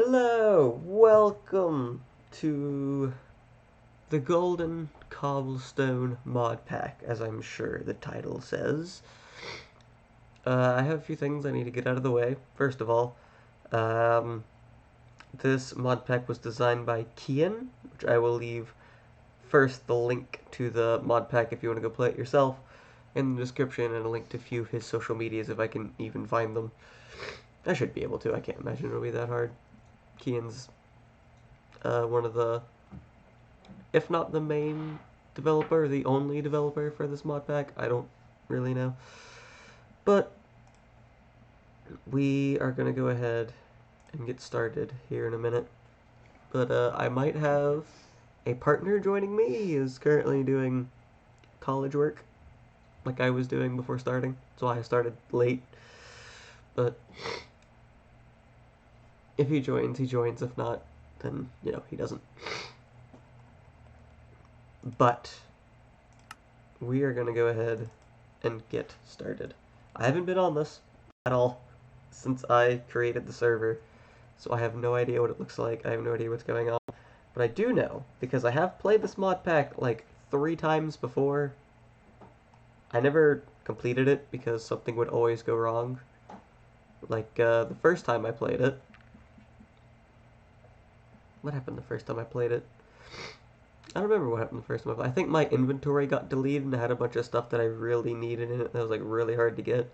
Hello, welcome to the Golden Cobblestone mod pack, as I'm sure the title says. I have a few things I need to get out of the way. First of all, um, this mod pack was designed by Kian, which I will leave first the link to the mod pack if you want to go play it yourself in the description, and a link to a few of his social medias if I can even find them. I should be able to, I can't imagine it'll be that hard. Kian's one of the, if not the main developer, the only developer for this mod pack. I don't really know. But we are going to go ahead and get started here in a minute. But I might have a partner joining me. He is currently doing college work like I was doing before starting. So I started late. But if he joins, he joins. If not, then, he doesn't. But we are going to go ahead and get started. I haven't been on this at all since I created the server, so I have no idea what it looks like. I have no idea what's going on. But I do know, because I have played this mod pack like 3 times before. I never completed it because something would always go wrong. Like, the first time I played it. What happened the first time I played it? I don't remember what happened the first time I played. I think my inventory got deleted and I had a bunch of stuff that I really needed in it that was like really hard to get.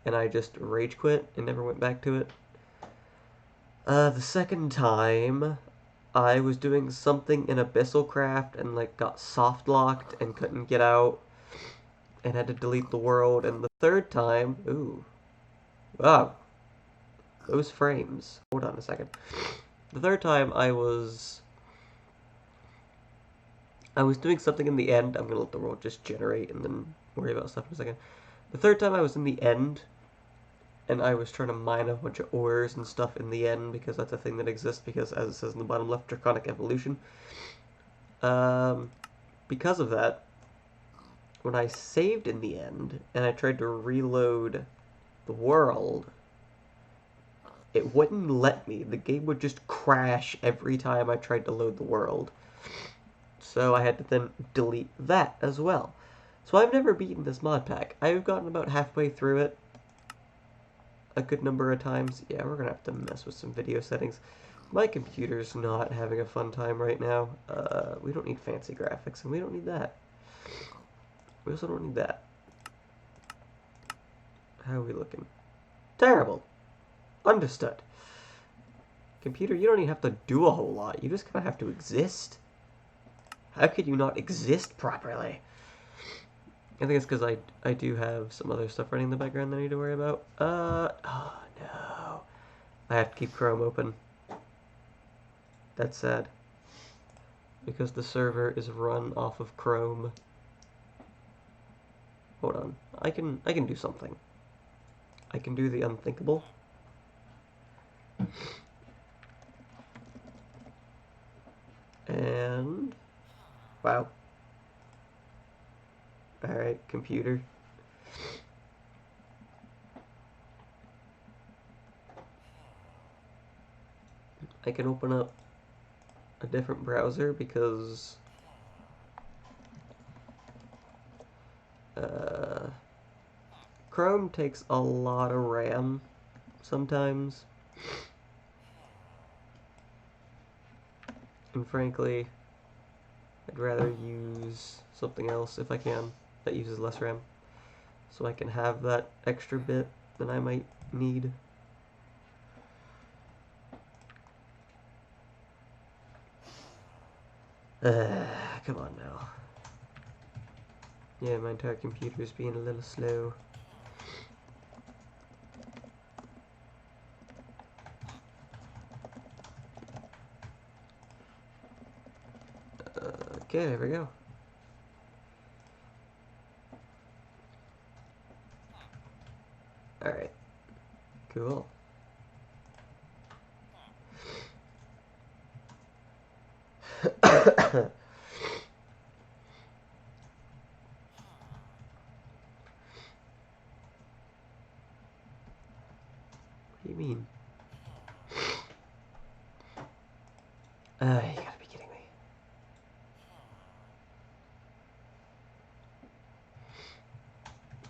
And I just rage quit and never went back to it. The second time, I was doing something in Abyssalcraft and like got soft locked and couldn't get out and had to delete the world. And the third time, ooh, wow, those frames. Hold on a second. The third time I was doing something in the end. I'm gonna let the world just generate and then worry about stuff in a second. The third time I was in the end, and I was trying to mine a bunch of ores and stuff in the end because that's a thing that exists, because as it says in the bottom left, draconic evolution. Because of that, when I saved in the end and I tried to reload the world, it wouldn't let me. The game would just crash every time I tried to load the world. So I had to then delete that as well. So I've never beaten this mod pack. I've gotten about halfway through it a good number of times. Yeah, we're gonna have to mess with some video settings. My computer's not having a fun time right now. We don't need fancy graphics, and we don't need that. We also don't need that. How are we looking? Terrible. Understood. Computer, you don't even have to do a whole lot. You just kind of have to exist. How could you not exist properly? I think it's because I do have some other stuff running in the background that I need to worry about. Oh no. I have to keep Chrome open. That's sad. Because the server is run off of Chrome. Hold on. I can do something. I can do the unthinkable. And wow. Alright, computer. I can open up a different browser because Chrome takes a lot of RAM sometimes. And frankly, I'd rather use something else if I can that uses less RAM, so I can have that extra bit that I might need. Come on now. Yeah, my entire computer is being a little slow. Okay, there we go. Alright. Cool. What do you mean? You gotta be kidding me.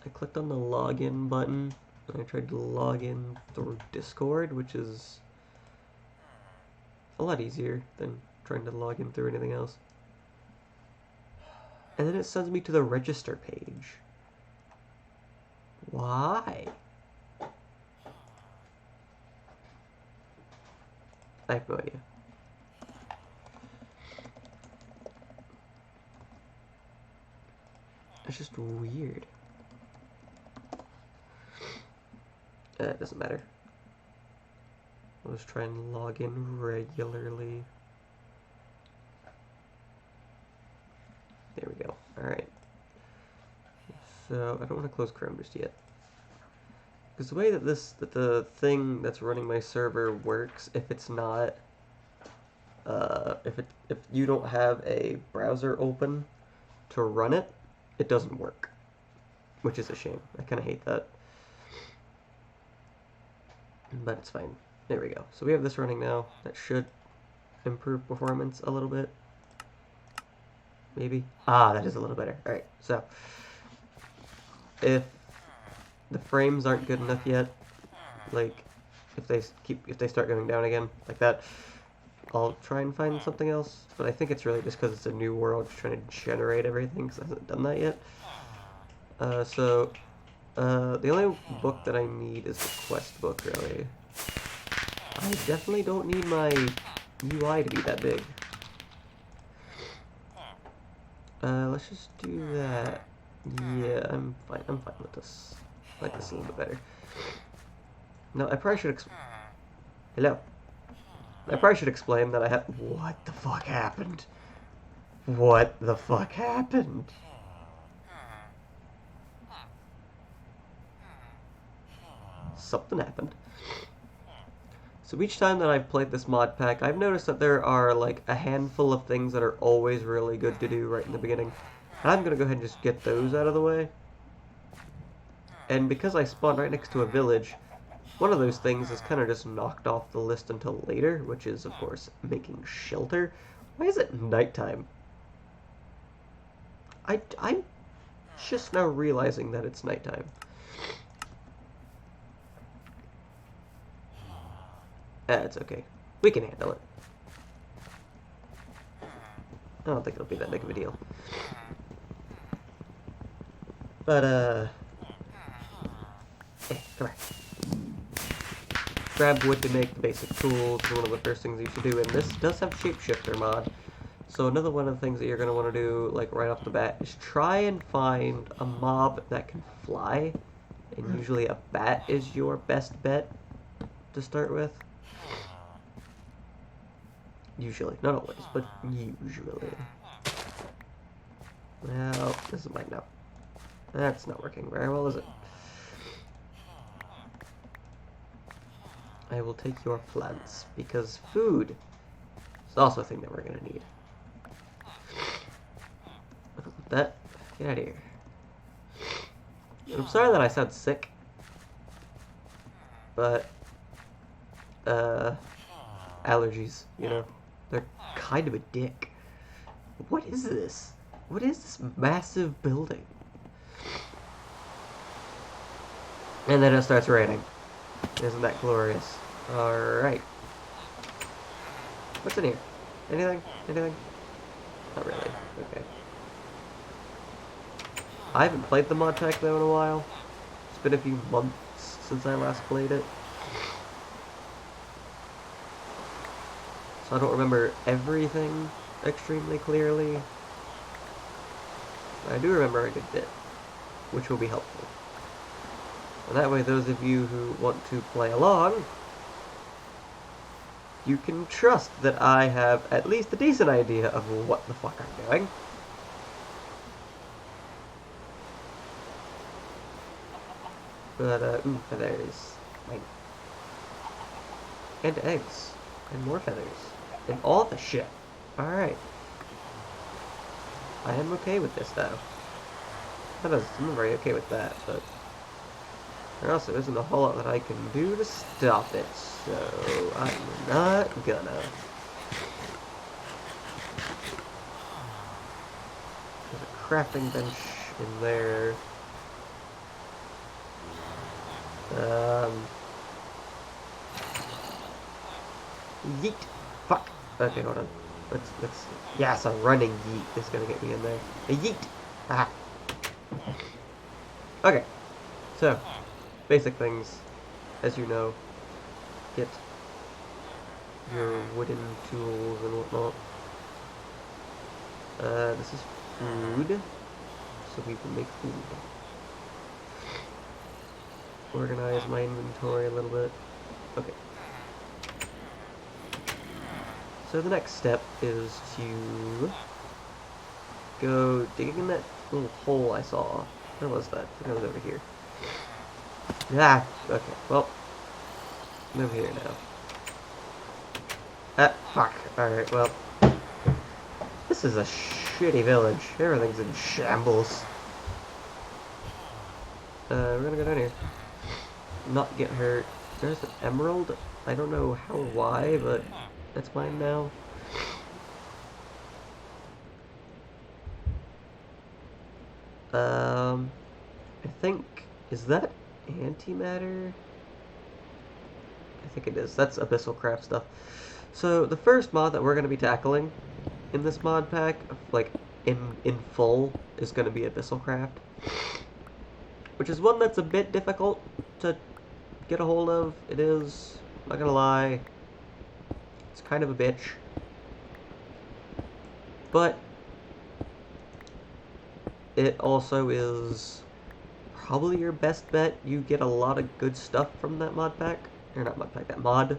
I clicked on the login button and I tried to log in through Discord, which is a lot easier than trying to log in through anything else. And then it sends me to the register page. Why? I have no idea. It's just weird. It doesn't matter. I'll just try and log in regularly. There we go. Alright. So, I don't want to close Chrome just yet. Because the way that the thing that's running my server works, if it's not, if you don't have a browser open to run it, it doesn't work. Which is a shame. I kind of hate that. But it's fine. There we go. So we have this running now. That should improve performance a little bit. Maybe. Ah, that is a little better. Alright, so if the frames aren't good enough yet, like if they start going down again like that, I'll try and find something else. But I think it's really just because it's a new world, just trying to generate everything, because I haven't done that yet. The only book that I need is the quest book, really. I definitely don't need my UI to be that big. Let's just do that. Yeah, I'm fine with this. I like this a little bit better. No, I probably should Hello. I probably should explain that I have... What the fuck happened? What the fuck happened? Something happened. So each time that I've played this mod pack, I've noticed that there are like a handful of things that are always really good to do right in the beginning. And I'm gonna go ahead and just get those out of the way. And because I spawned right next to a village, one of those things is kind of just knocked off the list until later, which is, of course, making shelter. Why is it nighttime? I'm just now realizing that it's nighttime. It's okay. We can handle it. I don't think it'll be that big of a deal. But, hey, come here. Grab wood to make the basic tools is one of the first things you should do, and this does have shapeshifter mod. So another one of the things that you're going to want to do, like right off the bat, is try and find a mob that can fly. And usually a bat is your best bet to start with. Usually. Not always, but usually. Well, this is mine now. That's not working very well, is it? I will take your plants, because food is also a thing that we're going to need. That, get out of here. I'm sorry that I sound sick, but, allergies, you know, they're kind of a dick. What is this? What is this massive building? And then it starts raining. Isn't that glorious? Alright. What's in here? Anything? Anything? Not really. Okay. I haven't played the mod pack though in a while. It's been a few months since I last played it. So I don't remember everything extremely clearly. But I do remember a good bit, which will be helpful. And that way, those of you who want to play along, you can trust that I have at least a decent idea of what the fuck I'm doing. But, ooh, feathers. Mine. And eggs. And more feathers. And all the shit. Alright. I am okay with this, though. I'm very okay with that, but there also isn't a whole lot that I can do to stop it, so I'm not gonna. crafting bench in there. Yeet. Fuck. Okay, hold on. Let's. Yes, a running yeet is gonna get me in there. A yeet. Ah. Okay. So, basic things, as you know, get your wooden tools and whatnot. This is food, so we can make food. Organize my inventory a little bit. Okay. So the next step is to go digging in that little hole I saw. Where was that? I think it was over here. Ah, okay, well, I'm over here now. Ah, fuck. Alright, well, this is a shitty village. Everything's in shambles. We're gonna go down here. Not get hurt. There's an emerald. I don't know how or why, but that's mine now. I think, is that antimatter? I think it is. That's abyssal craft stuff. So the first mod that we're going to be tackling in this mod pack, like in full, is going to be abyssal craft, which is one that's a bit difficult to get a hold of. It is, I'm not gonna lie, it's kind of a bitch, but it also is probably your best bet. You get a lot of good stuff from that mod pack, or not mod pack, that mod.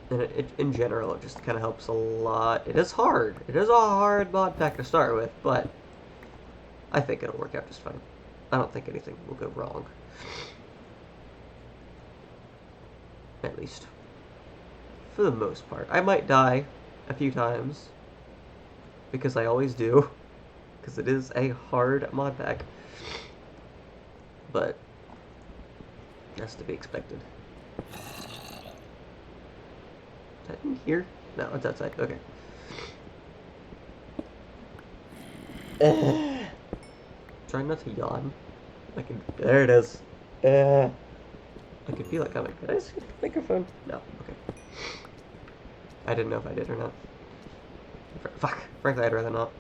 And in general, it just kind of helps a lot. It is hard. It is a hard mod pack to start with, but I think it'll work out just fine. I don't think anything will go wrong. At least. For the most part. I might die a few times, because I always do. Because it is a hard mod pack. But that's to be expected. Is that in here? No, it's outside. Okay. Try not to yawn. I can. There it is. I could feel it coming. Did I see the microphone? No. Okay. I didn't know if I did or not. Fuck. Frankly, I'd rather not.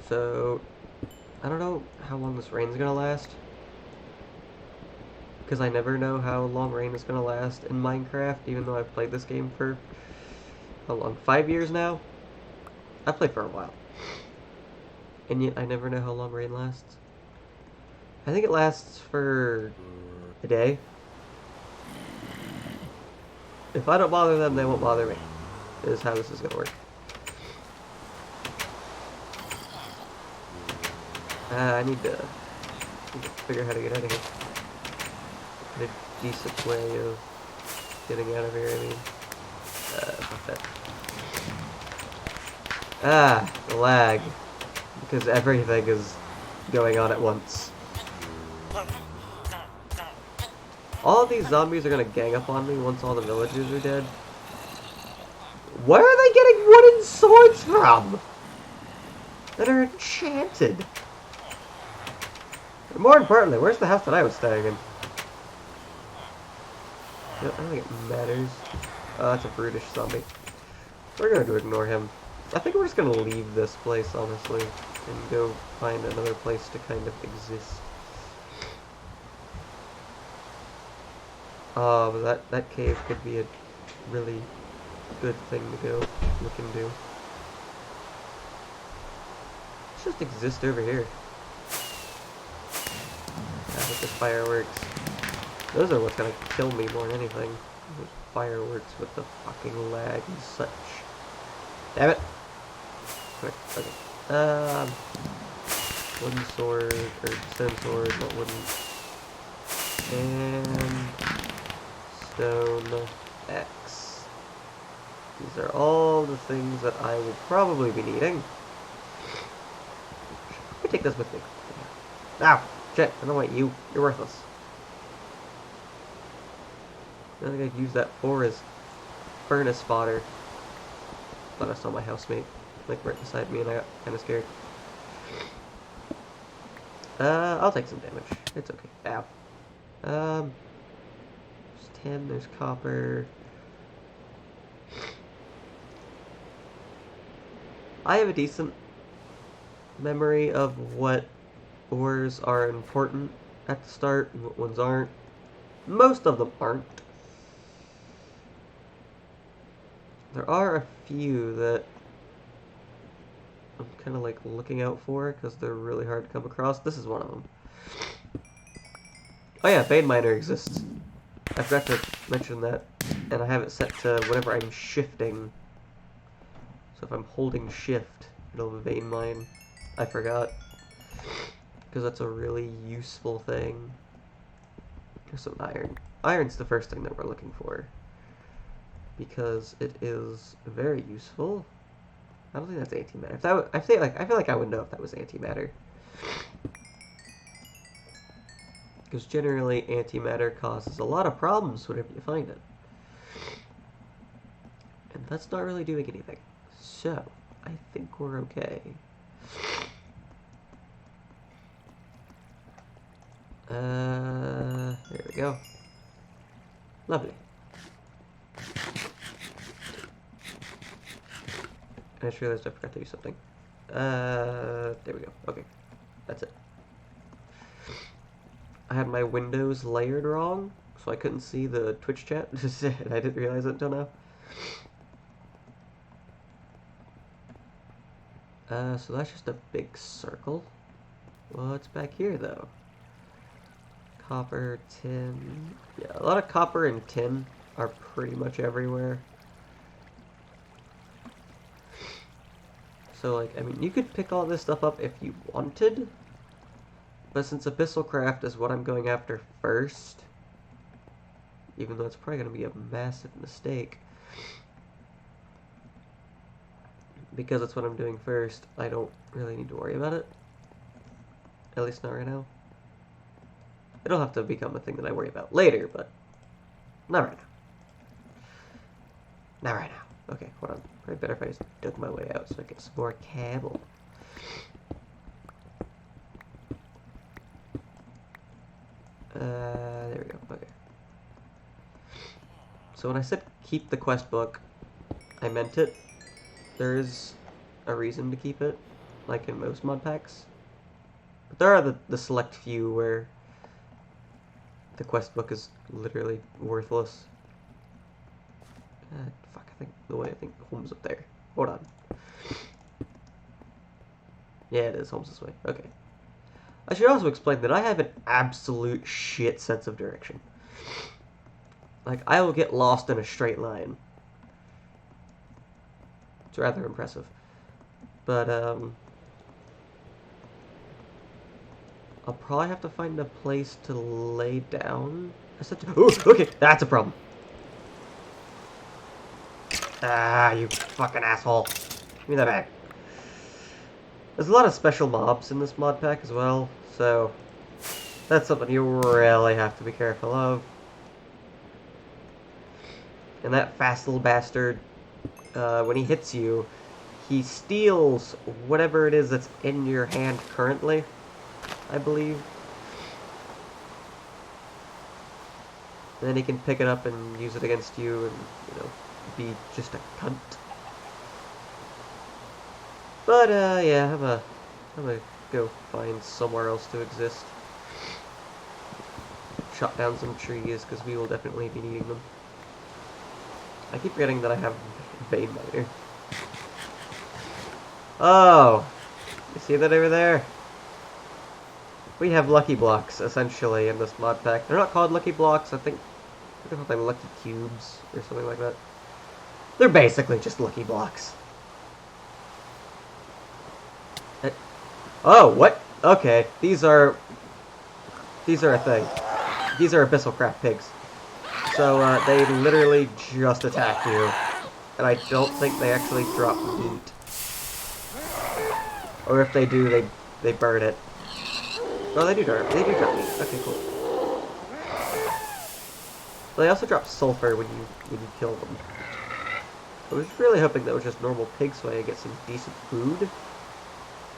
So, I don't know how long this rain's gonna last. Because I never know how long rain is gonna last in Minecraft, even though I've played this game for, how long? 5 years now? I've played for a while. And yet I never know how long rain lasts. I think it lasts for a day. If I don't bother them, they won't bother me. Is how this is gonna work. I need to figure out how to get out of here. A decent way of getting out of here, I mean. Fuck that. Ah, the lag. Because everything is going on at once. All of these zombies are gonna gang up on me once all the villagers are dead. Where are they getting wooden swords from? That are enchanted. And more importantly, where's the house that I was staying in? I don't think it matters. Oh, that's a brutish zombie. We're gonna go ignore him. I think we're just gonna leave this place, honestly, and go find another place to kind of exist. But that cave could be a really good thing to go look into. Let's just exist over here. With the fireworks. Those are what's gonna kill me more than anything. Those fireworks with the fucking lag and such. Damn it! Okay. Wooden sword, or stone sword, not wooden. And stone axe. These are all the things that I will probably be needing. Let me take this with me. Ow! Shit, I don't want you. You're worthless. I don't think I'd use that for is furnace fodder. Thought I saw my housemate, like, right beside me, and I got kind of scared. I'll take some damage. It's okay. Ow. There's tin, there's copper. I have a decent memory of what ores are important at the start and what ones aren't. Most of them aren't. There are a few that I'm kind of like looking out for because they're really hard to come across. This is one of them. Oh yeah, vein miner exists. I forgot to mention that, and I have it set to whenever I'm shifting. So if I'm holding shift, it'll vein mine. I forgot. Because that's a really useful thing. Here's some iron. Iron's the first thing that we're looking for. Because it is very useful. I don't think that's antimatter. If that I feel like I would know if that was antimatter. Because generally antimatter causes a lot of problems whenever you find it. And that's not really doing anything. So, I think we're okay. There we go. Lovely. I just realized I forgot to do something. There we go. Okay. That's it. I had my windows layered wrong, so I couldn't see the Twitch chat, and I didn't realize it until now. So that's just a big circle. What's back here, though? Copper, tin... Yeah, a lot of copper and tin are pretty much everywhere. So, like, I mean, you could pick all this stuff up if you wanted, but since Abyssal is what I'm going after first, even though it's probably going to be a massive mistake, because it's what I'm doing first, I don't really need to worry about it. At least not right now. It'll have to become a thing that I worry about later, but not right now. Not right now. Okay, hold on. Probably better if I just dug my way out so I get some more cable. There we go. Okay. So when I said keep the quest book, I meant it. There is a reason to keep it, like in most mod packs. But there are the select few where the quest book is literally worthless. Fuck, I think home's up there. Hold on. Yeah, it is. Home's this way. Okay. I should also explain that I have an absolute shit sense of direction. Like, I will get lost in a straight line. It's rather impressive. But, I'll probably have to find a place to lay down. Ooh, okay, that's a problem. Ah, you fucking asshole. Give me that back. There's a lot of special mobs in this mod pack as well, so that's something you really have to be careful of. And that fast little bastard, when he hits you, he steals whatever it is that's in your hand currently, I believe. And then he can pick it up and use it against you and, you know, be just a cunt. But, yeah, I'm gonna go find somewhere else to exist. Chop down some trees, because we will definitely be needing them. I keep forgetting that I have vein miner. Oh! You see that over there? We have lucky blocks, essentially, in this mod pack. They're not called lucky blocks, I think they're called like lucky cubes, or something like that. They're basically just lucky blocks. Oh, what? Okay, these are a thing. These are Abyssal Craft pigs. So, they literally just attack you. And I don't think they actually drop loot. Or if they do, they burn it. Oh, they do drop meat. Okay, cool. They also drop sulfur when you kill them. I was really hoping that was just normal pigs so I could get some decent food.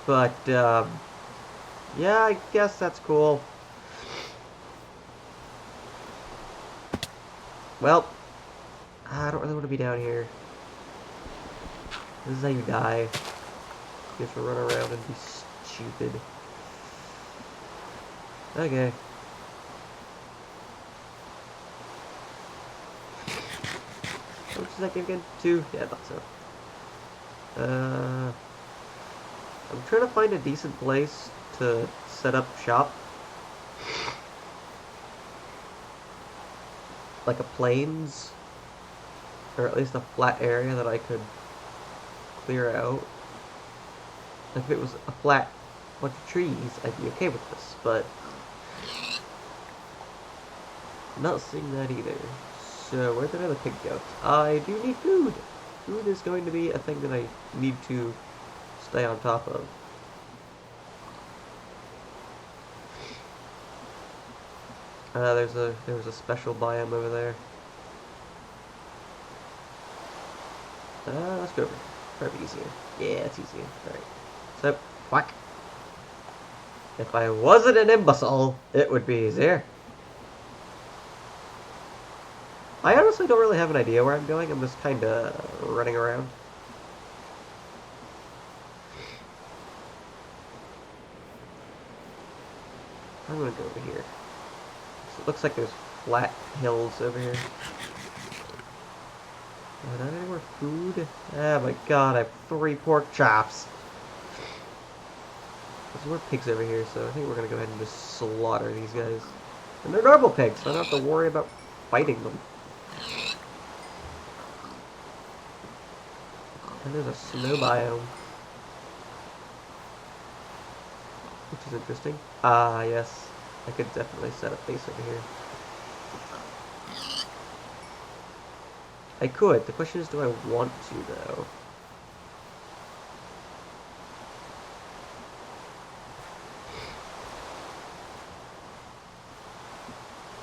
But, yeah, I guess that's cool. Well, I don't really want to be down here. This is how you die. You have to run around and be stupid. Okay. How much is that game again? 2? Yeah, I thought so. I'm trying to find a decent place to set up shop. Like a plains. Or at least a flat area that I could clear out. Like if it was a flat bunch of trees, I'd be okay with this, but I'm not seeing that either. So where did the other pig go? I do need food. Food is going to be a thing that I need to stay on top of. There was a special biome over there. Let's go over. Probably easier. Yeah, it's easier. Alright. So, whack. If I wasn't an imbecile, it would be easier. I honestly don't really have an idea where I'm going. I'm just kind of running around. I'm going to go over here. So it looks like there's flat hills over here. Oh, do I have any more food? Oh my god, I have 3 pork chops. There's more pigs over here, so I think we're going to go ahead and just slaughter these guys. And they're normal pigs, so I don't have to worry about fighting them. And there's a snow biome. Which is interesting. Ah, yes. I could definitely set up base over here. I could. The question is, do I want to, though?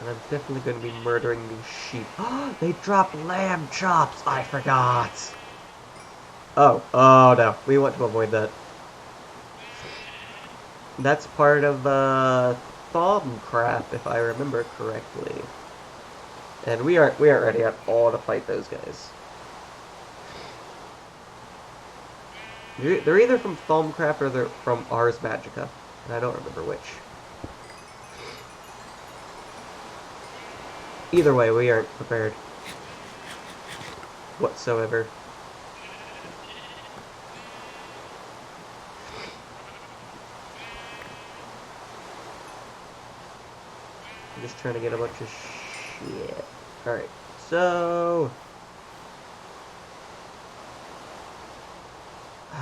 And I'm definitely going to be murdering these sheep. They drop lamb chops! I forgot! Oh no. We want to avoid that. That's part of, Thaumcraft, if I remember correctly. And we aren't ready at all to fight those guys. They're either from Thaumcraft or they're from Ars Magica. And I don't remember which. Either way, we aren't prepared. Whatsoever. I'm just trying to get a bunch of shit. Alright, so...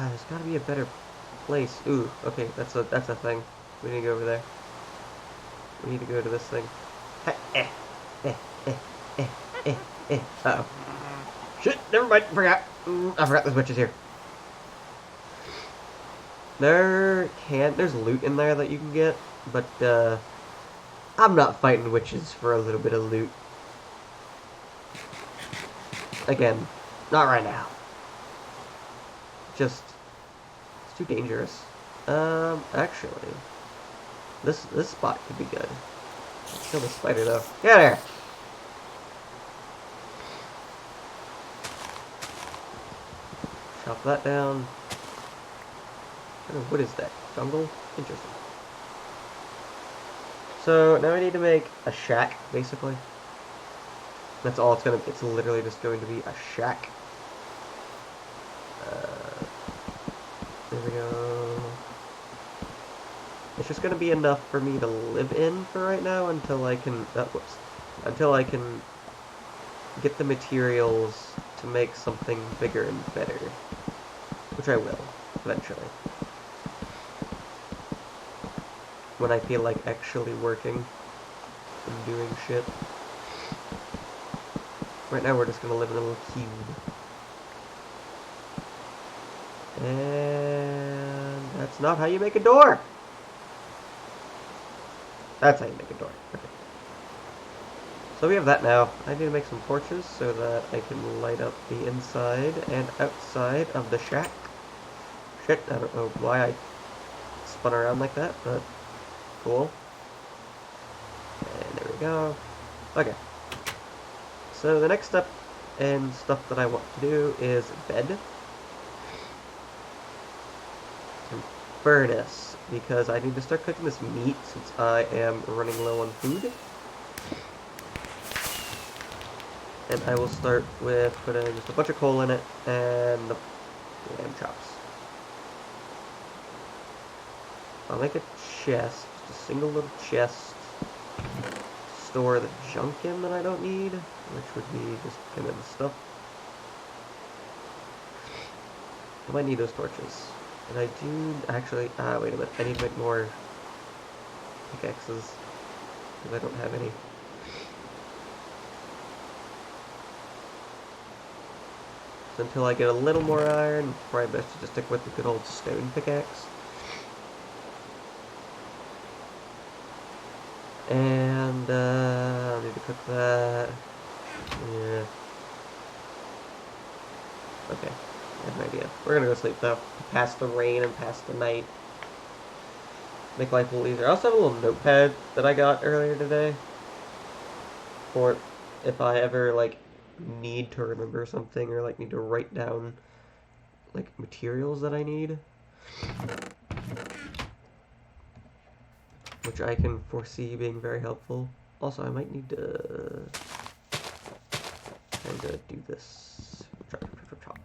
there's gotta be a better place. Ooh, okay, that's a thing. We need to go over there. We need to go to this thing. Uh-oh. Shit, never mind, forgot. I forgot this witch is here. There's loot in there that you can get, but, I'm not fighting witches for a little bit of loot. Again, not right now. Just, it's too dangerous. Actually, this spot could be good. Let's kill the spider though. Get there! Chop that down. What is that? Jungle? Interesting. So now I need to make a shack, basically. That's all it's literally just going to be a shack. There we go. It's just gonna be enough for me to live in for right now until I can, until I can get the materials to make something bigger and better. Which I will, eventually. When I feel like actually working and doing shit. Right now we're just gonna live in a little cube. And that's not how you make a door! That's how you make a door. Okay. So we have that now. I need to make some torches so that I can light up the inside and outside of the shack. Shit, I don't know why I spun around like that, but cool. And there we go. Okay. So the next step and stuff that I want to do is bed. And furnace, because I need to start cooking this meat since I am running low on food. And I will start with putting just a bunch of coal in it and the lamb chops. I'll make a chest, just a single little chest, store the junk in that I don't need, which would be just kind of the stuff. I might need those torches. And I do actually, wait a minute, I need to make more pickaxes, because I don't have any. So until I get a little more iron, probably best to just stick with the good old stone pickaxe. And, I need to cook that. Yeah. Okay, I have an idea. We're gonna go sleep though. Pass the rain and pass the night. Make life a little easier. I also have a little notepad that I got earlier today. For if I ever, like, need to remember something or, like, need to write down, like, materials that I need. Which I can foresee being very helpful. Also, I might need to kind of do this. Chop, chop, chop, chop.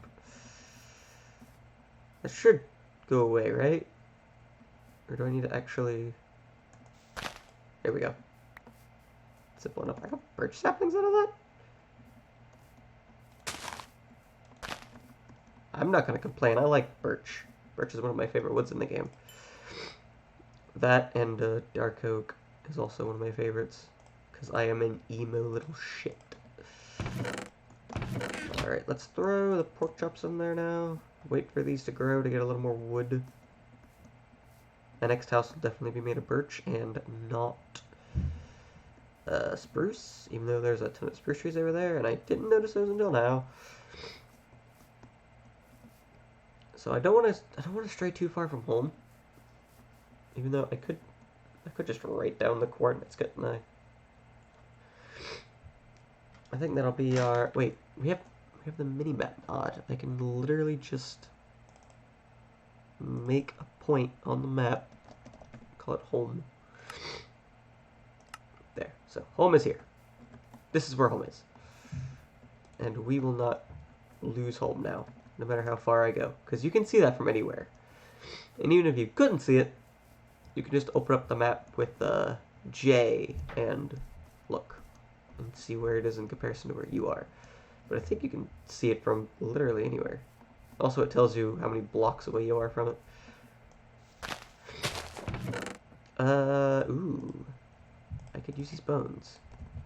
That should go away, right? Or do I need to actually... There we go. Simple enough. I got birch saplings out of that? I'm not going to complain. I like birch. Birch is one of my favorite woods in the game. That and dark oak is also one of my favorites. Because I am an emo little shit. Alright, let's throw the pork chops in there now. Wait for these to grow to get a little more wood. My next house will definitely be made of birch and not spruce, even though there's a ton of spruce trees over there, and I didn't notice those until now. So I don't want to stray too far from home. Even though I could just write down the coordinates, couldn't I? I think that'll be our... Wait, we have the mini-map mod. I can literally just make a point on the map. Call it home. There. So, home is here. This is where home is. And we will not lose home now, no matter how far I go. Because you can see that from anywhere. And even if you couldn't see it, you can just open up the map with J and look. And see where it is in comparison to where you are. But I think you can see it from literally anywhere. Also, it tells you how many blocks away you are from it. Ooh. I could use these bones.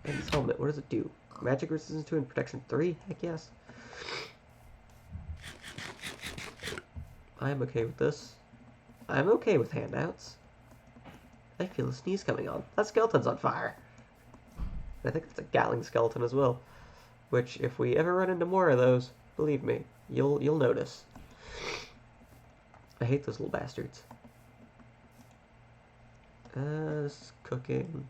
And this helmet, what does it do? Magic resistance 2 and protection 3? Heck yes. I'm okay with this. I'm okay with handouts. I feel a sneeze coming on. That skeleton's on fire. I think it's a Gatling skeleton as well. Which, if we ever run into more of those, believe me, you'll notice. I hate those little bastards. This is cooking.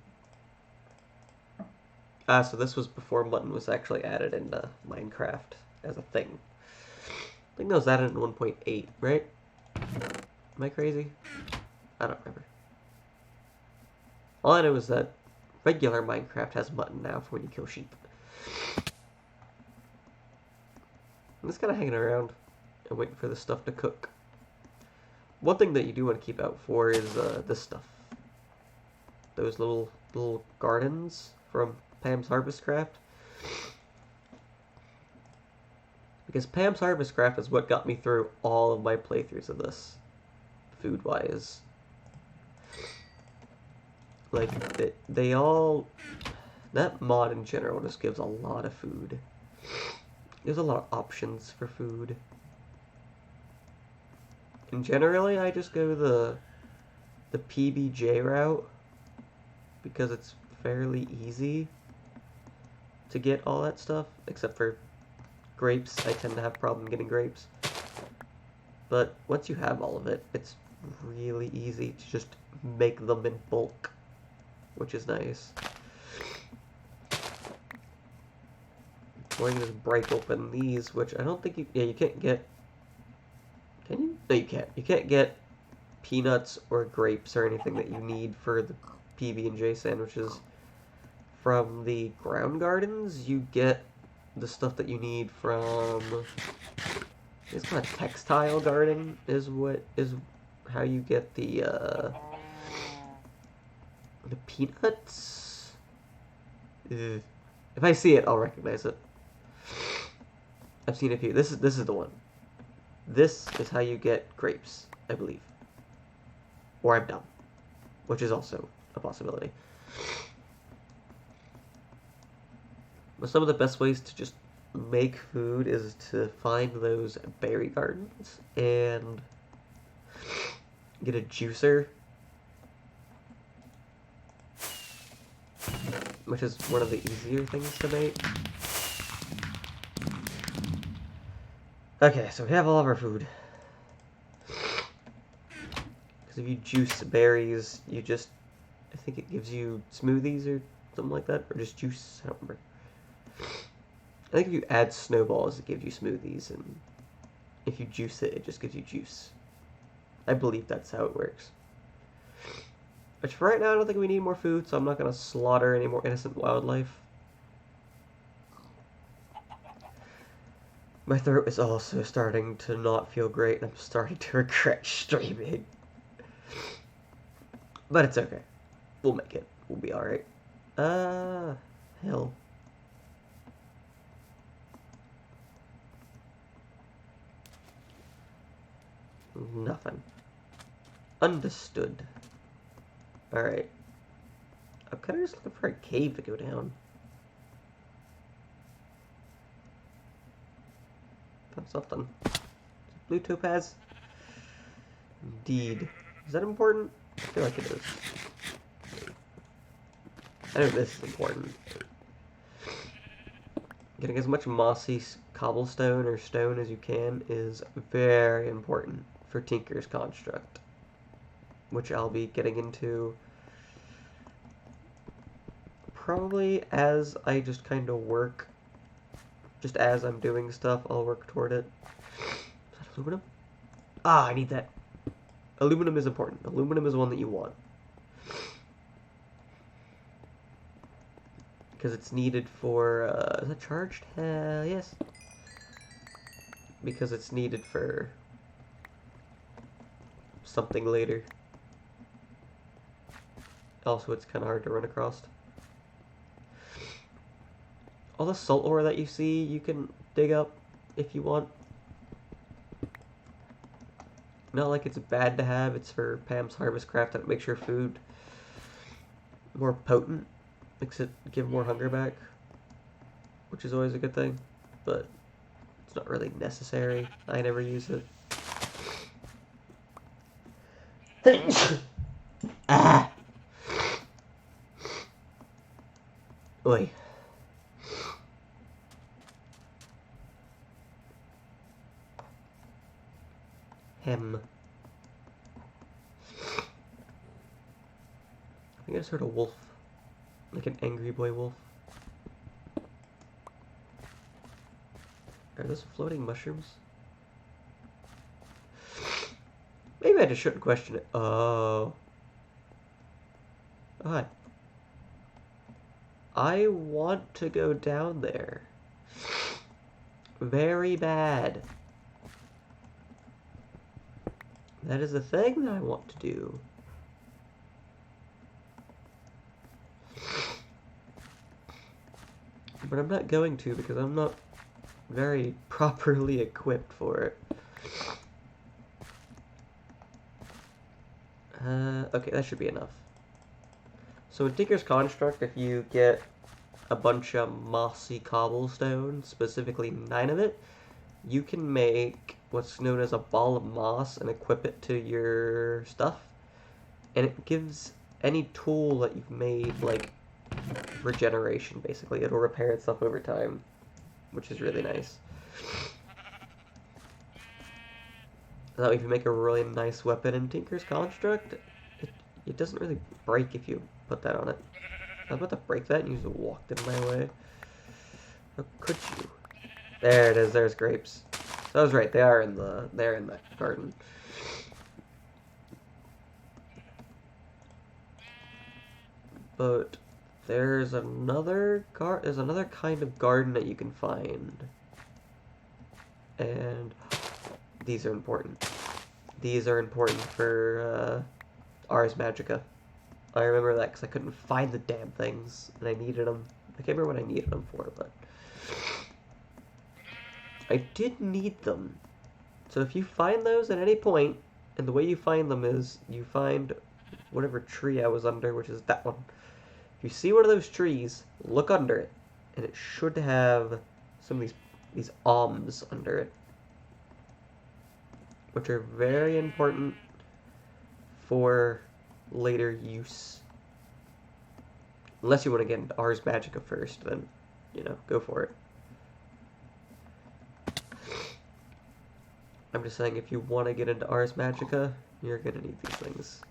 So this was before mutton was actually added into Minecraft as a thing. I think that was added in 1.8, right? Am I crazy? I don't remember. All I know is that regular Minecraft has mutton now for when you kill sheep. I'm just kind of hanging around and waiting for the stuff to cook. One thing that you do want to keep out for is this stuff. Those little gardens from Pam's Harvest Craft. Because Pam's Harvest Craft is what got me through all of my playthroughs of this, food-wise. Like, they all... That mod in general just gives a lot of food. There's a lot of options for food. And generally, I just go the PBJ route. because it's fairly easy to get all that stuff, except for grapes. I tend to have a problem getting grapes. But once you have all of it, it's really easy to just make them in bulk, which is nice. We're going to just break open these, which I don't think you can't get, can you? No, you can't. You can't get peanuts or grapes or anything that you need for the PB&J sandwiches from the ground gardens. You get the stuff that you need from, it's called a textile garden is how you get the peanuts. Ugh. If I see it, I'll recognize it. I've seen a few. This is the one. This is how you get grapes, I believe. Or I'm dumb, which is also a possibility. But some of the best ways to just make food is to find those berry gardens and get a juicer, which is one of the easier things to make. Okay, so we have all of our food. Because if you juice berries, you just, I think it gives you smoothies or something like that, or just juice, I don't remember. I think if you add snowballs, it gives you smoothies, and if you juice it, it just gives you juice. I believe that's how it works. Which for right now, I don't think we need more food, so I'm not going to slaughter any more innocent wildlife. My throat is also starting to not feel great, and I'm starting to regret streaming. But it's okay. We'll make it. We'll be alright. Hell. Nothing. Understood. Alright. I'm kind of just looking for a cave to go down. Found something. Blue topaz? Indeed. Is that important? I feel like it is. I know this is important. Getting as much mossy cobblestone or stone as you can is very important for Tinker's Construct, which I'll be getting into probably as I just kind of work. Just as I'm doing stuff, I'll work toward it. Is that aluminum? Ah, I need that. Aluminum is important. Aluminum is one that you want. Because it's needed for, is that charged? Hell yes. Because it's needed for something later. Also, it's kind of hard to run across. All the salt ore that you see, you can dig up if you want. Not like it's bad to have, it's for Pam's Harvest Craft that makes your food more potent. Makes it give more hunger back, which is always a good thing, but it's not really necessary. I never use it. Ah! Oi. Hem. I think I just heard a wolf. Like an angry boy wolf. Are those floating mushrooms? Maybe I just shouldn't question it. Oh. Oh, hi. I want to go down there. Very bad. That is the thing that I want to do. But I'm not going to because I'm not very properly equipped for it. Okay, that should be enough. So in Tinker's Construct, if you get a bunch of mossy cobblestone, specifically 9 of it, you can make what's known as a ball of moss and equip it to your stuff. And it gives any tool that you've made, like, regeneration, basically. It'll repair itself over time, which is really nice. So if you make a really nice weapon in Tinker's Construct, it doesn't really break if you put that on it. I was about to break that and you just walked in my way. How could you? There it is, there's grapes. So I was right, they're in that garden. But there's another kind of garden that you can find. And these are important. These are important for Ars Magica. I remember that because I couldn't find the damn things, and I needed them. I can't remember what I needed them for, but I did need them. So if you find those at any point, and the way you find them is you find whatever tree I was under, which is that one. If you see one of those trees, look under it, and it should have some of these alms under it, which are very important for later use. Unless you want to get into Ars Magica first, then, you know, go for it. I'm just saying, if you want to get into Ars Magica, you're gonna need these things.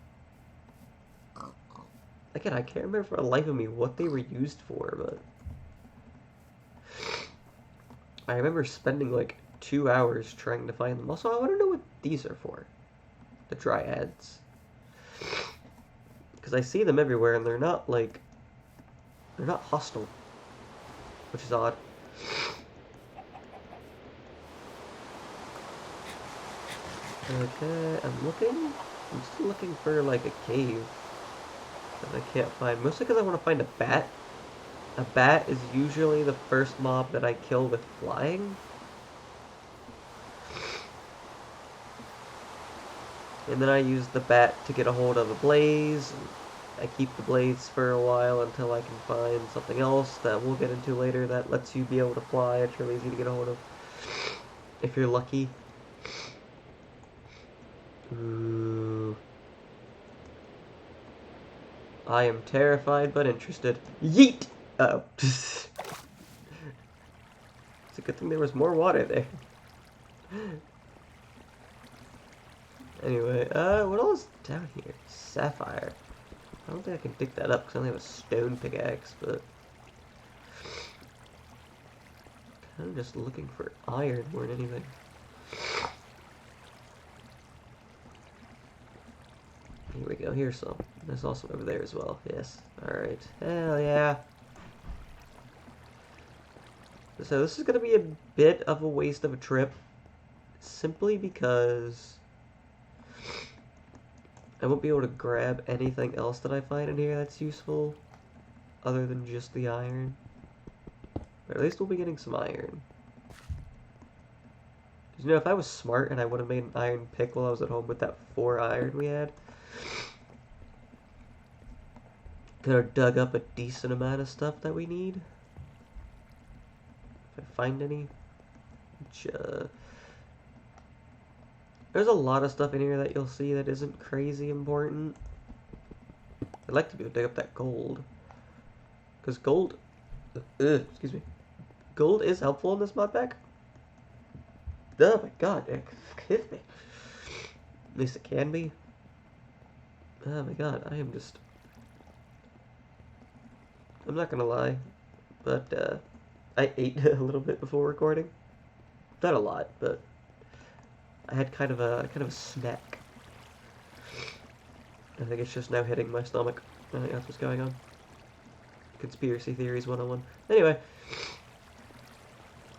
Again, I can't remember for the life of me what they were used for, but I remember spending like 2 hours trying to find them. Also, I want to know what these are for. The dryads. Because I see them everywhere, and they're not, like, they're not hostile. Which is odd. Okay, I'm still looking for, like, a cave that I can't find. Mostly because I want to find a bat. A bat is usually the first mob that I kill with flying. And then I use the bat to get a hold of the blaze. I keep the blaze for a while until I can find something else that we'll get into later that lets you be able to fly. It's really easy to get a hold of if you're lucky. Ooh. I am terrified but interested. Yeet! Uh-oh. It's a good thing there was more water there. Anyway, what else is down here? Sapphire. I don't think I can dig that up because I only have a stone pickaxe, but kind of just looking for iron more than anything. Here we go, here's some. There's also over there as well, yes. Alright, hell yeah. So this is going to be a bit of a waste of a trip, simply because I won't be able to grab anything else that I find in here that's useful, other than just the iron. But at least we'll be getting some iron. You know, if I was smart and I would have made an iron pick while I was at home with that 4 iron we had, could have dug up a decent amount of stuff that we need. If I find any. Which, there's a lot of stuff in here that you'll see that isn't crazy important. I'd like to be able to dig up that gold. Because gold... excuse me. Gold is helpful in this mod pack. Oh my god, excuse me. At least it can be. Oh my god, I am just... I'm not gonna lie, but I ate a little bit before recording. Not a lot, but I had kind of a snack. I think it's just now hitting my stomach. I think that's what's going on. Conspiracy theories 101. Anyway,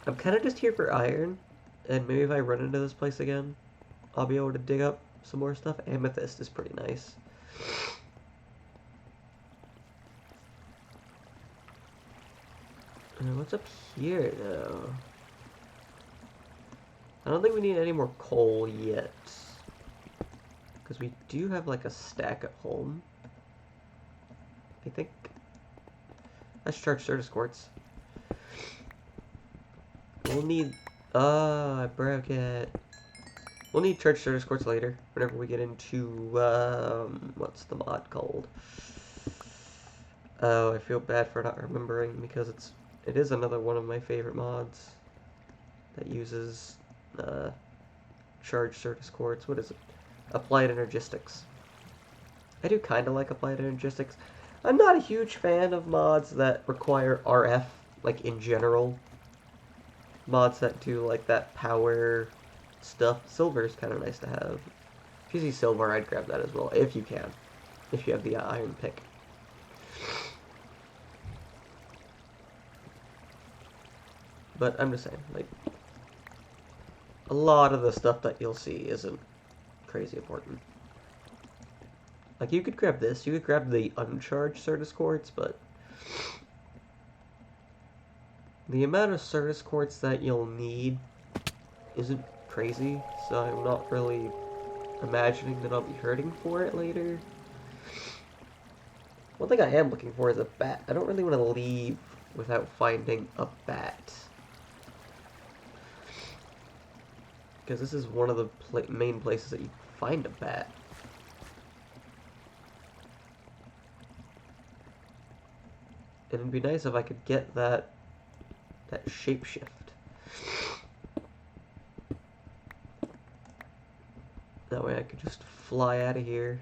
I'm kind of just here for iron, and maybe if I run into this place again, I'll be able to dig up some more stuff. Amethyst is pretty nice. What's up here, though? I don't think we need any more coal yet. Because we do have, like, a stack at home. I think. Let's charge Certus quartz. We'll need... I broke it. We'll need charge service quartz later, whenever we get into, what's the mod called? Oh, I feel bad for not remembering, because it is another one of my favorite mods that uses, charge service quartz. What is it? Applied Energistics. I do kind of like Applied Energistics. I'm not a huge fan of mods that require RF, like, in general. Mods that do, like, that power stuff. Silver is kind of nice to have. If you see silver, I'd grab that as well, if you can. If you have the iron pick. But I'm just saying, like, a lot of the stuff that you'll see isn't crazy important. Like, you could grab this. You could grab the uncharged Certus quartz, but the amount of Certus quartz that you'll need isn't crazy, so I'm not really imagining that I'll be hurting for it later. One thing I am looking for is a bat. I don't really want to leave without finding a bat. Because this is one of the main places that you find a bat. And it'd be nice if I could get that shapeshift. That way I could just fly out of here.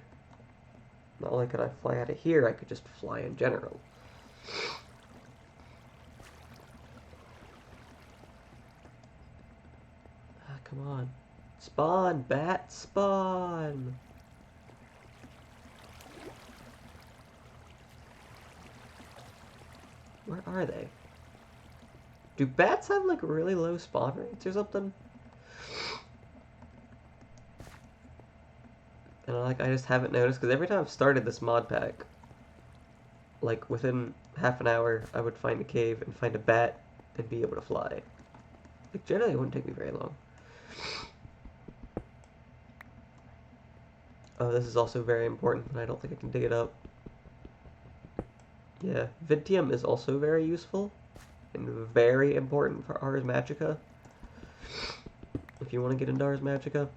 Not only could I fly out of here, I could just fly in general. Ah, come on. Spawn, bat, spawn! Where are they? Do bats have, like, really low spawn rates or something? And, like, I just haven't noticed, because every time I've started this mod pack, like, within half an hour, I would find a cave and find a bat and be able to fly. Like, generally, it wouldn't take me very long. Oh, this is also very important, and I don't think I can dig it up. Yeah, Vintium is also very useful and very important for Ars Magica. If you want to get into Ars Magica,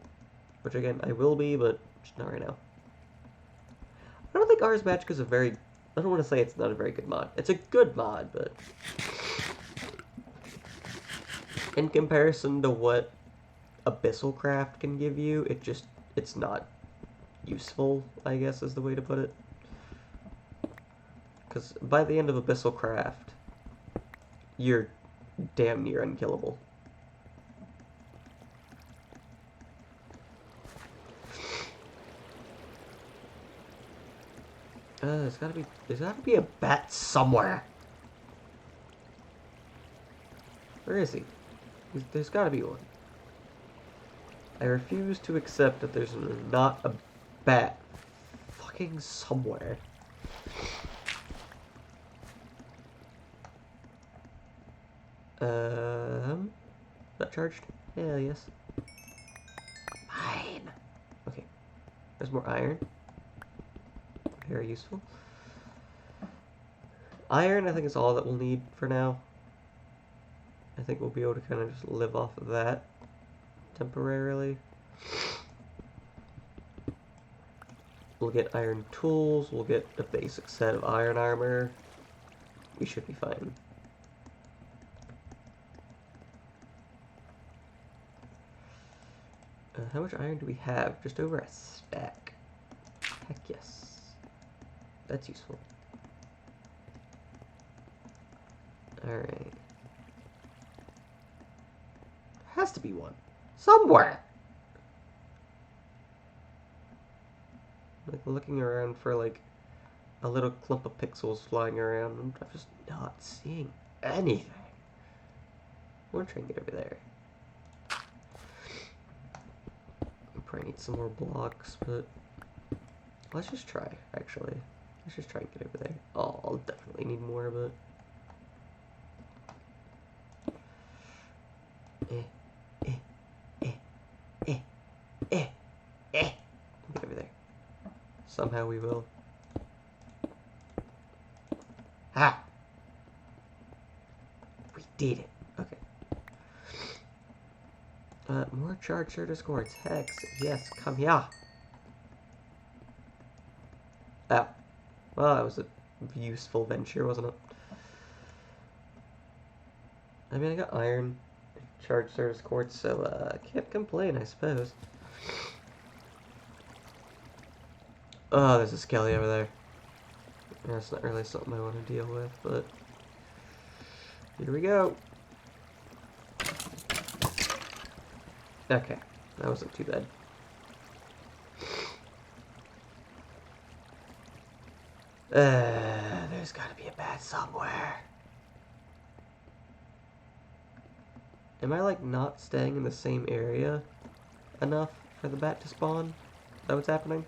which again, I will be, but just not right now. I don't think Ars Magica is a very... I don't want to say it's not a very good mod. It's a good mod, but... in comparison to what Abyssal Craft can give you, it's not useful, I guess is the way to put it. Because by the end of Abyssal Craft, you're damn near unkillable. There's gotta be a bat somewhere. Where is he? There's gotta be one. I refuse to accept that there's not a bat fucking somewhere. Not charged? Hell yes. Fine. Okay. There's more iron. Very useful. Iron, I think, is all that we'll need for now. I think we'll be able to kind of just live off of that temporarily. We'll get iron tools. We'll get a basic set of iron armor. We should be fine. How much iron do we have? Just over a stack. Heck yes. That's useful. Alright. Has to be one. Somewhere! Like, looking around for, like, a little clump of pixels flying around. I'm just not seeing anything. I want to try and get over there. Probably need some more blocks, but let's just try, actually. Let's just try and get over there. Oh, I'll definitely need more, but... Get over there. Somehow we will. Ha! We did it. Okay. More charge service cords. Hex. Yes, come here. Oh. Well, that was a useful venture, wasn't it? I mean, I got iron, charge service cords, so I can't complain, I suppose. Oh, there's a skelly over there. That's not really something I want to deal with, but here we go. Okay, that wasn't too bad. There's gotta be a bat somewhere. Am I, like, not staying in the same area enough for the bat to spawn? Is that what's happening?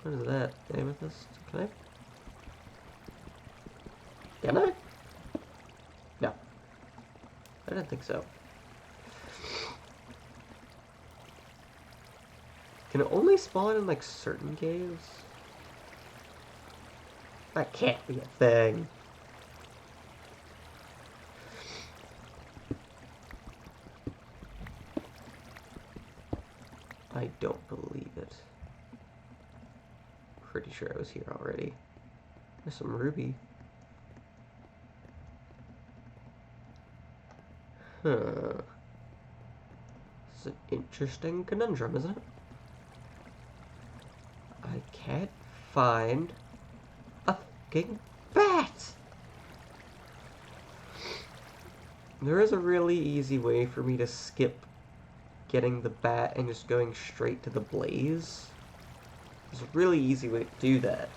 What is that? Amethyst? Can I? Can I? No. I didn't think so. Can it only spawn in, like, certain caves? That can't be a thing. I don't believe it. Pretty sure I was here already. There's some ruby. Huh. This is an interesting conundrum, isn't it? I can't find a fucking bat! There is a really easy way for me to skip getting the bat and just going straight to the blaze. There's a really easy way to do that.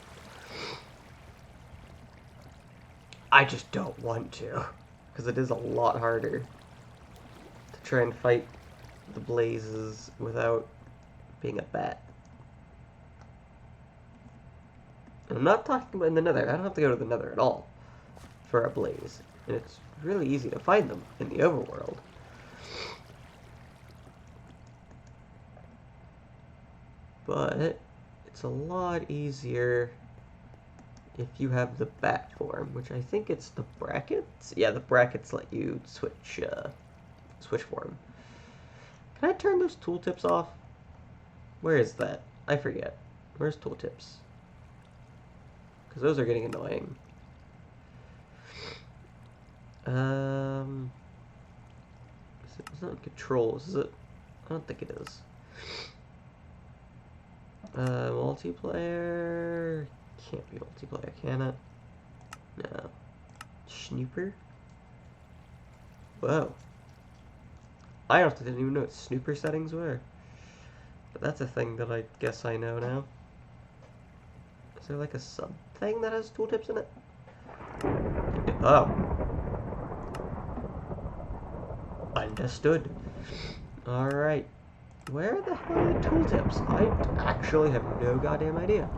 I just don't want to, because it is a lot harder to try and fight the blazes without being a bat. And I'm not talking about in the nether. I don't have to go to the nether at all for a blaze. And it's really easy to find them in the overworld. But it's a lot easier if you have the bat form, which I think it's the brackets. Yeah, the brackets let you switch form. Can I turn those tooltips off? Where is that? I forget. Where's tooltips? Because those are getting annoying. It's not in controls, is it? I don't think it is. Multiplayer. Can't be multiplayer, can it? No. Snooper? Whoa. I honestly didn't even know what snooper settings were. But that's a thing that I guess I know now. Is there like a sub thing that has tooltips in it? Oh. Understood. Alright. Where the hell are the tooltips? I actually have no goddamn idea.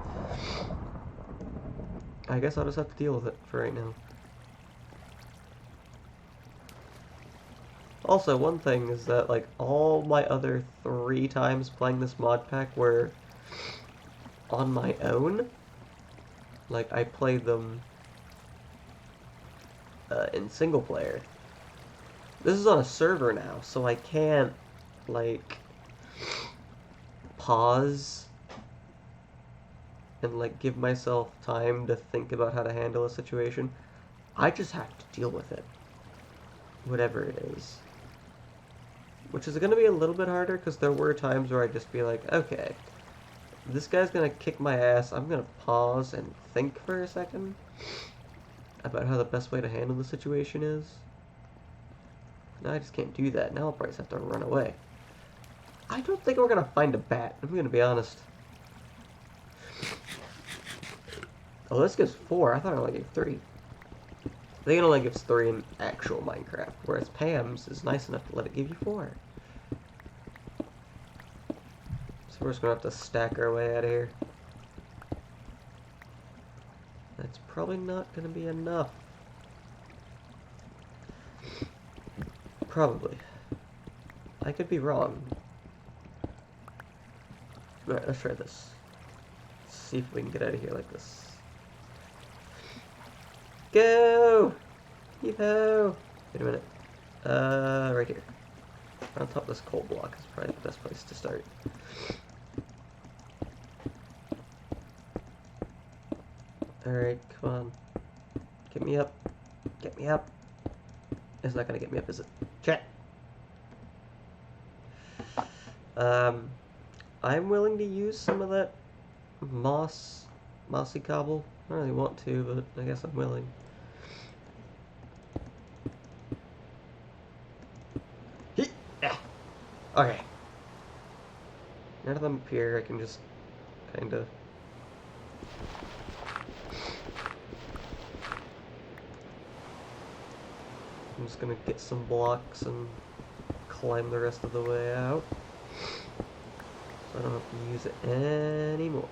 I guess I'll just have to deal with it for right now. Also, one thing is that, like, all my other 3 times playing this mod pack were on my own. Like, I played them in single player. This is on a server now, so I can't, like, pause and, like, give myself time to think about how to handle a situation. I just have to deal with it. Whatever it is. Which is going to be a little bit harder, because there were times where I'd just be like, okay, this guy's going to kick my ass. I'm going to pause and think for a second about how the best way to handle the situation is. Now I just can't do that. Now I'll probably just have to run away. I don't think we're going to find a bat. I'm going to be honest. Oh, this gives 4. I thought it only gave 3. I think it only gives 3 in actual Minecraft, whereas Pam's is nice enough to let it give you 4. So we're just going to have to stack our way out of here. That's probably not going to be enough. Probably. I could be wrong. Alright, let's try this. Let's see if we can get out of here like this. Go! Yeehaw! Wait a minute. Right here. On top of this coal block is probably the best place to start. Alright, come on. Get me up. Get me up. It's not gonna get me up, is it? Chat! I'm willing to use some of that mossy cobble. I don't really want to, but I guess I'm willing. Okay. Now that I'm up here, I can just kinda... I'm just gonna get some blocks and climb the rest of the way out. So I don't have to use it anymore.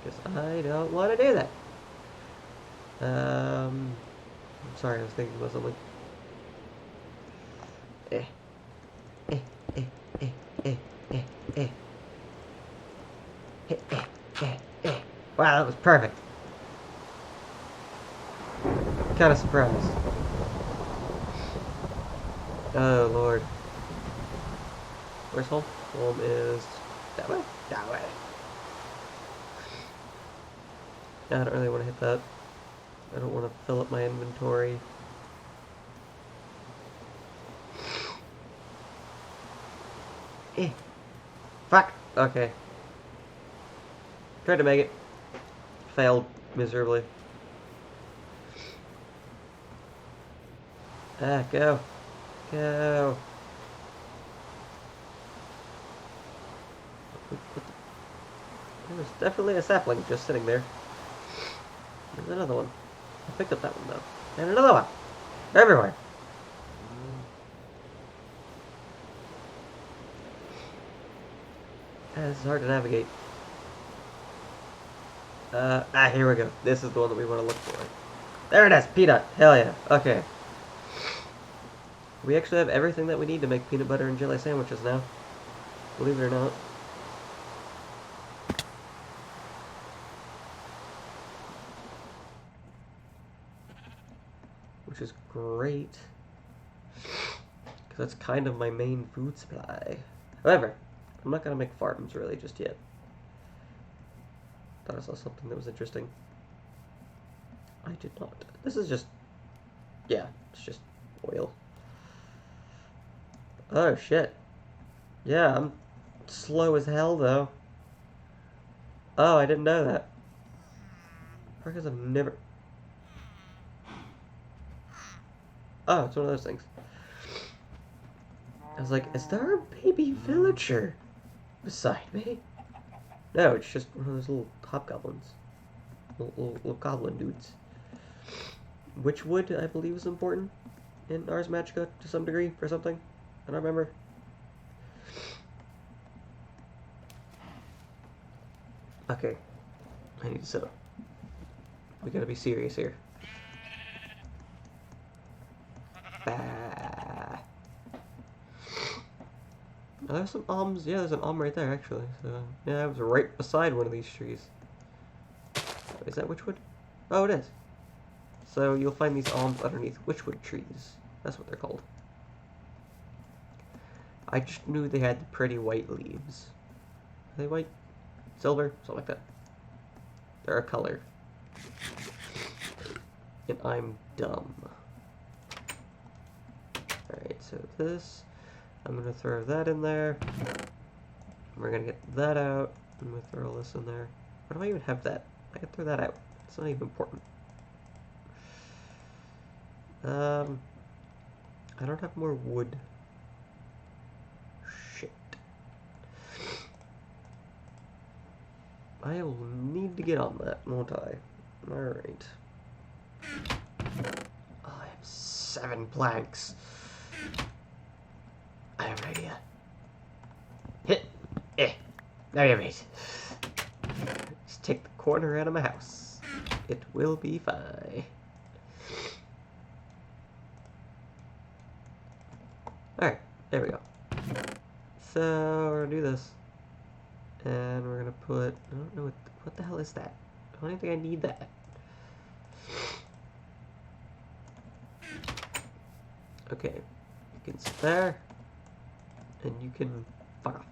Because I don't want to do that. I'm sorry, I was thinking about something. Wow, that was perfect. Kind of surprised. Oh, Lord. Where's home? Home is that way? That way. I don't really want to hit that. I don't want to fill up my inventory. Fuck! Okay. Tried to make it. Failed miserably. Go. Go. There's definitely a sapling just sitting there. There's another one. I picked up that one though. And another one! They're everywhere! This is hard to navigate. Here we go. This is the one that we want to look for. There it is! Peanut! Hell yeah. Okay. We actually have everything that we need to make peanut butter and jelly sandwiches now. Believe it or not. Which is great. Because that's kind of my main food supply. However, I'm not going to make farms really just yet. Thought I saw something that was interesting. I did not. This is just... yeah, it's just oil. Oh, shit. Yeah, I'm slow as hell, though. Oh, I didn't know that. Because I've never... oh, it's one of those things. I was like, is there a baby villager beside me? No, it's just one of those little hobgoblins. Little goblin dudes. Which wood, I believe, is important in Ars Magica to some degree, for something. I don't remember. Okay. I need to set up. We gotta be serious here. Bah. Oh, there's some alms. Yeah, there's an alm right there, actually. So, yeah, I was right beside one of these trees. Is that witchwood? Oh, it is. So you'll find these alms underneath witchwood trees. That's what they're called. I just knew they had the pretty white leaves. Are they white? Silver? Something like that. They're a color. And I'm dumb. Alright, so this... I'm going to throw that in there. We're going to get that out. I'm going to throw all this in there. Why do I even have that? I can throw that out. It's not even important. I don't have more wood. Shit. I will need to get on that, won't I? Alright. Oh, I have 7 planks. I have an idea. Hit. There you it. Just take the corner out of my house. It will be fine. Alright, there we go. So, we're gonna do this. And we're gonna put... I don't know what the hell is that? I don't even think I need that. Okay, you can sit there, and you can fuck off.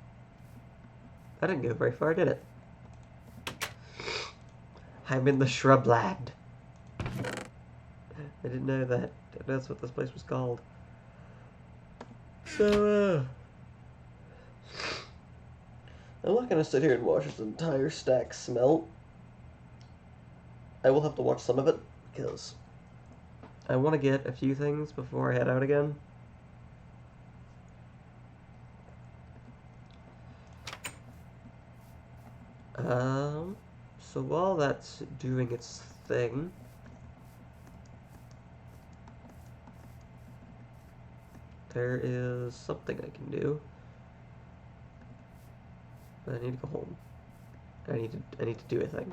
That didn't go very far, did it? I'm in the shrubland. I didn't know that. That's what this place was called. So, I'm not gonna sit here and watch this entire stack smelt. I will have to watch some of it, because I want to get a few things before I head out again. So while that's doing its thing, there is something I can do. But I need to go home. I need to do a thing.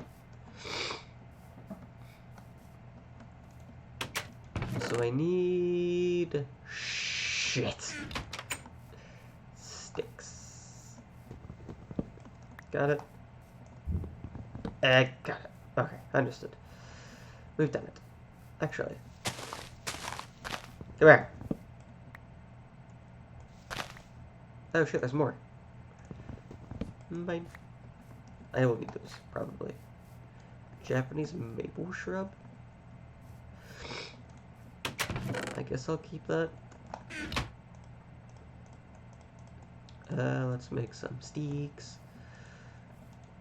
So I need shit. Sticks. Got it? Got it. Okay, understood. We've done it. Actually. Come here. Oh shit, there's more. Bye. I will need those, probably. Japanese maple shrub? I guess I'll keep that. Let's make some steaks.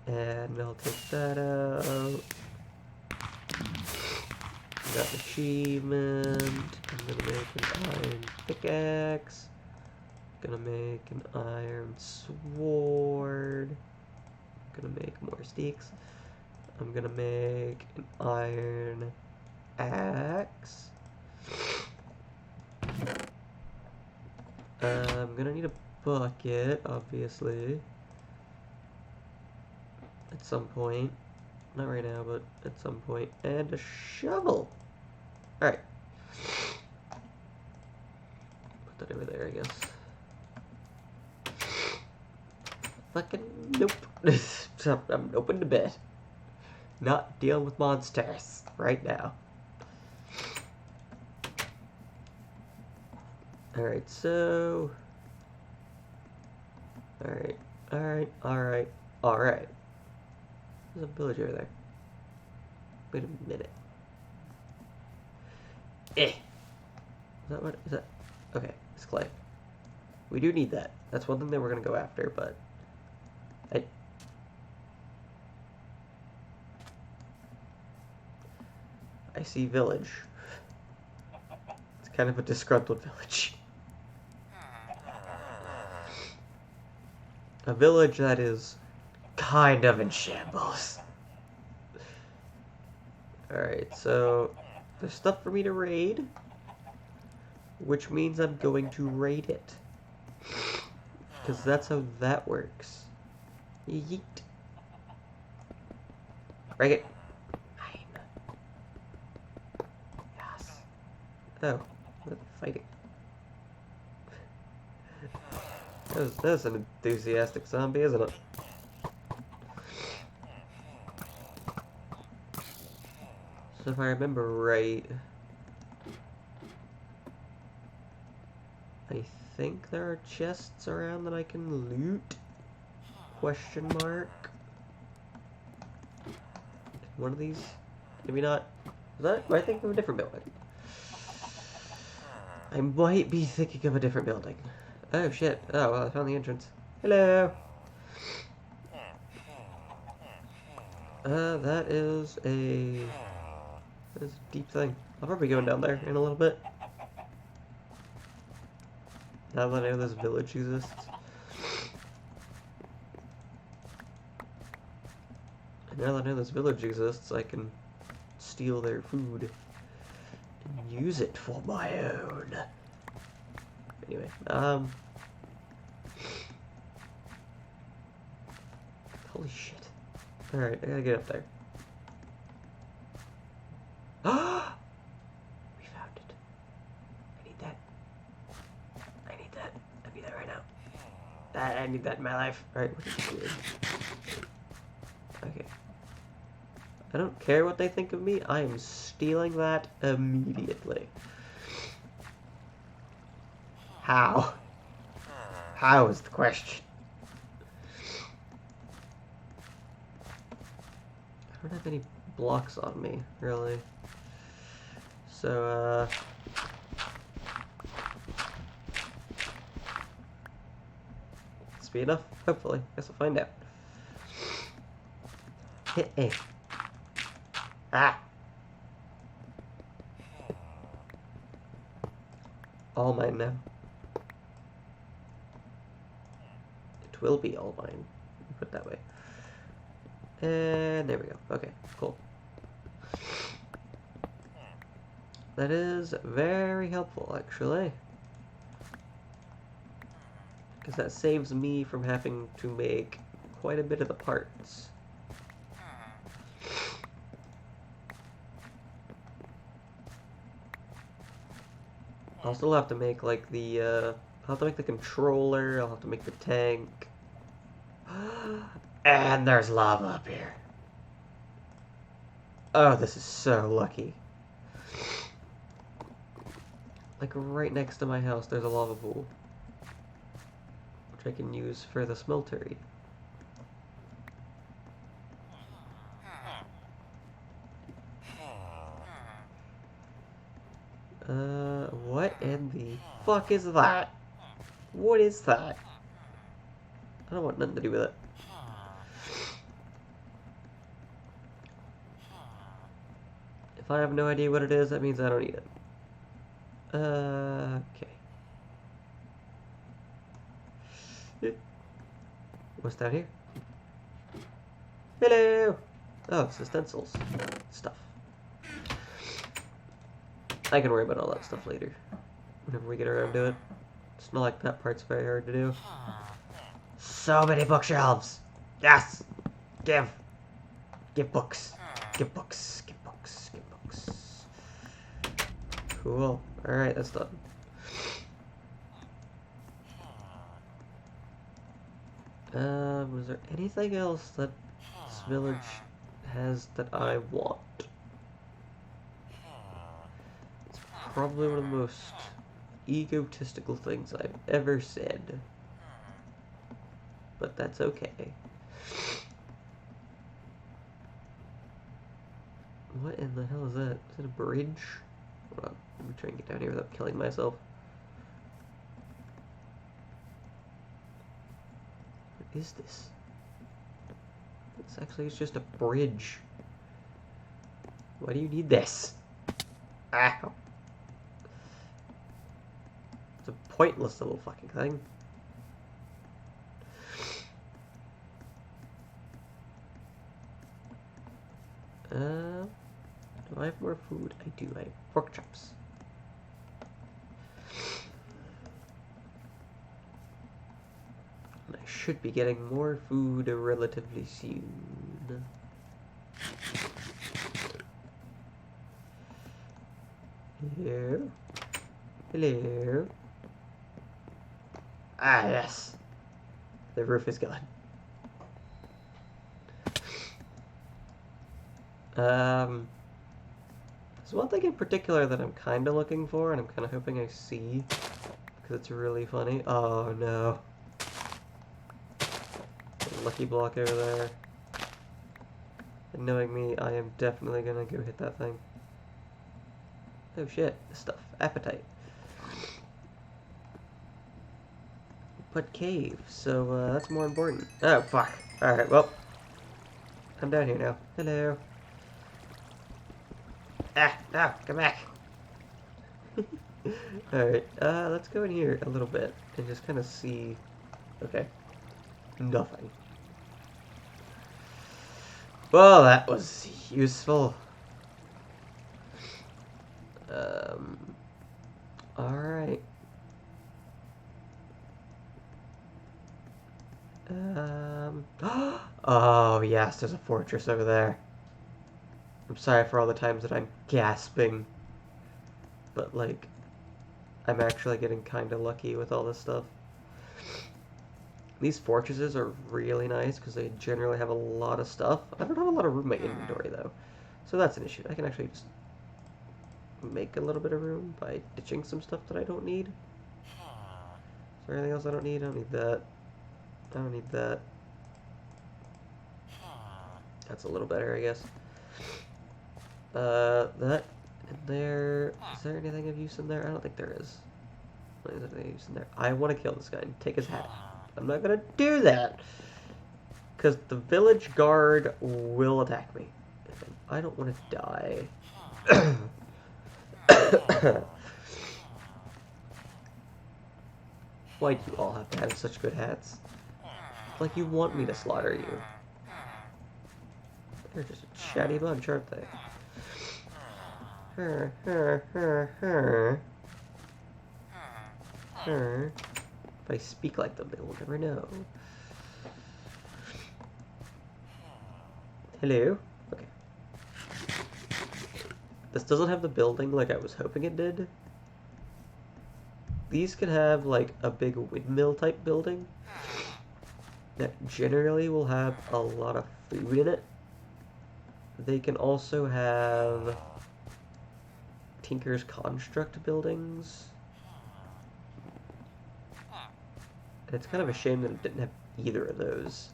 And I'll take that out. Got achievement. I'm gonna make an iron pickaxe. Gonna make an iron sword. Gonna make more steaks. I'm gonna make an iron axe. I'm gonna need a bucket, obviously. At some point. Not right now, but at some point. And a shovel! Alright. Put that over there, I guess. Fucking nope. I'm open to bed. Not dealing with monsters right now. Alright, so... Alright. There's a villager there. Wait a minute. Is that what? Is that? Okay, it's clay. We do need that. That's one thing that we're gonna go after, but... I see village. It's kind of a disgruntled village. A village that is kind of in shambles. Alright, so there's stuff for me to raid, which means I'm going to raid it. Because that's how that works. Yeet. Break it. Yes. Oh, what fighting. That's an enthusiastic zombie, isn't it? So if I remember right, I think there are chests around that I can loot? Question mark. One of these? Maybe not. Is that? Am I thinking of a different building? I might be thinking of a different building. Oh shit. Oh well, I found the entrance. Hello! That is a deep thing. I'll probably go down there in a little bit. Now that I know this village exists. And now that I know this village exists, I can steal their food and use it for my own. Anyway, holy shit. Alright, I gotta get up there. Ah! We found it. I need that. I need that right now. I need that in my life. Alright, what did you do? Okay. I don't care what they think of me. I am stealing that immediately. How? How is the question? I don't have any blocks on me, really. So, speed enough? Hopefully. Guess we'll find out. Hit A. Ah! All mine now. It will be all mine. Put it that way. And there we go. Okay, cool. That is very helpful, actually. Because that saves me from having to make quite a bit of the parts. I'll still have to make, like, I'll have to make the controller, I'll have to make the tank. And there's lava up here. Oh, this is so lucky. Like, right next to my house, there's a lava pool. Which I can use for the smeltery. What in the fuck is that? What is that? I don't want nothing to do with it. If I have no idea what it is, that means I don't need it. Okay. What's down here? Hello! Oh, it's the stencils. Stuff. I can worry about all that stuff later. Whenever we get around to it. It's not like that part's very hard to do. So many bookshelves! Yes! Give! Give books! Give books! Give books! Give books! Cool. Alright, that's done. Was there anything else that this village has that I want? It's probably one of the most egotistical things I've ever said. But that's okay. What in the hell is that? Is it a bridge? Hold on, let me try and get down here without killing myself. What is this? This actually is just a bridge. Why do you need this? Ow. It's a pointless little fucking thing. Do I have more food? I do. I have pork chops. And I should be getting more food relatively soon. Hello? Hello? Ah, yes. The roof is gone. There's one thing in particular that I'm kind of looking for, and I'm kind of hoping I see, because it's really funny. Oh, no. Lucky block over there. And knowing me, I am definitely gonna go hit that thing. Oh shit, this stuff. Appetite. But cave, so that's more important. Oh, fuck. Alright, well. I'm down here now. Hello. Ah, no, come back. Alright, let's go in here a little bit and just kind of see. Okay. Nothing. Well, that was useful. Alright. Oh, yes, there's a fortress over there. I'm sorry for all the times that I'm gasping. But, like, I'm actually getting kind of lucky with all this stuff. These fortresses are really nice because they generally have a lot of stuff. I don't have a lot of room in my inventory, though. So that's an issue. I can actually just make a little bit of room by ditching some stuff that I don't need. there anything else I don't need? I don't need that. I don't need that. That's a little better, I guess. That in there. Is there anything of use in there? I don't think there is. Is there anything of use in there? I want to kill this guy and take his hat. I'm not gonna do that because the village guard will attack me. I don't want to die. Why do you all have to have such good hats? Like you want me to slaughter you. They're just a chatty bunch, aren't they? If I speak like them, they will never know. Hello? Okay. This doesn't have the building like I was hoping it did. These can have like a big windmill type building that generally will have a lot of food in it. They can also have Tinker's Construct buildings. And it's kind of a shame that it didn't have either of those.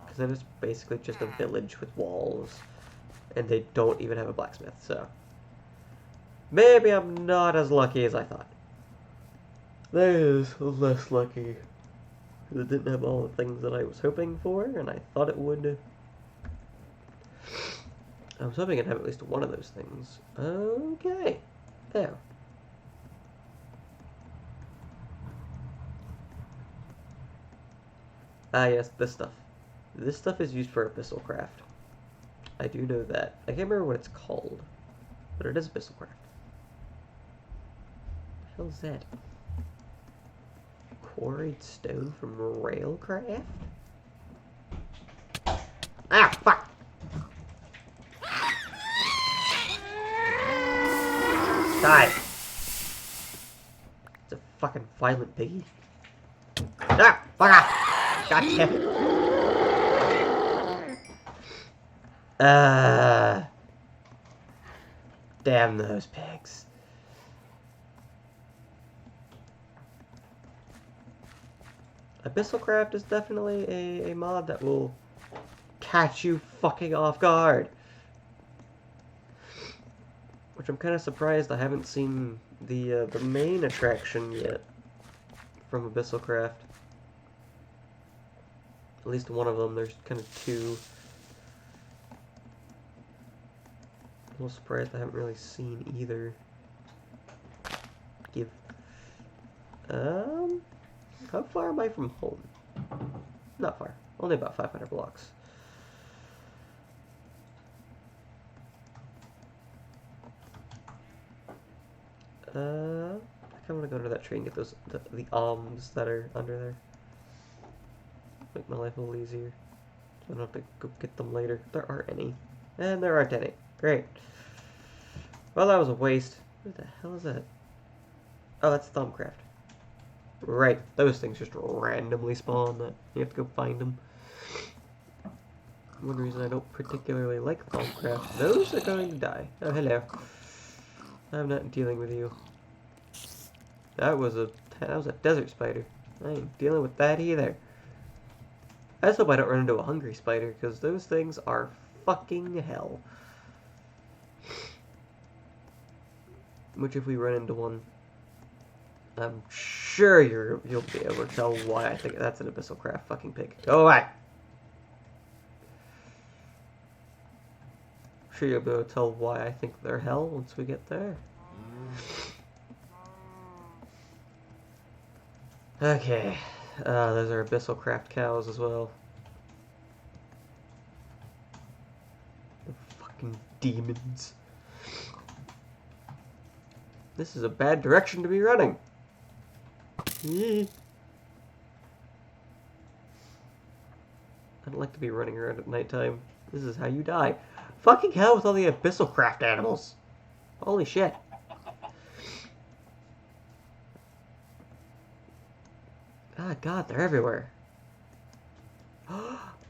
Because then it's basically just a village with walls. And they don't even have a blacksmith, so. Maybe I'm not as lucky as I thought. That is less lucky. Because it didn't have all the things that I was hoping for, and I thought it would. I was hoping it'd have at least one of those things. Okay. There. Ah, yes, this stuff. This stuff is used for abyssal craft. I do know that. I can't remember what it's called, but it is abyssal craft. What the hell is that? Quarried stone from railcraft? Ah, fuck! Die! It's a fucking violent piggy. Ah! Fuck off! Gotcha! Damn those pigs. Abyssalcraft is definitely a mod that will catch you fucking off guard. Which I'm kind of surprised I haven't seen the main attraction yet from Abyssalcraft. At least one of them. There's kind of two. I'm a little surprised I haven't really seen either. Give. How far am I from home? Not far. Only about 500 blocks. I kind of want to go under that tree and get those the alms that are under there. Make my life a little easier. So I don't have to go get them later. There aren't any. And there aren't any. Great. Well, that was a waste. What the hell is that? Oh, that's Thumbcraft. Right. Those things just randomly spawn. That you have to go find them. One reason I don't particularly like Thumbcraft. Those are going to die. Oh, hello. I'm not dealing with you. That was a desert spider. I ain't dealing with that either. I just hope I don't run into a hungry spider, because those things are fucking hell. Which if we run into one, I'm sure you'll be able to tell why I think that's an Abyssalcraft fucking pig. Go away! I'm sure you'll be able to tell why I think they're hell once we get there. Okay. Those are Abyssalcraft cows as well. The fucking demons. This is a bad direction to be running. I don't like to be running around at nighttime. This is how you die. Fucking hell with all the Abyssalcraft animals. Holy shit. Ah, God, they're everywhere.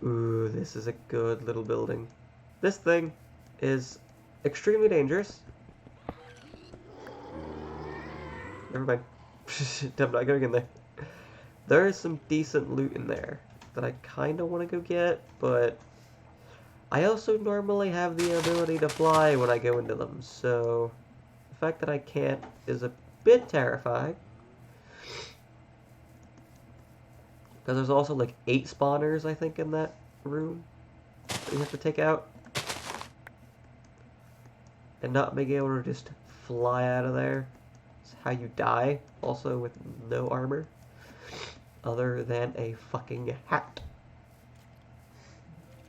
Ooh, this is a good little building. This thing is extremely dangerous. Never mind. I'm not going in there. There is some decent loot in there that I kind of want to go get, but I also normally have the ability to fly when I go into them, so the fact that I can't is a bit terrifying. Because there's also like 8 spawners, I think, in that room that you have to take out. And not being able to just fly out of there is how you die, also with no armor. Other than a fucking hat.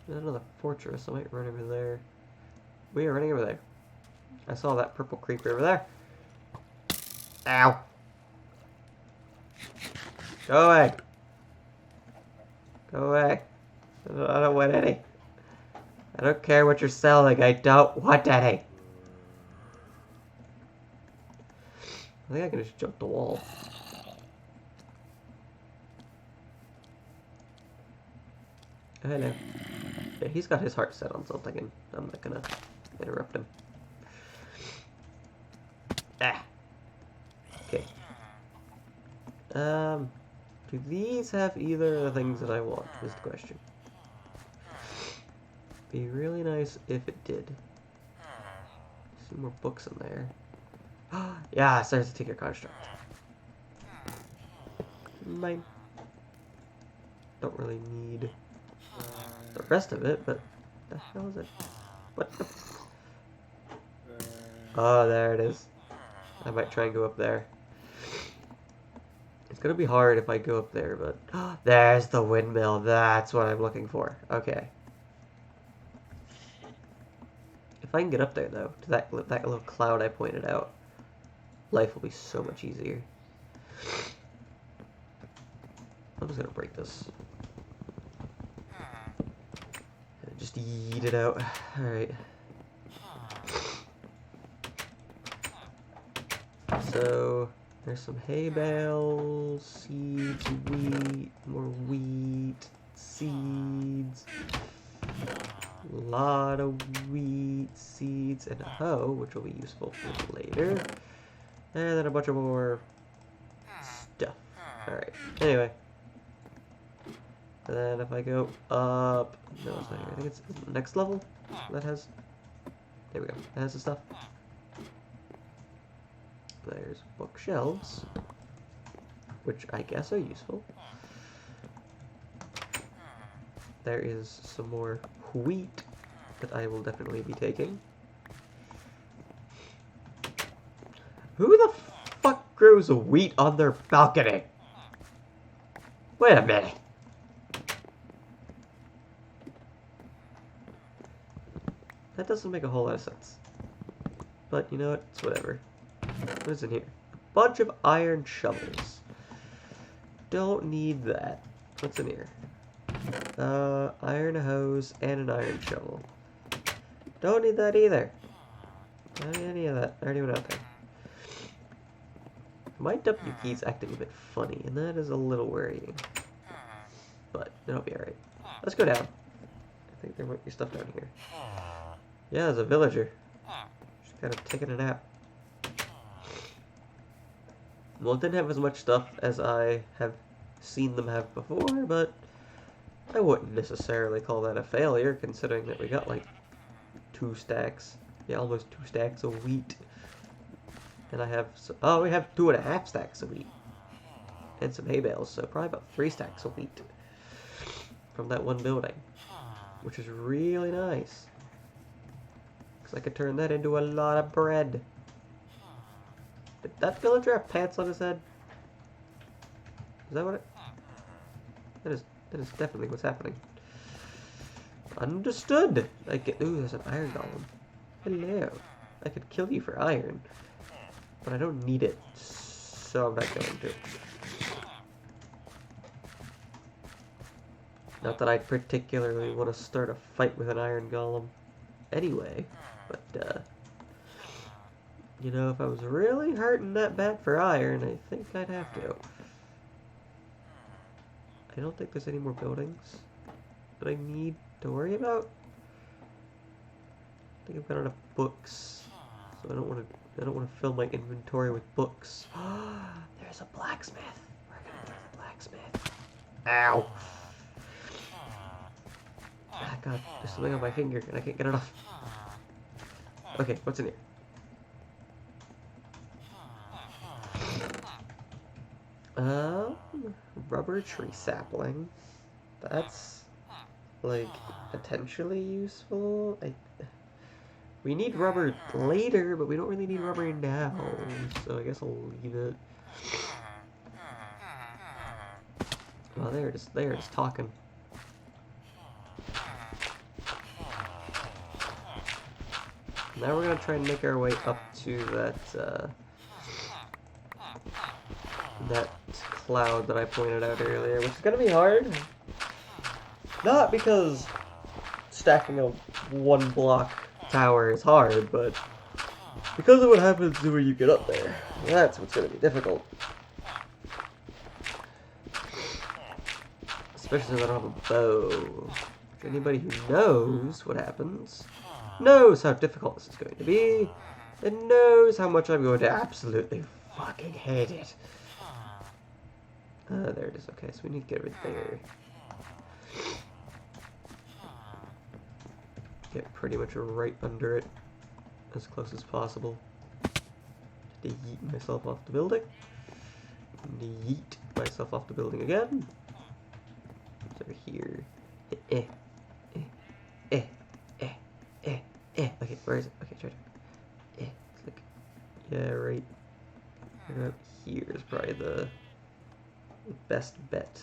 There's another fortress, I might run over there. We are running over there. I saw that purple creeper over there. Ow! Go away! Go away. I don't want any. I don't care what you're selling, I don't want any. I think I can just jump the wall. Oh, hello. Yeah, he's got his heart set on something, and I'm not gonna interrupt him. Ah! Okay. Do these have either of the things that I want, is the question. Be really nice if it did. Some more books in there. Yeah, there's a ticket construct. Mine. Don't really need the rest of it, but the hell is it? What the? Oh, there it is. I might try and go up there. It's gonna be hard if I go up there, but there's the windmill. That's what I'm looking for. Okay. If I can get up there though, to that little cloud I pointed out, life will be so much easier. I'm just gonna break this. And just yeet it out. Alright. So, there's some hay bales, seeds, wheat, more wheat, seeds, a lot of wheat, seeds, and a hoe, which will be useful for later. And then a bunch of more stuff. Alright, anyway. And then if I go up, no, it's not here. I think it's the next level that has, there we go, that has the stuff. There's bookshelves, which I guess are useful. There is some more wheat that I will definitely be taking. Who the fuck grows wheat on their balcony? Wait a minute. That doesn't make a whole lot of sense. But you know what? It's whatever. What is in here? A bunch of iron shovels. Don't need that. What's in here? Iron hose and an iron shovel. Don't need that either. Don't need any of that. I already went out there. My W key's acting a bit funny, and that is a little worrying. But it'll be alright. Let's go down. I think there might be stuff down here. Yeah, there's a villager. Just kind of taking a nap. Well, it didn't have as much stuff as I have seen them have before, but I wouldn't necessarily call that a failure, considering that we got like 2 stacks. Yeah, almost 2 stacks of wheat. And I have, oh, we have 2.5 stacks of wheat. And some hay bales, so probably about 3 stacks of wheat from that one building. Which is really nice. Because I could turn that into a lot of bread. Did that villager have pants on his head? Is that what it... That is definitely what's happening. Understood! I get... Ooh, there's an iron golem. Hello. I could kill you for iron. But I don't need it. So I'm not going to. Not that I particularly want to start a fight with an iron golem. Anyway. But, you know, if I was really hurting that bad for iron, I think I'd have to. I don't think there's any more buildings that I need to worry about. I think I've got enough books, so I don't want to fill my inventory with books. There's a blacksmith. We're gonna go to the blacksmith. Ow! Ah, God, there's something on my finger and I can't get it off. Okay, what's in here? Rubber tree sapling. That's, like, potentially useful. We need rubber later, but we don't really need rubber now, so I guess I'll leave it. Oh, there it is. There, it's talking. Now we're gonna try and make our way up to that cloud that I pointed out earlier, which is gonna be hard. Not because stacking a one block tower is hard, but because of what happens when you get up there. That's what's gonna be difficult. Especially since I don't have a bow. Anybody who knows what happens knows how difficult this is going to be, and knows how much I'm going to absolutely fucking hate it. There it is. Okay, so we need to get rid of there. Get pretty much right under it, as close as possible. To yeet myself off the building. And yeet myself off the building again. It's over here. Okay, where is it? Okay, try to. Click. Yeah, right. About here is probably the best bet.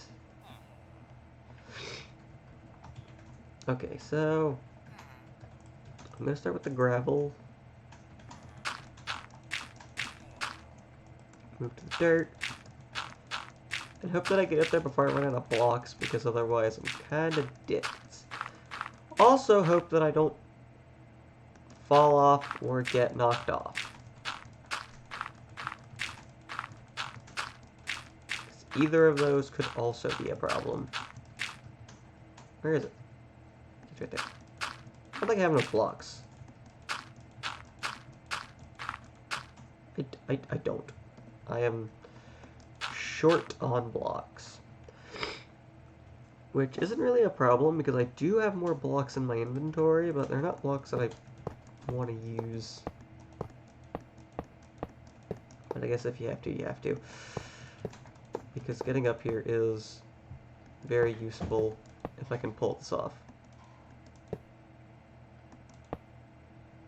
Okay, so I'm gonna start with the gravel. Move to the dirt. And hope that I get up there before I run out of blocks, because otherwise I'm kind of dicked. Also hope that I don't fall off or get knocked off. Either of those could also be a problem. Where is it? It's right there. I don't think I have enough blocks. I don't. I am short on blocks. Which isn't really a problem, because I do have more blocks in my inventory, but they're not blocks that I want to use. But I guess if you have to, you have to. Because getting up here is very useful if I can pull this off.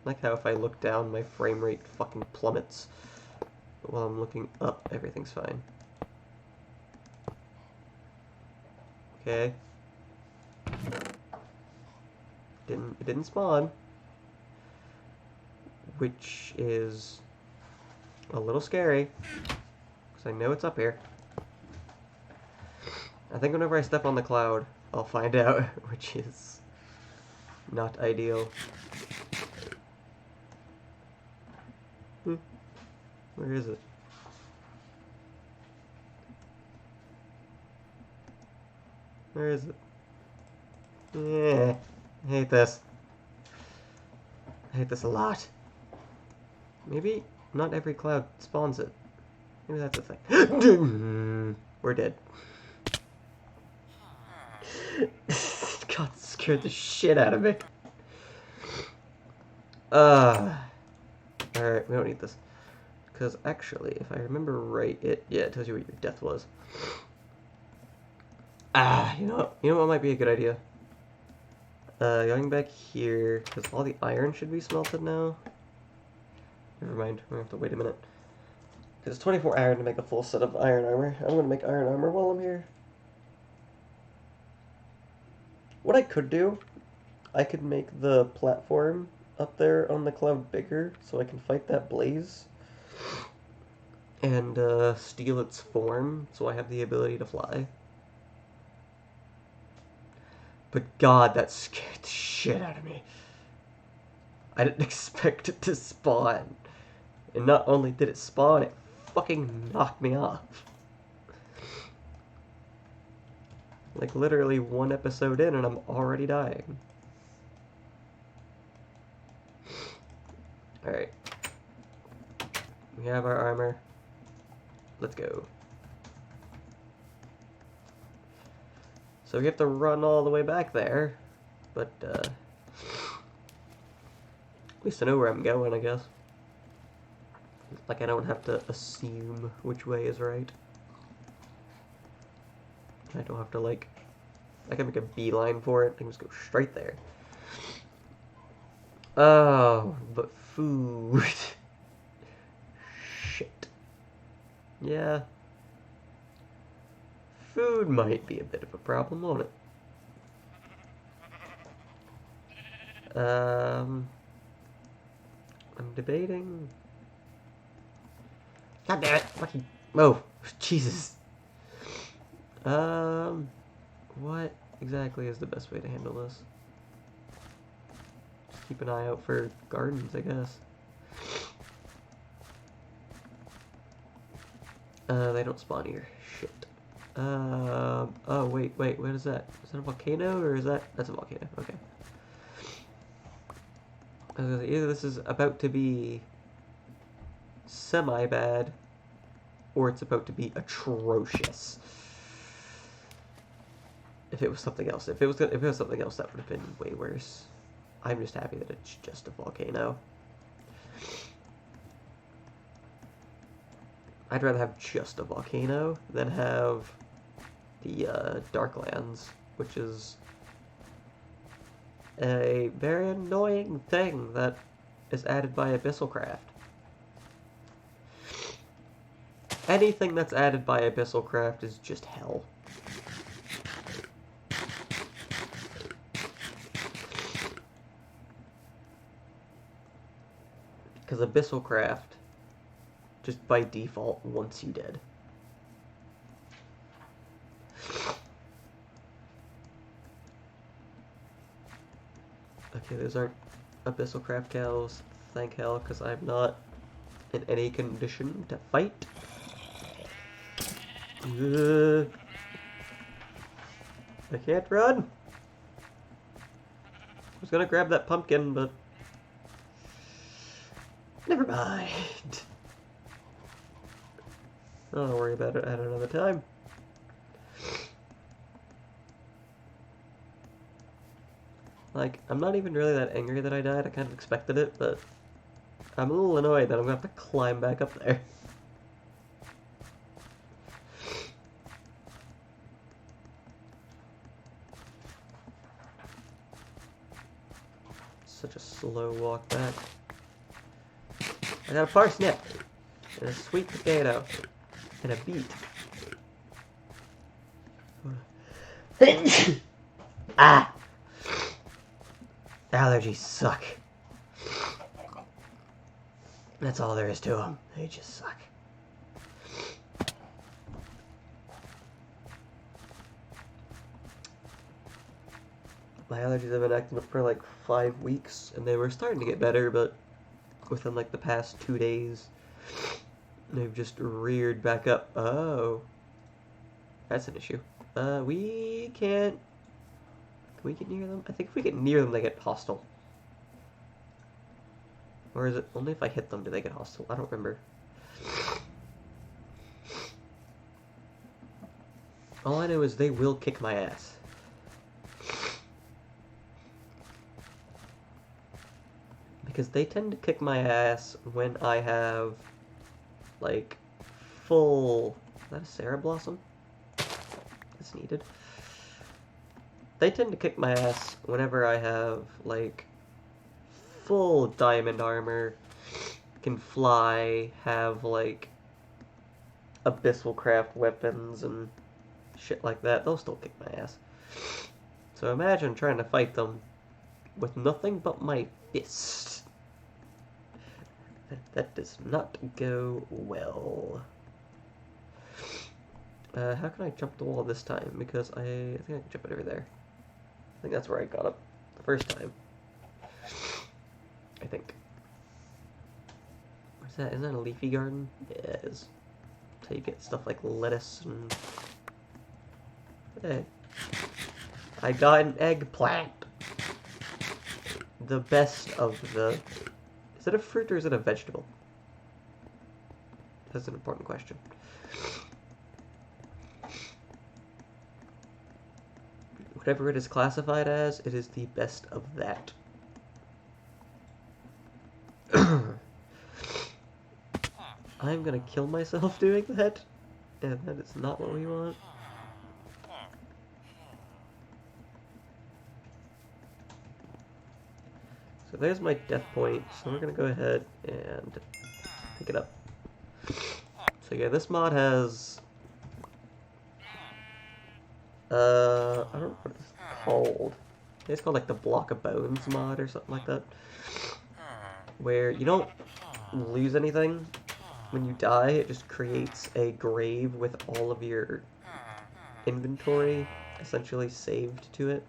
Like how if I look down, my frame rate fucking plummets. But while I'm looking up, everything's fine. Okay. It didn't spawn. Which is a little scary. Because I know it's up here. I think whenever I step on the cloud, I'll find out, which is not ideal. Where is it? Where is it? Yeah, I hate this. I hate this a lot. Maybe not every cloud spawns it. Maybe that's a thing. We're dead. God, scared the shit out of me. Alright, we don't need this. Because actually, if I remember right, it tells you what your death was. You know what might be a good idea? Going back here, because all the iron should be smelted now. Never mind, we have to wait a minute. Because it's 24 iron to make a full set of iron armor. I'm going to make iron armor while I'm here. What I could do, I could make the platform up there on the cloud bigger, so I can fight that blaze. And steal its form, so I have the ability to fly. But God, that scared the shit out of me. I didn't expect it to spawn. And not only did it spawn, it fucking knocked me off. Like literally one episode in and I'm already dying. Alright. We have our armor. Let's go. So we have to run all the way back there, but at least I know where I'm going, I guess. Like, I don't have to assume which way is right. I don't have to, like, I can make a beeline for it and just go straight there. Oh, but food. Shit. Yeah. Food might be a bit of a problem, won't it? I'm debating. God damn it! Fucking. Oh, Jesus. What exactly is the best way to handle this? Just keep an eye out for gardens, I guess. They don't spawn here. Shit. Oh, wait, what is that? Is that a volcano, or is that... That's a volcano, okay. Either this is about to be semi-bad, or it's about to be atrocious. If it was something else. If it was something else, that would have been way worse. I'm just happy that it's just a volcano. I'd rather have just a volcano than have the Darklands, which is a very annoying thing that is added by Abyssalcraft. Anything that's added by Abyssalcraft is just hell. Because Abyssalcraft, just by default, wants you dead. Okay, those aren't Abyssalcraft cows, thank hell, because I'm not in any condition to fight. I can't run! I was gonna grab that pumpkin, but... Never mind. I'll worry about it at another time. Like, I'm not even really that angry that I died. I kind of expected it, but I'm a little annoyed that I'm gonna have to climb back up there. Such a slow walk back. I got a parsnip, and a sweet potato, and a beet. Ah! Allergies suck. That's all there is to them. They just suck. My allergies have been acting up for like 5 weeks, and they were starting to get better, but within like the past 2 days, they've just reared back up. Oh. That's an issue. We can't... Can we get near them? I think if we get near them, they get hostile. Or is it only if I hit them do they get hostile? I don't remember. All I know is they will kick my ass. Because they tend to kick my ass when I have, like, full... Is that a Sarah Blossom? That's needed. They tend to kick my ass whenever I have, like, full diamond armor, can fly, have, like, Abyssalcraft weapons and shit like that. They'll still kick my ass. So imagine trying to fight them with nothing but my fist. That does not go well. How can I jump the wall this time? Because I think I can jump it over there. I think that's where I got up the first time. I think. What's that? Isn't that a leafy garden? Yeah, it is. That's how you get stuff like lettuce and... Hey. I got an eggplant. The best of the... Is it a fruit or is it a vegetable? That's an important question. whatever it is classified as, it is the best of that. I'm gonna kill myself doing that, and that is not what we want. So there's my death point, so we're gonna go ahead and pick it up. So yeah, this mod has, I don't know what it's called. It's called like the Block of Bones mod or something like that, where you don't lose anything. When you die, it just creates a grave with all of your inventory essentially saved to it,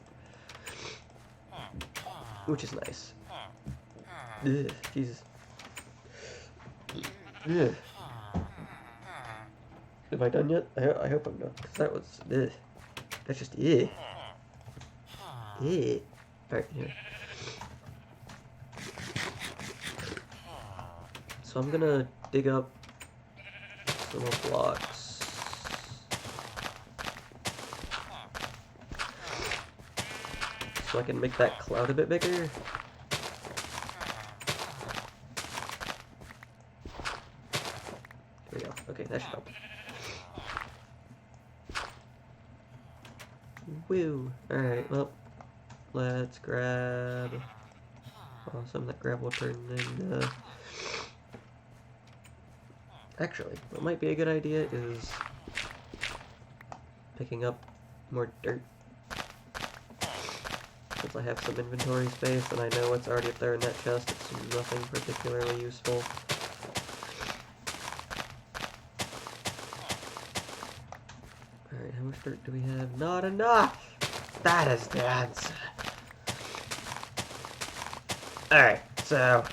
which is nice. Ugh, Jesus. Ugh. Am I done yet? I hope I'm done, because that was, ugh. That's just, ugh. Ugh. Alright, here. So I'm gonna dig up some more blocks. So I can make that cloud a bit bigger. There we go. Okay, that should help. Woo! Alright, well, let's grab some of that gravel turned into... Actually, what might be a good idea is picking up more dirt. Since I have some inventory space and I know what's already up there in that chest, it's nothing particularly useful. Alright, how much dirt do we have? Not enough! That is the answer. Alright, so...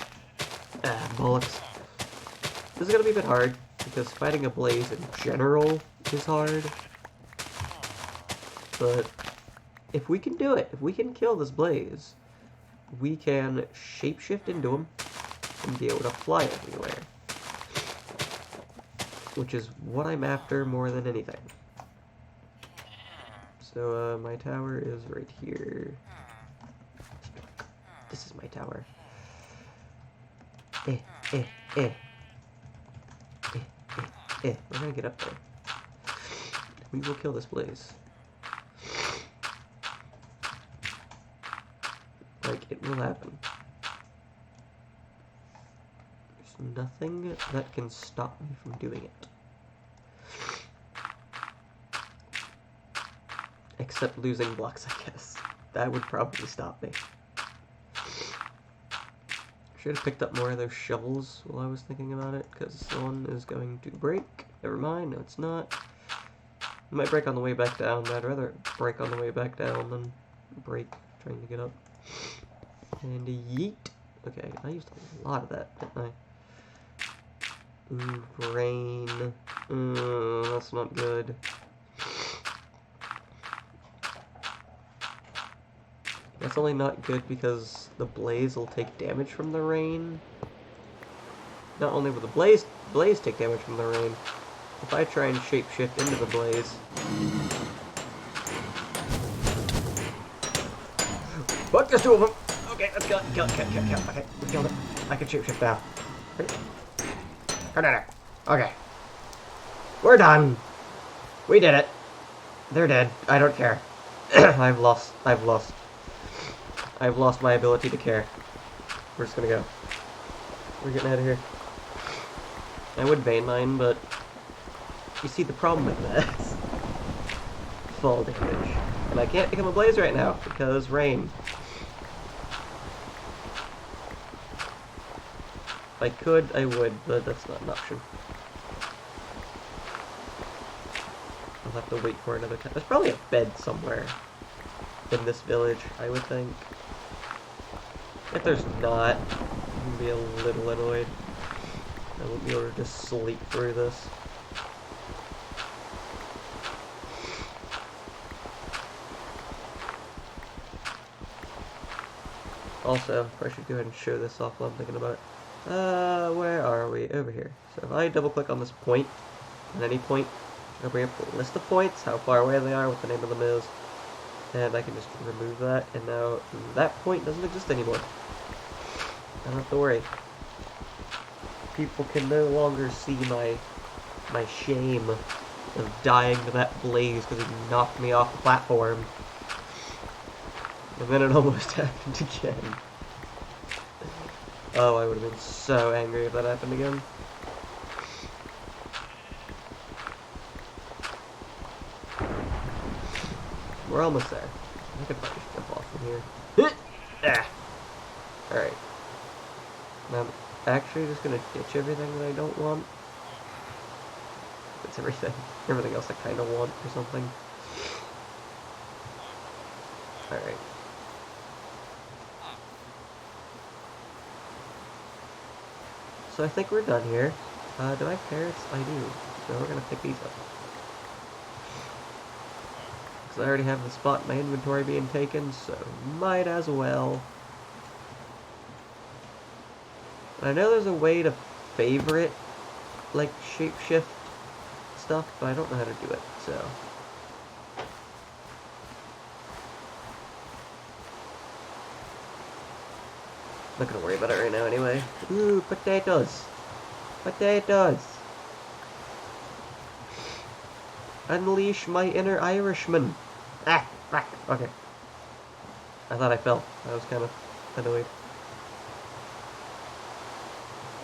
bollocks. This is gonna be a bit hard, because fighting a blaze in general is hard. But if we can do it, if we can kill this blaze, we can shapeshift into him and be able to fly everywhere. Which is what I'm after more than anything. So, my tower is right here. This is my tower. We're gonna get up there. We will kill this blaze. Like, it will happen. There's nothing that can stop me from doing it. Except losing blocks, I guess. That would probably stop me. Should have picked up more of those shovels while I was thinking about it, because one is going to break. Never mind, no it's not. It might break on the way back down, but I'd rather break on the way back down than break trying to get up. And yeet. Okay, I used a lot of that, didn't I? Ooh, rain. That's not good. That's only not good because the blaze will take damage from the rain. Not only will the blaze take damage from the rain, if I try and shapeshift into the blaze... Fuck, there's two of them! Okay, let's kill it. Okay, we killed it. I can shapeshift now. Come down there. Okay. We're done. We did it. They're dead. I don't care. I've lost my ability to care. We're just gonna go. We're getting out of here. I would vein mine, but you see the problem with that. Fall damage. And I can't become a blaze right now because rain. If I could, I would, but that's not an option. I'll have to wait for another time. There's probably a bed somewhere in this village, I would think. If there's not, I'm gonna be a little annoyed. I won't be able to just sleep through this. Also, I should go ahead and show this off while I'm thinking about it. Where are we? Over here. So if I double click on this point, at any point, I'll bring up a list of points, how far away they are, what the name of them is. And I can just remove that, and now that point doesn't exist anymore. I don't have to worry. People can no longer see my shame of dying to that blaze because he knocked me off the platform. And then it almost happened again. Oh, I would have been so angry if that happened again. We're almost there. I could probably just jump off from here. Ah. Alright. Now I'm actually just gonna ditch everything that I don't want. That's everything. Everything else I kinda want or something. Alright. So I think we're done here. Do I have carrots? I do. So we're gonna pick these up. Because I already have the spot in my inventory being taken, so might as well. I know there's a way to favorite, like, shapeshift stuff, but I don't know how to do it, so. Not gonna worry about it right now anyway. Ooh, potatoes! Potatoes! Unleash my inner Irishman! Ah! Fuck! Okay. I thought I fell. I was kind of annoyed.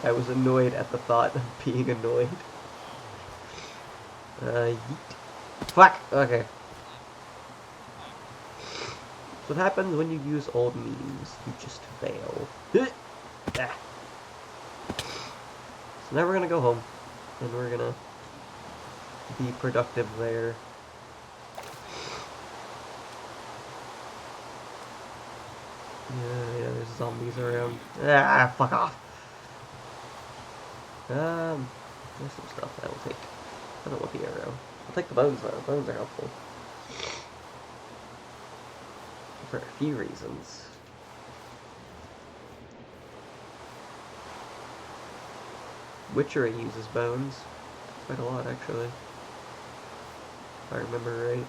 I was annoyed at the thought of being annoyed. Yeet. Fuck! Okay. That's what happens when you use old memes. You just fail. Ah. So now we're gonna go home. And we're gonna be productive there. Yeah, there's zombies around. Ah, fuck off! There's some stuff I will take. I don't want the arrow. I'll take the bones though. Bones are helpful. For a few reasons. Witchery uses bones. Quite a lot, actually. If I remember right.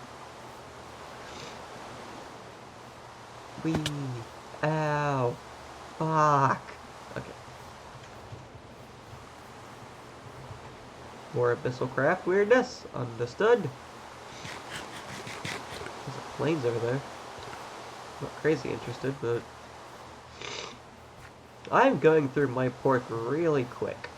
Whee! Ow! Fuck! Okay. More abyssal craft weirdness. Understood. There's planes over there. Not crazy interested, but I'm going through my pork really quick.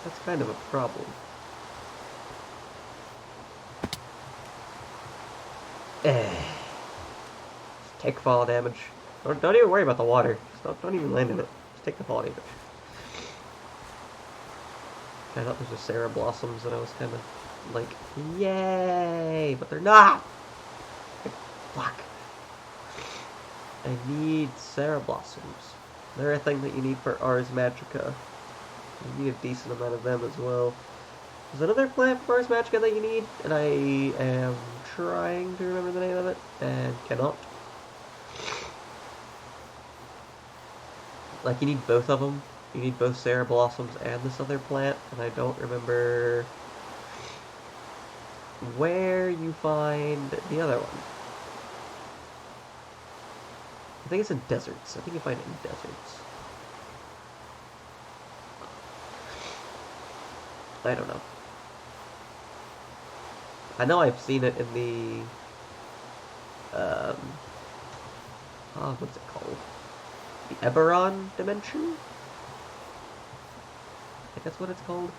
That's kind of a problem. Take fall damage. Don't even worry about the water. Just don't even land in it. Just take the fall damage. I thought those were Sarah Blossoms, and I was kind of like, yay! But they're not! Fuck. I need Sarah Blossoms. They're a thing that you need for Ars Magica. You need a decent amount of them as well. There's another plant for Ars Magica that you need, and I am trying to remember the name of it, and cannot. Like, you need both of them. You need both Sarah Blossoms and this other plant, and I don't remember where you find the other one. I think it's in deserts. I think you find it in deserts. I don't know. I know I've seen it in the what's it called? The Eberron dimension? I think that's what it's called.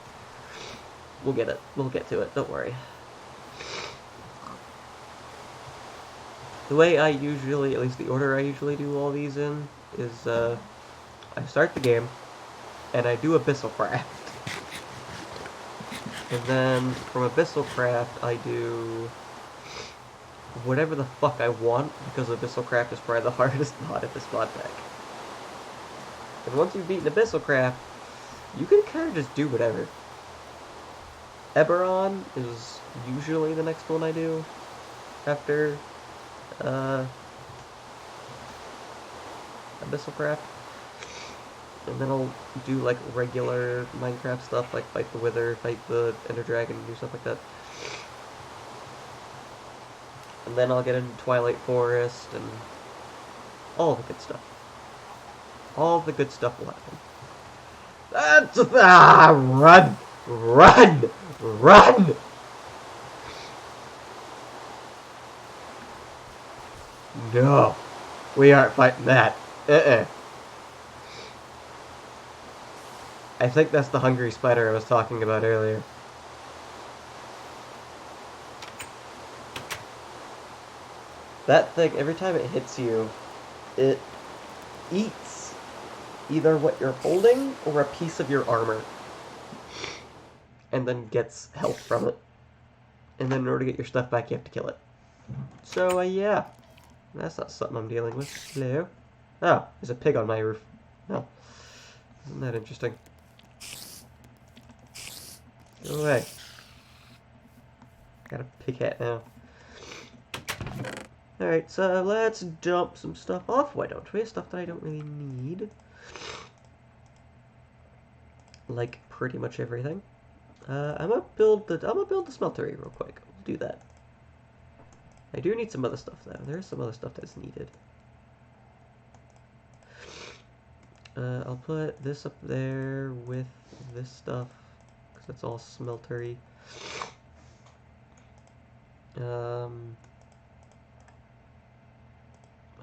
We'll get it. We'll get to it. Don't worry. The way I usually, at least the order I usually do all these in, is I start the game, and I do Abyssal Craft. And then from Abyssal Craft, I do whatever the fuck I want, because Abyssal Craft is probably the hardest mod at this mod pack. And once you've beaten Abyssal Craft, you can kind of just do whatever. Eberron is usually the next one I do after Abyssal Craft. And then I'll do like regular Minecraft stuff, like fight the Wither, fight the Ender Dragon, do stuff like that. And then I'll get into Twilight Forest and all the good stuff. All the good stuff will happen. Run! Run! Run! No, we aren't fighting that. I think that's the hungry spider I was talking about earlier. That thing, every time it hits you, it eats either what you're holding or a piece of your armor. And then gets health from it. And then in order to get your stuff back, you have to kill it. So, yeah. That's not something I'm dealing with. Hello? Oh, there's a pig on my roof. Oh. Isn't that interesting? Go away. Got a pig hat now. Alright, so let's dump some stuff off. Why don't we? Stuff that I don't really need. Like pretty much everything. I'm gonna build the smeltery real quick. We'll do that. I do need some other stuff though. There's some other stuff that's needed. I'll put this up there with this stuff because it's all smeltery. I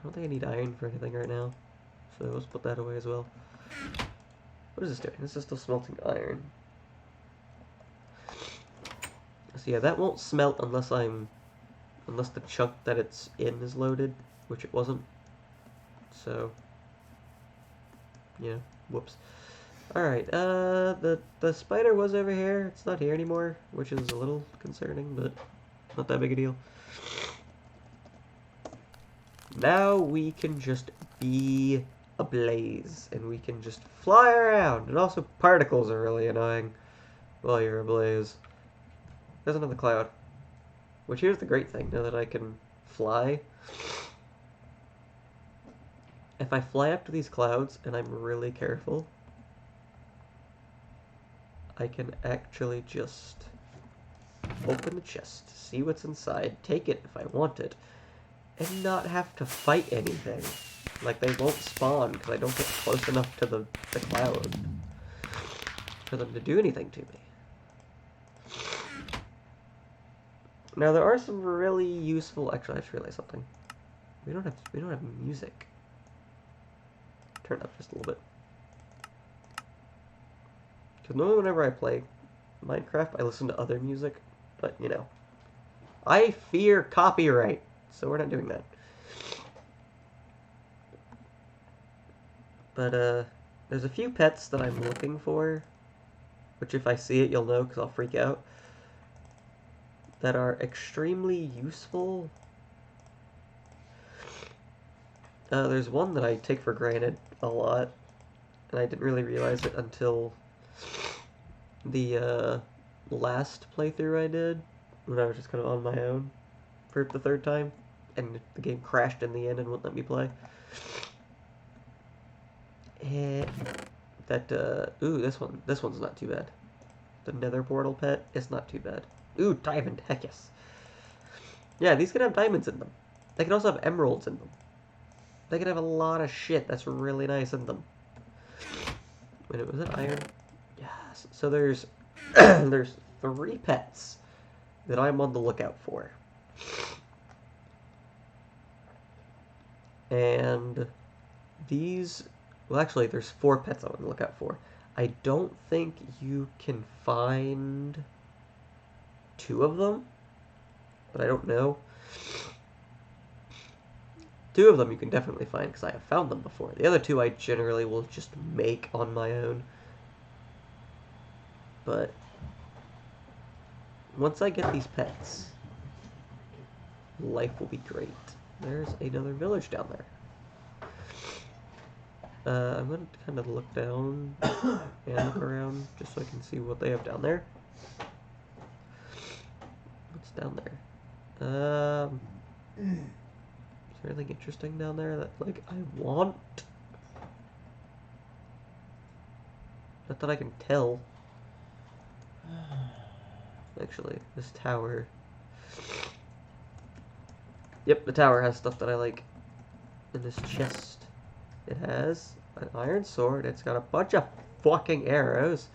don't think I need iron for anything right now, so let's put that away as well. What is this doing? This is still smelting iron. So yeah, that won't smelt unless the chunk that it's in is loaded, which it wasn't. So yeah, whoops. Alright, the spider was over here. It's not here anymore, which is a little concerning, but not that big a deal. Now we can just be ablaze, and we can just fly around. And also, particles are really annoying while you're ablaze. There's another cloud. Which, here's the great thing, now that I can fly. If I fly up to these clouds, and I'm really careful, I can actually just open the chest, see what's inside, take it if I want it, and not have to fight anything. Like, they won't spawn because I don't get close enough to the cloud for them to do anything to me. Now, there are some really useful... Actually, I just realized something. We don't have music. Turn it up just a little bit. Because normally whenever I play Minecraft, I listen to other music. But, you know, I fear copyright, so we're not doing that. But, there's a few pets that I'm looking for, which if I see it, you'll know, because I'll freak out, that are extremely useful. There's one that I take for granted a lot, and I didn't really realize it until the last playthrough I did, when I was just kind of on my own for the third time, and the game crashed in the end and wouldn't let me play. Ooh, this one's not too bad. The nether portal pet is not too bad. Ooh, diamond, heck yes. Yeah, these can have diamonds in them. They can also have emeralds in them. They can have a lot of shit that's really nice in them. Wait, was it iron? Yes. So there's there's 3 pets that I'm on the lookout for. And these... Well, actually, there's 4 pets I'm on the lookout for. I don't think you can find 2 of them, but I don't know. 2 of them you can definitely find, because I have found them before. The other 2 I generally will just make on my own. But once I get these pets, life will be great. There's another village down there. I'm going to kind of look down and look around just so I can see what they have down there. What's down there? Is there anything interesting down there that, like, I want? Not that I can tell. Actually, this tower. Yep, the tower has stuff that I like. In this chest, it has an iron sword. It's got a bunch of fucking arrows.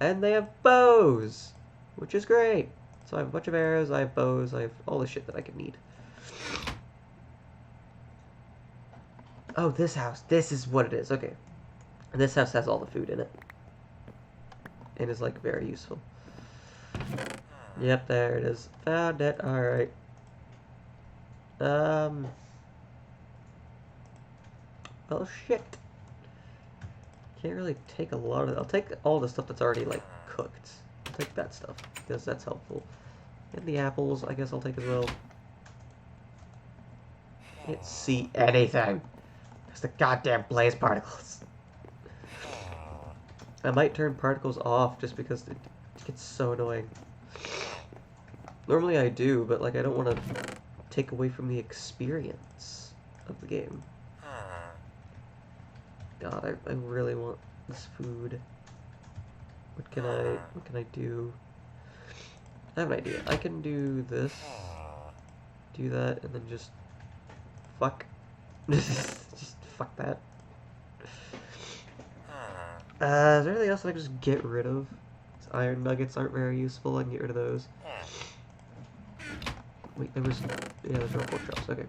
And they have bows, which is great. So I have a bunch of arrows, I have bows, I have all the shit that I could need. Oh, this house. This is what it is. Okay. And this house has all the food in it. And is, like, very useful. Yep, there it is. Found it. Alright. Well, shit. Can't really take a lot of it. I'll take all the stuff that's already, like, cooked. I'll take that stuff, because that's helpful. And the apples, I guess I'll take as well. Can't see anything. It's the goddamn blaze particles. I might turn particles off just because it gets so annoying. Normally I do, but like I don't want to take away from the experience of the game. God, I really want this food. What can I do? I have an idea. I can do this, do that, and then just fuck. Just fuck that. Is there anything else that I can just get rid of? These iron nuggets aren't very useful. I can get rid of those. Wait, there was... Yeah, there's no pork chops. Okay.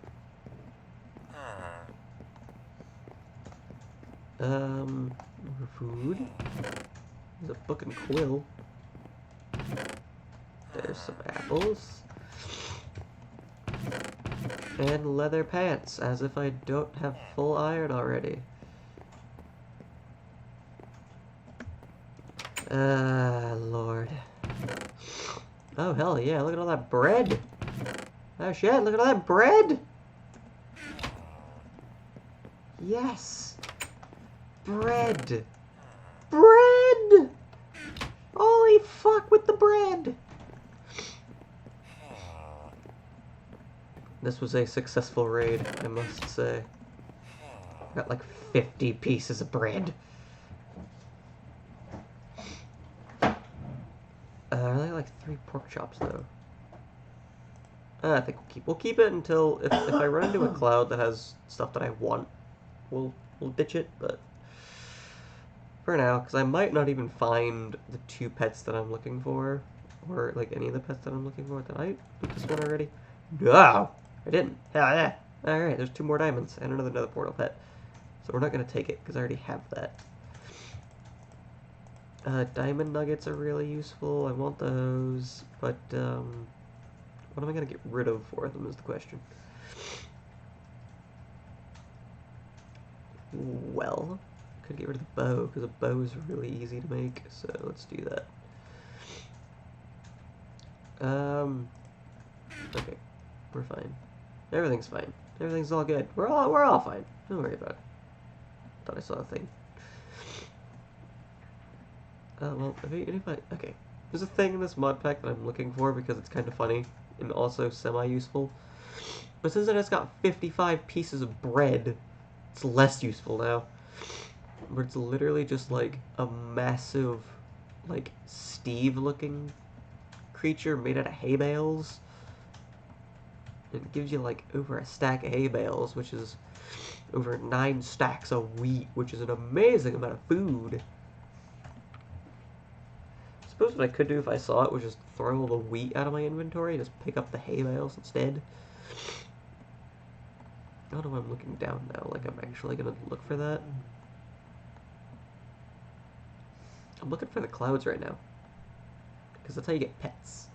More food. There's a book and quill. There's some apples. And leather pants, as if I don't have full iron already. Lord. Oh, hell yeah, look at all that bread! Oh shit, look at all that bread! Yes! Bread! Bread! Holy fuck with the bread! This was a successful raid, I must say. Got like 50 pieces of bread. I really like 3 pork chops though. I think we'll keep it until if I run into a cloud that has stuff that I want, we'll ditch it. But for now, because I might not even find the 2 pets that I'm looking for, or like any of the pets that I'm looking for. Did I loot this one already? No, I didn't. Hell yeah! All right, there's 2 more diamonds and another portal pet. So we're not gonna take it because I already have that. Diamond nuggets are really useful. I want those, but what am I gonna get rid of for them is the question. Well, could get rid of the bow because a bow is really easy to make. So let's do that. Okay, we're fine. Everything's fine. Everything's all good. We're all fine. Don't worry about it. Thought I saw a thing. Well, okay. There's a thing in this mod pack that I'm looking for because it's kind of funny and also semi-useful. But since it has got 55 pieces of bread, it's less useful now. But it's literally just like a massive, like, Steve-looking creature made out of hay bales. It gives you like over a stack of hay bales, which is over 9 stacks of wheat, which is an amazing amount of food. I suppose what I could do if I saw it was just throw all the wheat out of my inventory and just pick up the hay bales instead. I don't know why I'm looking down now, like I'm actually gonna look for that. I'm looking for the clouds right now, because that's how you get pets.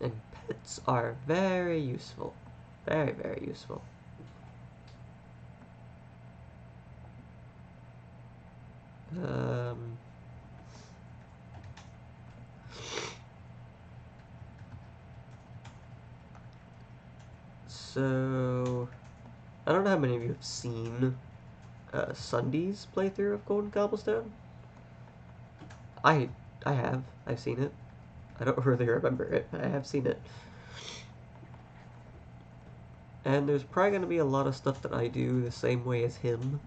And pets are very useful. Very, very useful. So, I don't know how many of you have seen SSundee's playthrough of Golden Cobblestone. I have. I've seen it. I don't really remember it, but I have seen it. And there's probably going to be a lot of stuff that I do the same way as him,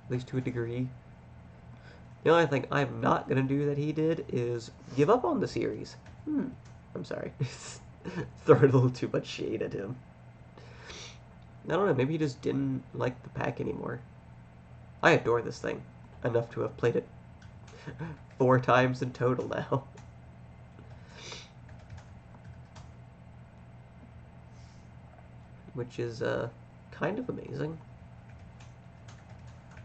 at least to a degree. The only thing I'm not gonna do that he did is give up on the series. I'm sorry. Throwing a little too much shade at him. I don't know, maybe he just didn't like the pack anymore. I adore this thing enough to have played it 4 times in total now. Which is kind of amazing.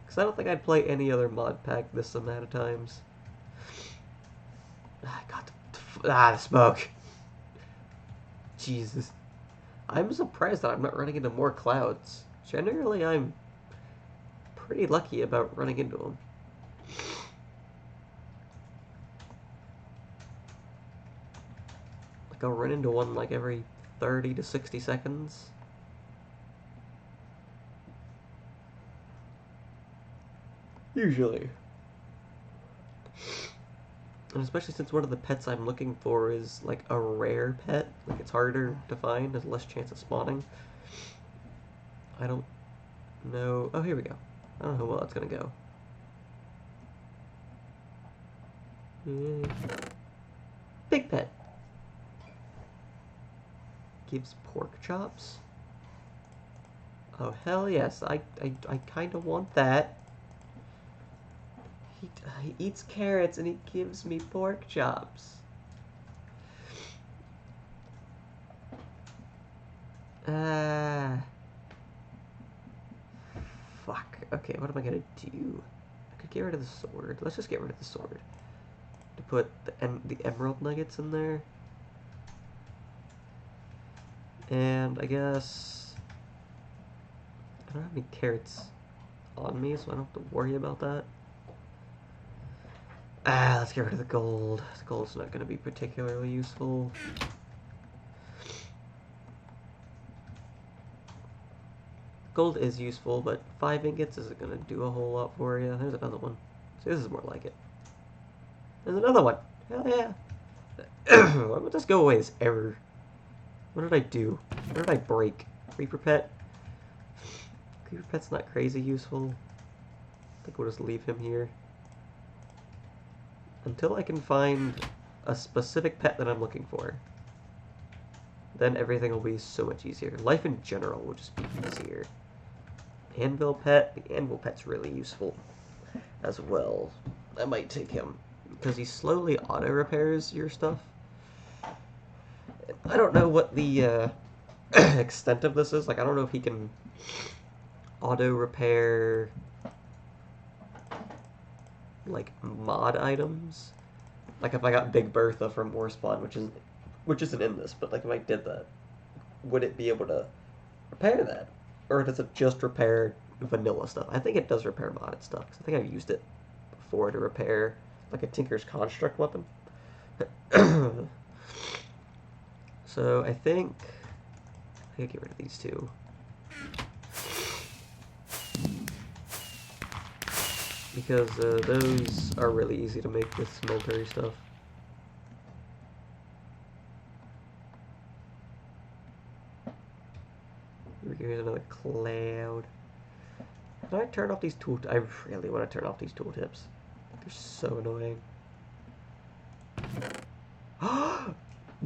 Because I don't think I'd play any other mod pack this amount of times. I got the smoke. Jesus. I'm surprised that I'm not running into more clouds. Generally, I'm pretty lucky about running into them. Like, I'll run into one like every 30 to 60 seconds. Usually. And especially since one of the pets I'm looking for is like a rare pet, like it's harder to find, there's less chance of spawning. I don't know. Oh, here we go. I don't know how well that's gonna go. Big pet. Gives pork chops. Oh, hell yes. I kind of want that. He eats carrots and he gives me pork chops. Fuck. Okay, what am I gonna do? I could get rid of the sword. Let's just get rid of the sword. To put the emerald nuggets in there. And I guess I don't have any carrots on me, so I don't have to worry about that. Let's get rid of the gold. The gold's not going to be particularly useful. Gold is useful, but 5 ingots isn't going to do a whole lot for you. There's another one. See, this is more like it. There's another one. Hell yeah. Why would this go away, this error? What did I do? What did I break? Creeper pet? Creeper pet's not crazy useful. I think we'll just leave him here. Until I can find a specific pet that I'm looking for. Then everything will be so much easier. Life in general will just be easier. Anvil pet. The anvil pet's really useful as well. I might take him because he slowly auto repairs your stuff. I don't know what the extent of this is. Like, I don't know if he can auto repair like mod items. Like if I got Big Bertha from Warspawn, which isn't in this, but like if I did that, would it be able to repair that? Or does it just repair vanilla stuff? I think it does repair modded stuff, because I think I've used it before to repair like a Tinker's Construct weapon. So I think I can get rid of these two. Because those are really easy to make with military stuff. Here's another cloud. Can I turn off these tool? I really want to turn off these tooltips. They're so annoying.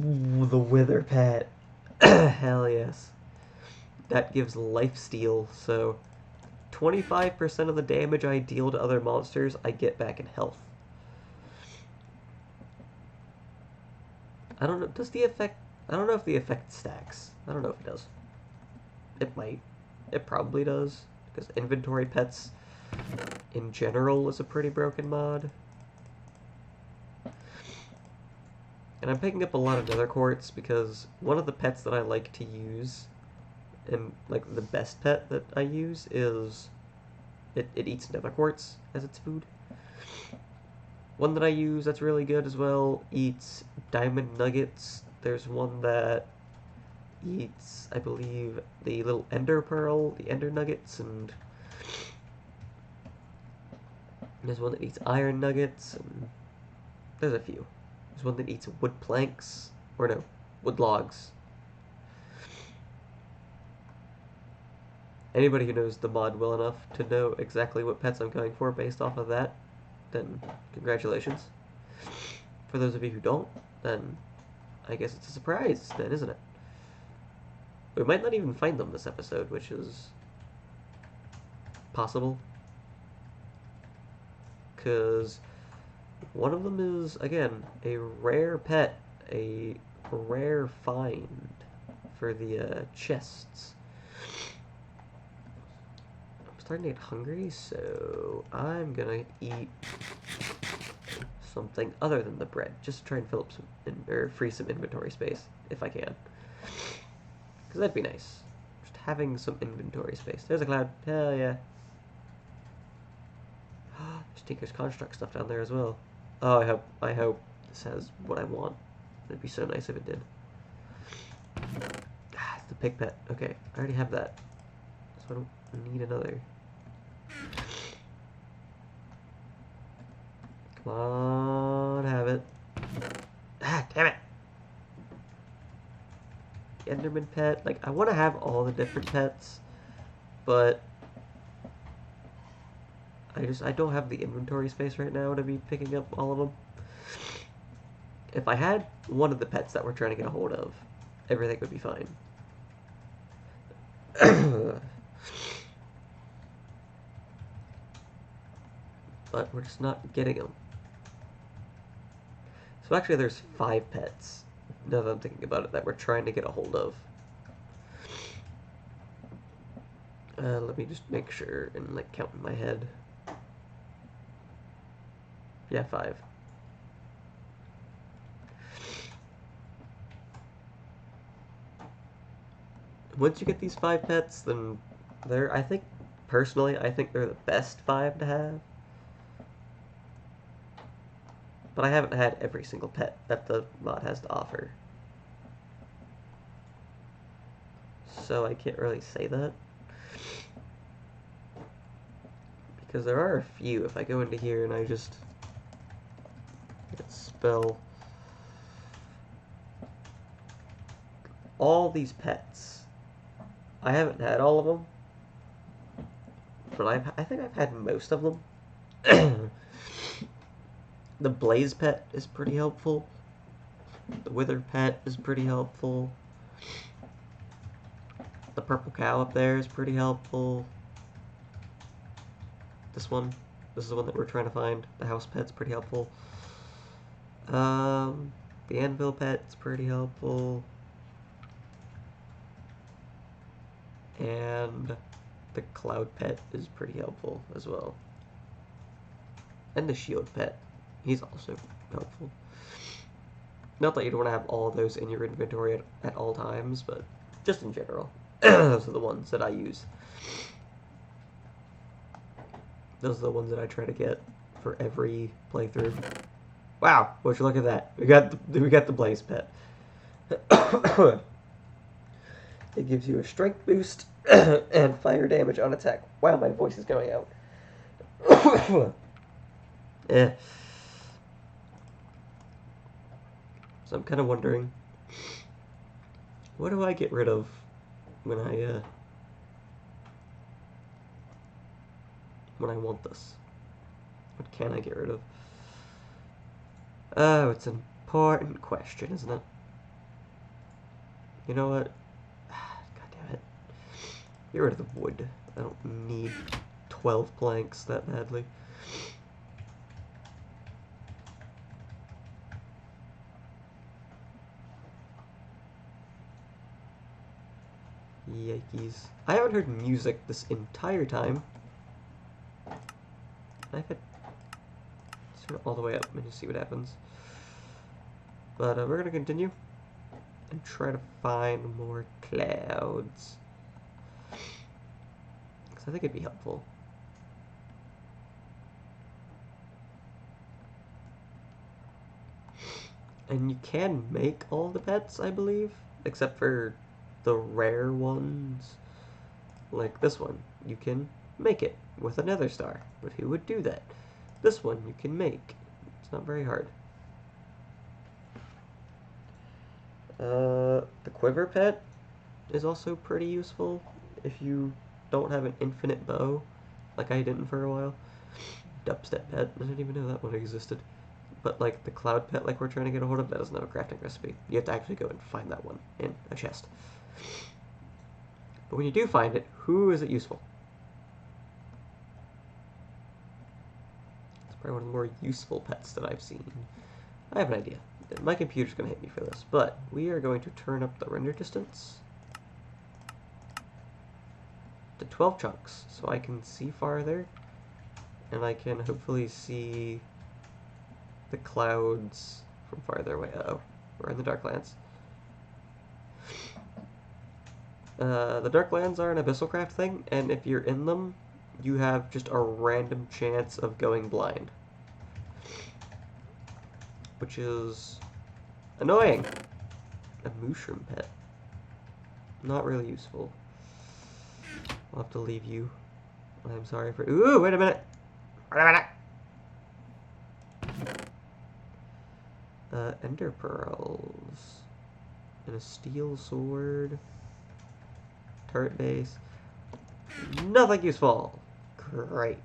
Ooh, the wither pet. Hell yes. That gives lifesteal, so 25% of the damage I deal to other monsters, I get back in health. I don't know, does the effect, I don't know if the effect stacks. I don't know if it does. It might. It probably does, because inventory pets in general is a pretty broken mod. And I'm picking up a lot of nether quartz because one of the pets that I like to use, and like the best pet that I use, is it eats nether quartz as its food. One that I use that's really good as well eats diamond nuggets. There's one that eats, I believe, the little ender pearl, the ender nuggets, and there's one that eats iron nuggets, and there's a few. There's one that eats wood planks, or no, wood logs. Anybody who knows the mod well enough to know exactly what pets I'm going for based off of that then congratulations. For those of you who don't, then I guess it's a surprise then, isn't it? We might not even find them this episode, which is possible. Because one of them is, again, a rare pet, a rare find for the chests. I'm starting to get hungry, so I'm gonna eat something other than the bread, just to try and fill up some, or free some inventory space, if I can. Because that'd be nice. Just having some inventory space. There's a cloud. Hell yeah. There's Tinker's Construct stuff down there as well. Oh, I hope this has what I want. It'd be so nice if it did. Ah, it's the pig pet. Okay, I already have that. So I don't need another. Come on, have it. Ah, damn it. Enderman pet. Like, I want to have all the different pets, but I don't have the inventory space right now to be picking up all of them. If I had one of the pets that we're trying to get a hold of, everything would be fine. But we're just not getting them. So actually there's 5 pets, now that I'm thinking about it, that we're trying to get a hold of. Let me just make sure and like count in my head. Yeah, 5. Once you get these 5 pets, then they're, I think, personally, I think they're the best 5 to have. But I haven't had every single pet that the mod has to offer. So I can't really say that. Because there are a few. If I go into here and I just spell all these pets. I haven't had all of them, but I think I've had most of them. The Blaze pet is pretty helpful. The Wither pet is pretty helpful. The purple cow up there is pretty helpful. This is the one that we're trying to find. The house pet's pretty helpful. The anvil pet's pretty helpful. And the cloud pet is pretty helpful as well. And the shield pet, he's also helpful. Not that you'd want to have all of those in your inventory at all times, but just in general. Those are the ones that I use. Those are the ones that I try to get for every playthrough. Wow, would you look at that? We got the Blaze pet. It gives you a strength boost and fire damage on attack. Wow, my voice is going out. Eh. So I'm kind of wondering, what do I get rid of when I want this? What can I get rid of? Oh, it's an important question, isn't it? You know what? God damn it. Get rid of the wood. I don't need 12 planks that badly. Yikes. I haven't heard music this entire time. I've had turn it all the way up and just see what happens. But we're going to continue and try to find more clouds. Because I think it'd be helpful. And you can make all the pets, I believe, except for the rare ones. Like this one, you can make it with a nether star. But who would do that? This one you can make. It's not very hard. The quiver pet is also pretty useful if you don't have an infinite bow, like I didn't for a while. Dubstep pet. I didn't even know that one existed. But like the cloud pet like we're trying to get a hold of, that doesn't have a crafting recipe. You have to actually go and find that one in a chest. But when you do find it, who is it useful? It's probably one of the more useful pets that I've seen. I have an idea. My computer's going to hate me for this, but we are going to turn up the render distance to 12 chunks so I can see farther, and I can hopefully see the clouds from farther away. Uh-oh, we're in the Darklands. The Darklands are an Abyssal Craft thing, and if you're in them, you have just a random chance of going blind, which is annoying. A mushroom pet. Not really useful. I'll have to leave you. I'm sorry for... Ooh, wait a minute! Wait a minute! Ender pearls. And a steel sword. Turret base. Nothing useful! Great.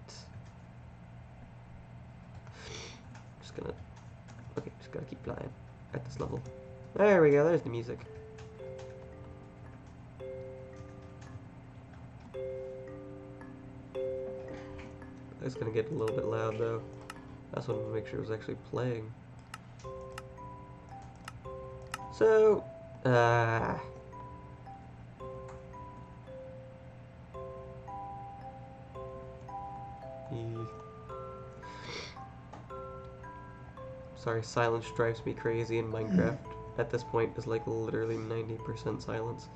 Just gonna... Okay, just gotta keep flying at this level. There we go, there's the music. It's gonna get a little bit loud though. I just wanted to make sure it was actually playing. So, sorry, silence drives me crazy in Minecraft. At this point, it's like literally 90% silence.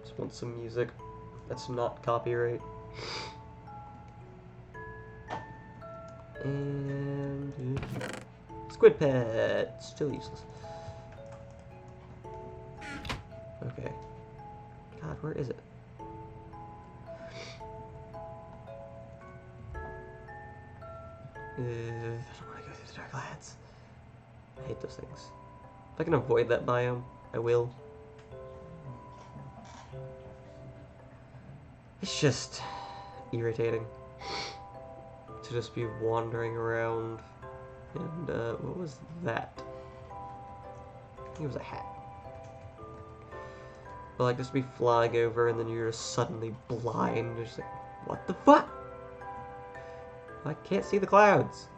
Just want some music that's not copyright. And squid pet, still useless. Okay. God, where is it? I don't want to go through the Darklands. I hate those things. If I can avoid that biome, I will. It's just irritating to just be wandering around. And what was that? I think it was a hat. But like just be flying over and then you're just suddenly blind. You're just like, what the fuck? I can't see the clouds.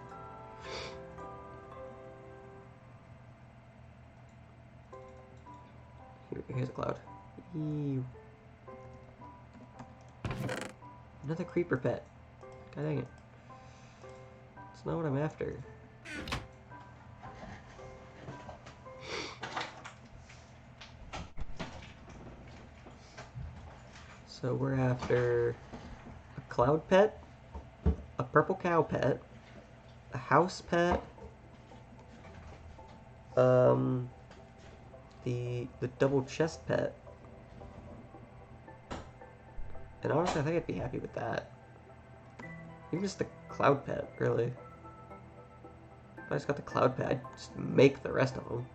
Here's a cloud. Ew. Another creeper pet. God dang it. That's not what I'm after. So we're after a cloud pet, a purple cow pet, a house pet, the double chest pet, and honestly I think I'd be happy with that. Even just the cloud pet, really. If I just got the cloud pet, I'd just make the rest of them.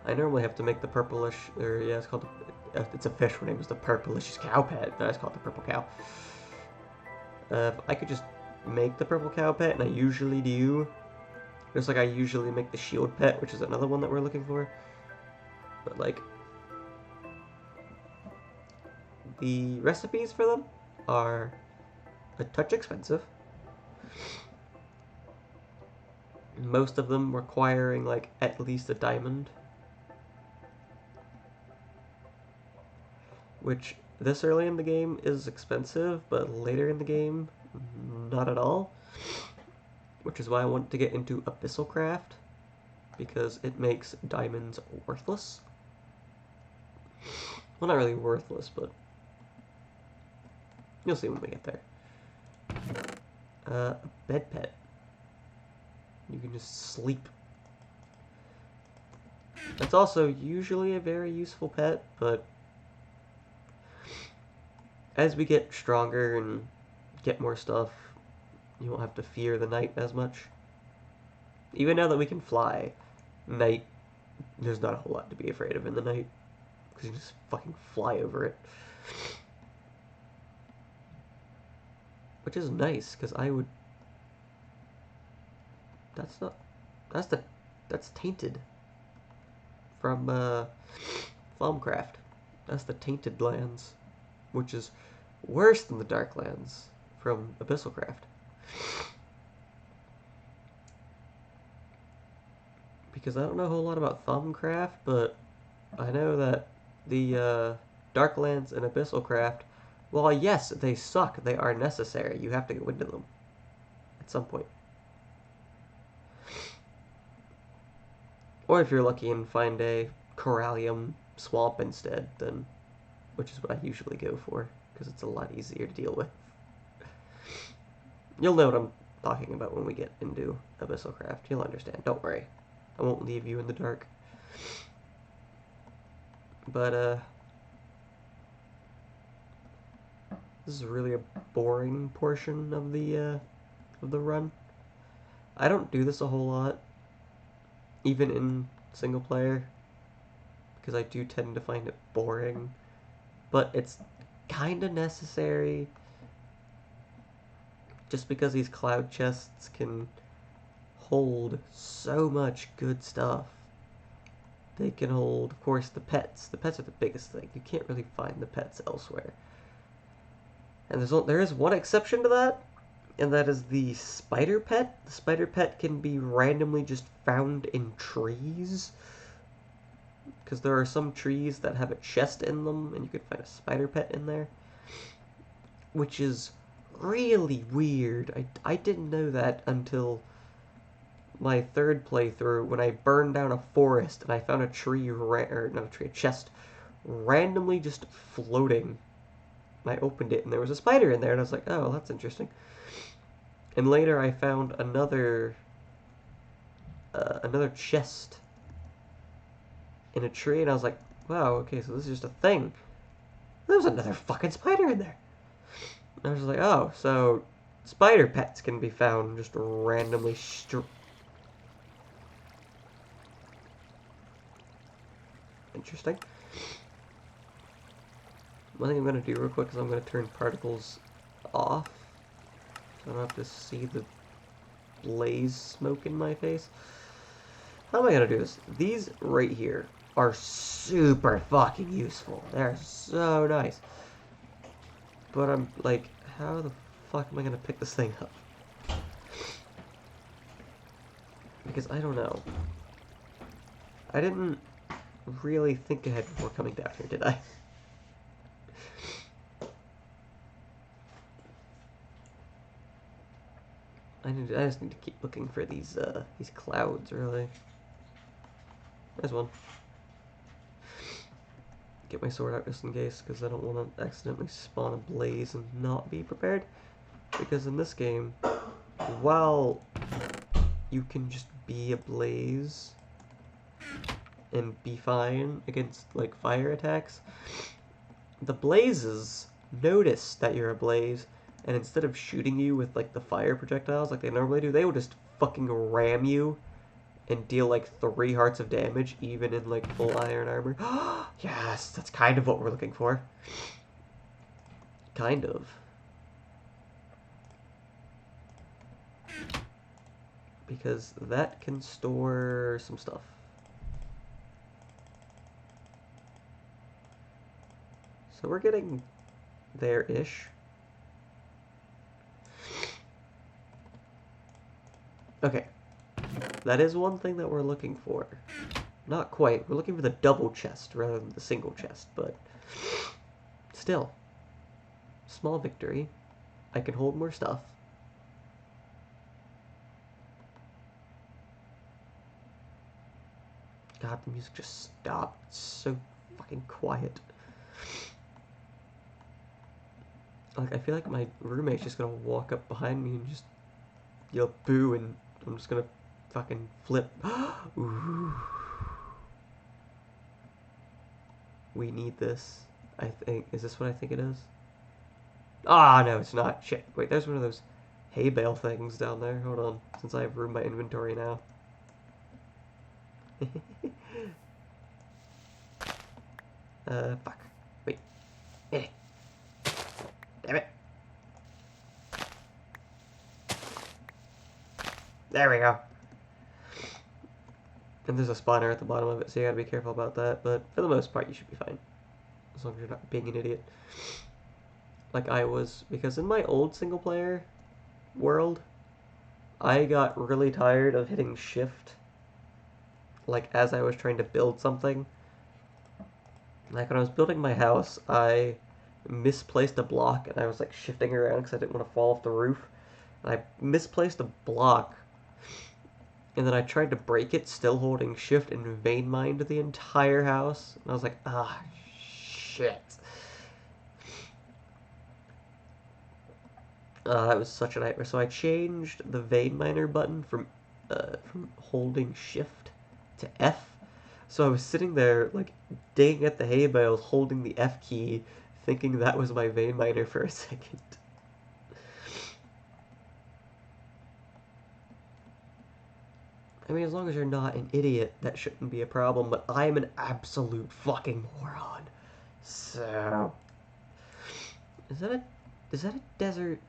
I normally have to make the purplish, or yeah, it's called, it's official name is the purplicious cow pet, but I just call it the purple cow. I could just make the purple cow pet, and I usually do. Just like I usually make the shield pet, which is another one that we're looking for. But like, the recipes for them are a touch expensive. Most of them requiring like at least a diamond. Which this early in the game is expensive, but later in the game, not at all. Which is why I want to get into Abyssal Craft, because it makes diamonds worthless. Well, not really worthless, but you'll see when we get there. A bed pet. You can just sleep. That's also usually a very useful pet, but as we get stronger and get more stuff, you won't have to fear the night as much. Even now that we can fly, night, there's not a whole lot to be afraid of in the night. because you just fucking fly over it. Which is nice, because I would... That's not... That's tainted. From, Thaumcraft. That's the tainted lands. Which is worse than the dark lands from Abyssalcraft. Because I don't know a whole lot about Thaumcraft, but I know that the, Darklands and Abyssalcraft, well, yes, they suck. They are necessary. You have to go into them at some point. Or if you're lucky and find a Corallium swamp instead, then, which is what I usually go for, because it's a lot easier to deal with. You'll know what I'm talking about when we get into Abyssalcraft. You'll understand. Don't worry. I won't leave you in the dark. But, this is really a boring portion of the run. I don't do this a whole lot, even in single player, because I do tend to find it boring. But it's kinda necessary, just because these cloud chests can hold so much good stuff. They can hold, of course, the pets. The pets are the biggest thing. You can't really find the pets elsewhere. And there is one exception to that, and that is the spider pet. The spider pet can be randomly just found in trees, because there are some trees that have a chest in them, and you can find a spider pet in there, which is really weird. I didn't know that until my third playthrough, when I burned down a forest and I found a tree, or not a tree, a chest, randomly just floating. And I opened it and there was a spider in there, and I was like, oh, that's interesting. And later I found another chest in a tree, and I was like, wow, okay, so this is just a thing. There was another fucking spider in there. And I was like, oh, so spider pets can be found just randomly interesting. One thing I'm going to do real quick is I'm going to turn particles off, so I don't have to see the blaze smoke in my face. How am I going to do this? These right here are super fucking useful. They're so nice. But I'm like, how the fuck am I going to pick this thing up? Because I don't know. I didn't really think ahead before coming down here, did I? I just need to keep looking for these clouds, really. There's one. Get my sword out just in case, because I don't want to accidentally spawn a blaze and not be prepared. Because in this game, while you can just be a blaze and be fine against, like, fire attacks, the blazes notice that you're a blaze, and instead of shooting you with, like, the fire projectiles like they normally do, they will just fucking ram you and deal, like, 3 hearts of damage, even in, like, full iron armor. Yes, that's kind of what we're looking for. Kind of. Because that can store some stuff. So we're getting there-ish. Okay. That is one thing that we're looking for. Not quite. We're looking for the double chest rather than the single chest, but still. Small victory. I can hold more stuff. God, the music just stopped. It's so fucking quiet. Like, I feel like my roommate's just gonna walk up behind me and just yell boo, and I'm just gonna fucking flip. Ooh. We need this, I think. Is this what I think it is? Ah, no, it's not. Shit. Wait, there's one of those hay bale things down there. Hold on, since I have room in my inventory now. Fuck. Wait. Eh. Damn it. There we go. And there's a spawner at the bottom of it, so you gotta be careful about that, but for the most part, you should be fine. As long as you're not being an idiot. Like I was, because in my old single player world, I got really tired of hitting shift, like as I was trying to build something. Like when I was building my house, I misplaced a block and I was like shifting around because I didn't want to fall off the roof. And I misplaced a block, and then I tried to break it, still holding shift, and vein mined the entire house. And I was like, ah, shit. That was such a nightmare. So I changed the vein miner button from holding shift to F. So I was sitting there like digging at the hay bales, holding the F key, thinking that was my vein miner for a second. I mean, as long as you're not an idiot, that shouldn't be a problem, but I'm an absolute fucking moron. So... Is that a desert?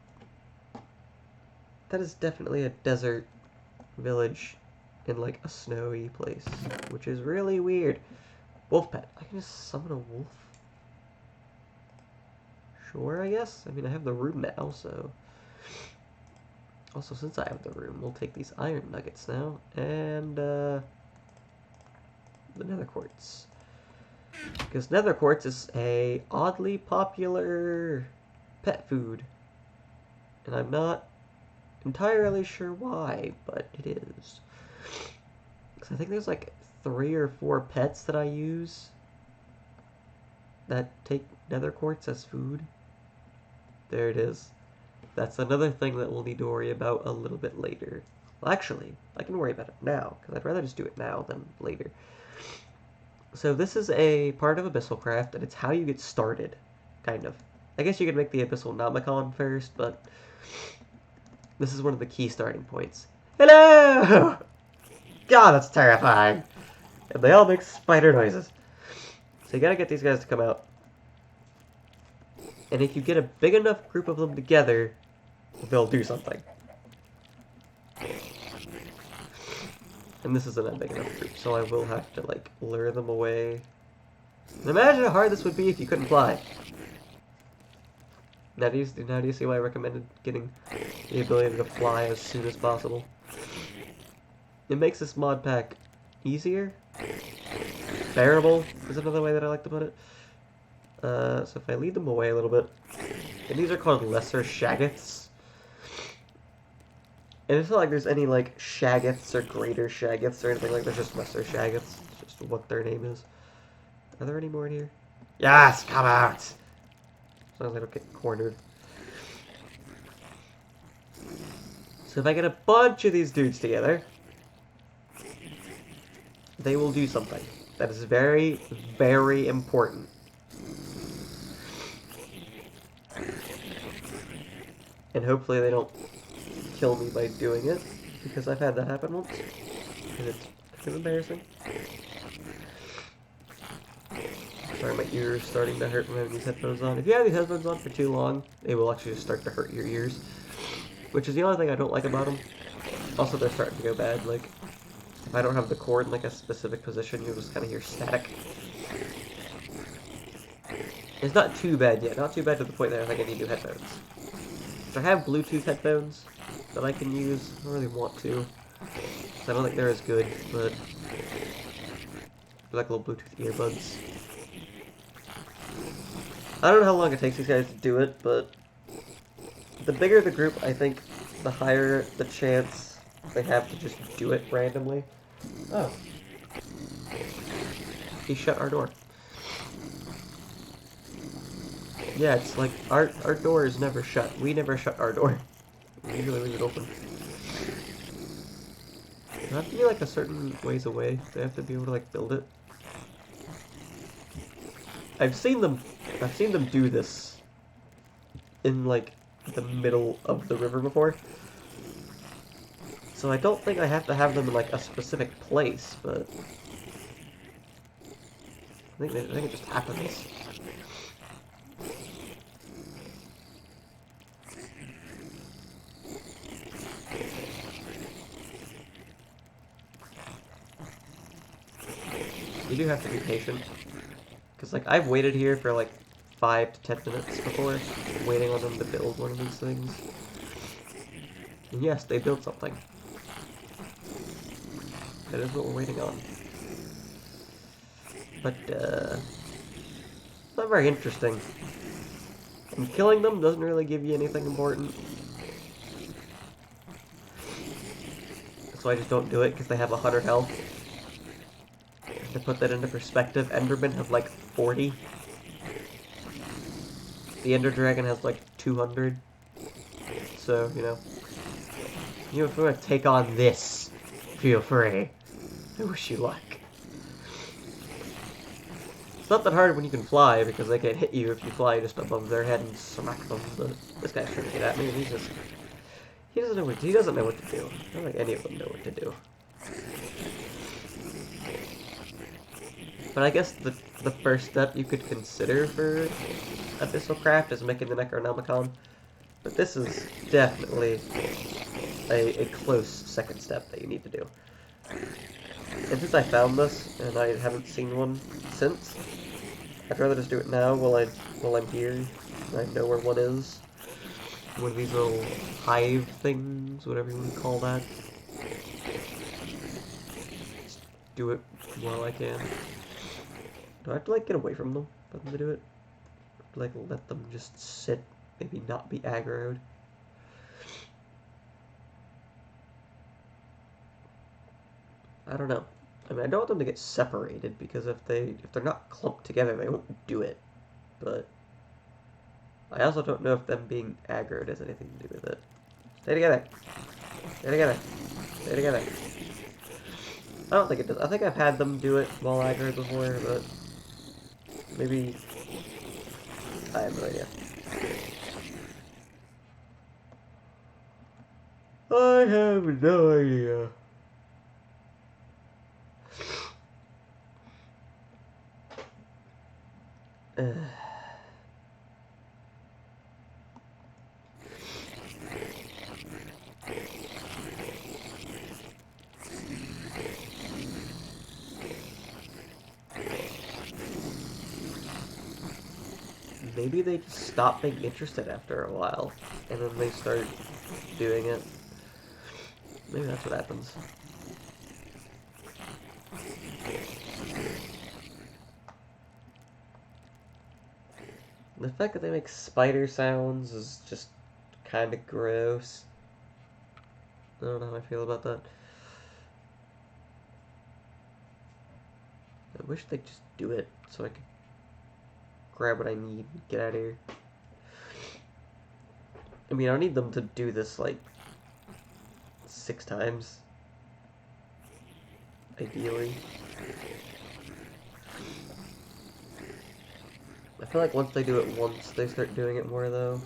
That is definitely a desert village in, like, a snowy place, which is really weird. Wolf pet. I can just summon a wolf? Sure, I guess? I mean, I have the room now, so... Also, since I have the room, we'll take these iron nuggets now, and, the nether quartz. Because nether quartz is a oddly popular pet food. And I'm not entirely sure why, but it is. Because I think there's like 3 or 4 pets that I use that take nether quartz as food. There it is. That's another thing that we'll need to worry about a little bit later. Well, actually, I can worry about it now, because I'd rather just do it now than later. So this is a part of Abyssalcraft, and it's how you get started, kind of. I guess you could make the Abyssal Nomicon first, but this is one of the key starting points. Hello! God, that's terrifying. And they all make spider noises. So you gotta get these guys to come out. And if you get a big enough group of them together, they'll do something. And this isn't a big enough group, so I will have to, like, lure them away. And imagine how hard this would be if you couldn't fly. Now do you see why I recommended getting the ability to fly as soon as possible? It makes this mod pack easier. Bearable is another way that I like to put it. So if I lead them away a little bit, and these are called lesser shaggoths. And it's not like there's any like shaggoths or greater shaggoths or anything like that, there's just lesser shaggoths. It's just what their name is. Are there any more in here? Yes, come out! As long as I don't get cornered. So if I get a bunch of these dudes together, they will do something. That is very, very important. And hopefully they don't kill me by doing it, because I've had that happen once, and it's embarrassing. Sorry, my ears starting to hurt when I have these headphones on. If you have these headphones on for too long, they will actually just start to hurt your ears, which is the only thing I don't like about them. Also, they're starting to go bad. Like, if I don't have the cord in like a specific position, you'll just kind of hear static. It's not too bad yet. Not too bad to the point that I think I need new headphones. I have Bluetooth headphones that I can use. I don't really want to. I don't think they're as good, but they're like little Bluetooth earbuds. I don't know how long it takes these guys to do it, but the bigger the group, I think, the higher the chance they have to just do it randomly. Oh. He shut our door. Yeah, it's like, our door is never shut. We never shut our door. We usually leave it open. They have to be like a certain ways away. They have to be able to like build it. I've seen them do this in like the middle of the river before. So I don't think I have to have them in like a specific place, but I think it just happens. You do have to be patient. Because, like, I've waited here for, like, 5 to 10 minutes before, waiting on them to build one of these things. And yes, they built something. That is what we're waiting on. But, not very interesting. And killing them doesn't really give you anything important. So I just don't do it, because they have 100 health. To put that into perspective, Enderman have like 40. The Ender Dragon has like 200. So, you know, if you want to take on this, feel free. I wish you luck. It's not that hard when you can fly, because they can't hit you if you fly just above their head and smack them, but this guy's trying to get at me, and he doesn't know what to do. I don't think any of them know what to do. But I guess the first step you could consider for Abyssal Craft is making the Necronomicon. But this is definitely a close second step that you need to do. And since I found this, and I haven't seen one since, I'd rather just do it now while I'm here, and I know where one is. One of these little hive things, whatever you want to call that. Just do it while I can. Do I have to, like, get away from them for them to do it? Like, let them just sit, maybe not be aggroed? I don't know. I mean, I don't want them to get separated, because if they're not clumped together, they won't do it. But I also don't know if them being aggroed has anything to do with it. Stay together. Stay together. Stay together. I don't think it does. I think I've had them do it while aggroed before, but maybe I have no idea. I have no idea. Maybe they just stop being interested after a while, and then they start doing it. Maybe that's what happens. The fact that they make spider sounds is just kind of gross. I don't know how I feel about that. I wish they'd just do it so I could grab what I need and get out of here. I mean, I don't need them to do this, like, 6 times. Ideally. I feel like once they do it once, they start doing it more, though.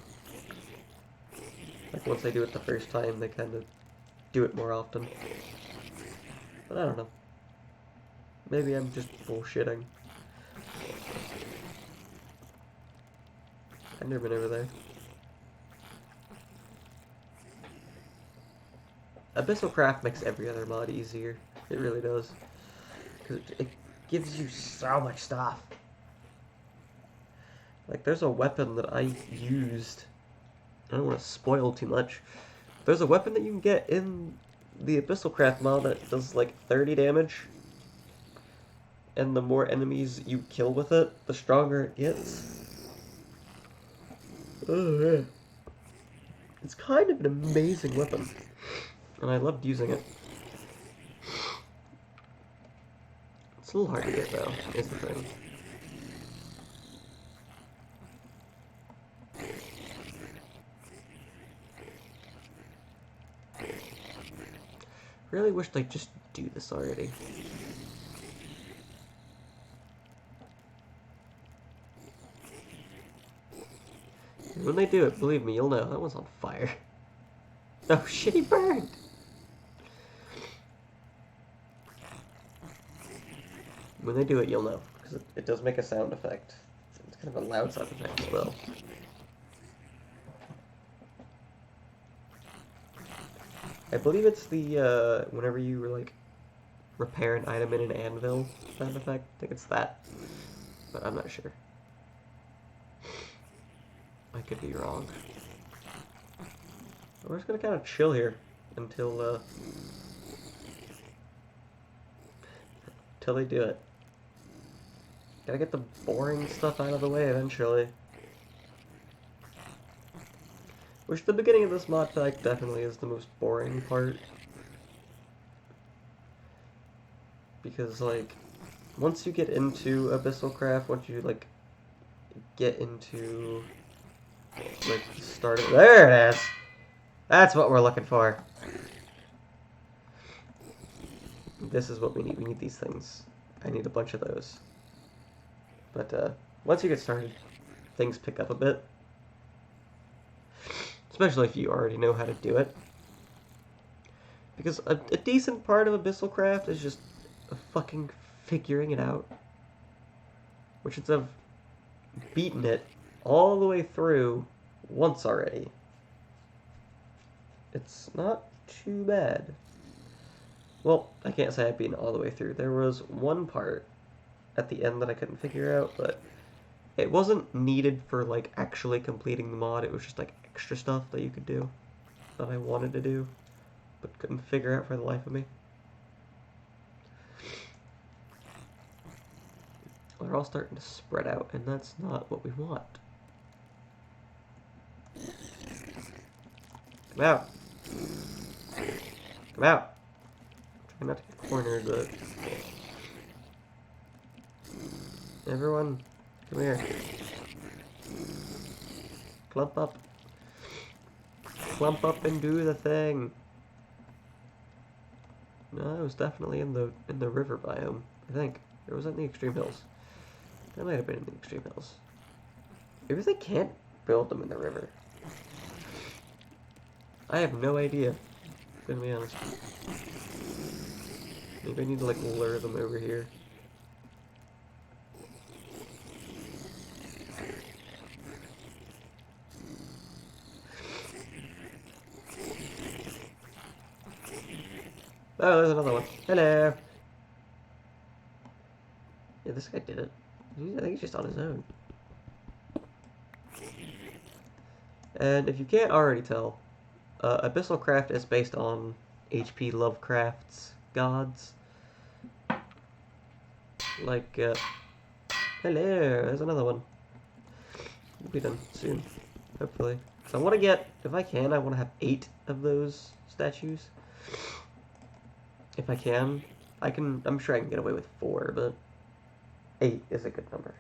Like, once they do it the first time, they kind of do it more often. But I don't know. Maybe I'm just bullshitting. I've never been over there. Abyssal Craft makes every other mod easier. It really does. Because it gives you so much stuff. Like, there's a weapon that I used. I don't want to spoil too much. There's a weapon that you can get in the Abyssal Craft mod that does, like, 30 damage. And the more enemies you kill with it, the stronger it gets. Oh, man. It's kind of an amazing weapon. And I loved using it. It's a little hard to get, though, is the thing. Really wish they'd just do this already. When they do it, believe me, you'll know. That one's on fire. Oh shit, he burned! When they do it, you'll know. because it does make a sound effect. It's kind of a loud sound effect as well. I believe it's the, whenever you, like, repair an item in an anvil sound effect. I think it's that, but I'm not sure. I could be wrong. We're just gonna kind of chill here until they do it. Gotta get the boring stuff out of the way eventually. Which the beginning of this mod pack definitely is the most boring part. Because, like, once you get into Abyssal Craft, once you, like, get into, like, the start of... There it is! That's what we're looking for. This is what we need. We need these things. I need a bunch of those. But, once you get started, things pick up a bit. Especially if you already know how to do it. Because a decent part of Abyssal Craft is just fucking figuring it out. Which instead of beating it all the way through once already, it's not too bad. Well, I can't say I've beaten it all the way through. There was one part at the end that I couldn't figure out, but it wasn't needed for, like, actually completing the mod. It was just, like, extra stuff that you could do that I wanted to do, but couldn't figure out for the life of me. They're all starting to spread out, and that's not what we want. Come out! Come out! I'm trying not to get cornered, but... Everyone, come here. Clump up. Clump up and do the thing. No, it was definitely in the river biome, I think. Or was that in the extreme hills? That might have been in the extreme hills. Maybe they can't build them in the river. I have no idea, to be honest. Maybe I need to, like, lure them over here. Oh, there's another one. Hello! Yeah, this guy did it. I think he's just on his own. And if you can't already tell, Abyssal Craft is based on H.P. Lovecraft's gods. Like, hello, there's another one. We'll be done soon, hopefully. So I want to get, if I can, I want to have 8 of those statues. If I can. I'm sure I can get away with 4, but 8 is a good number.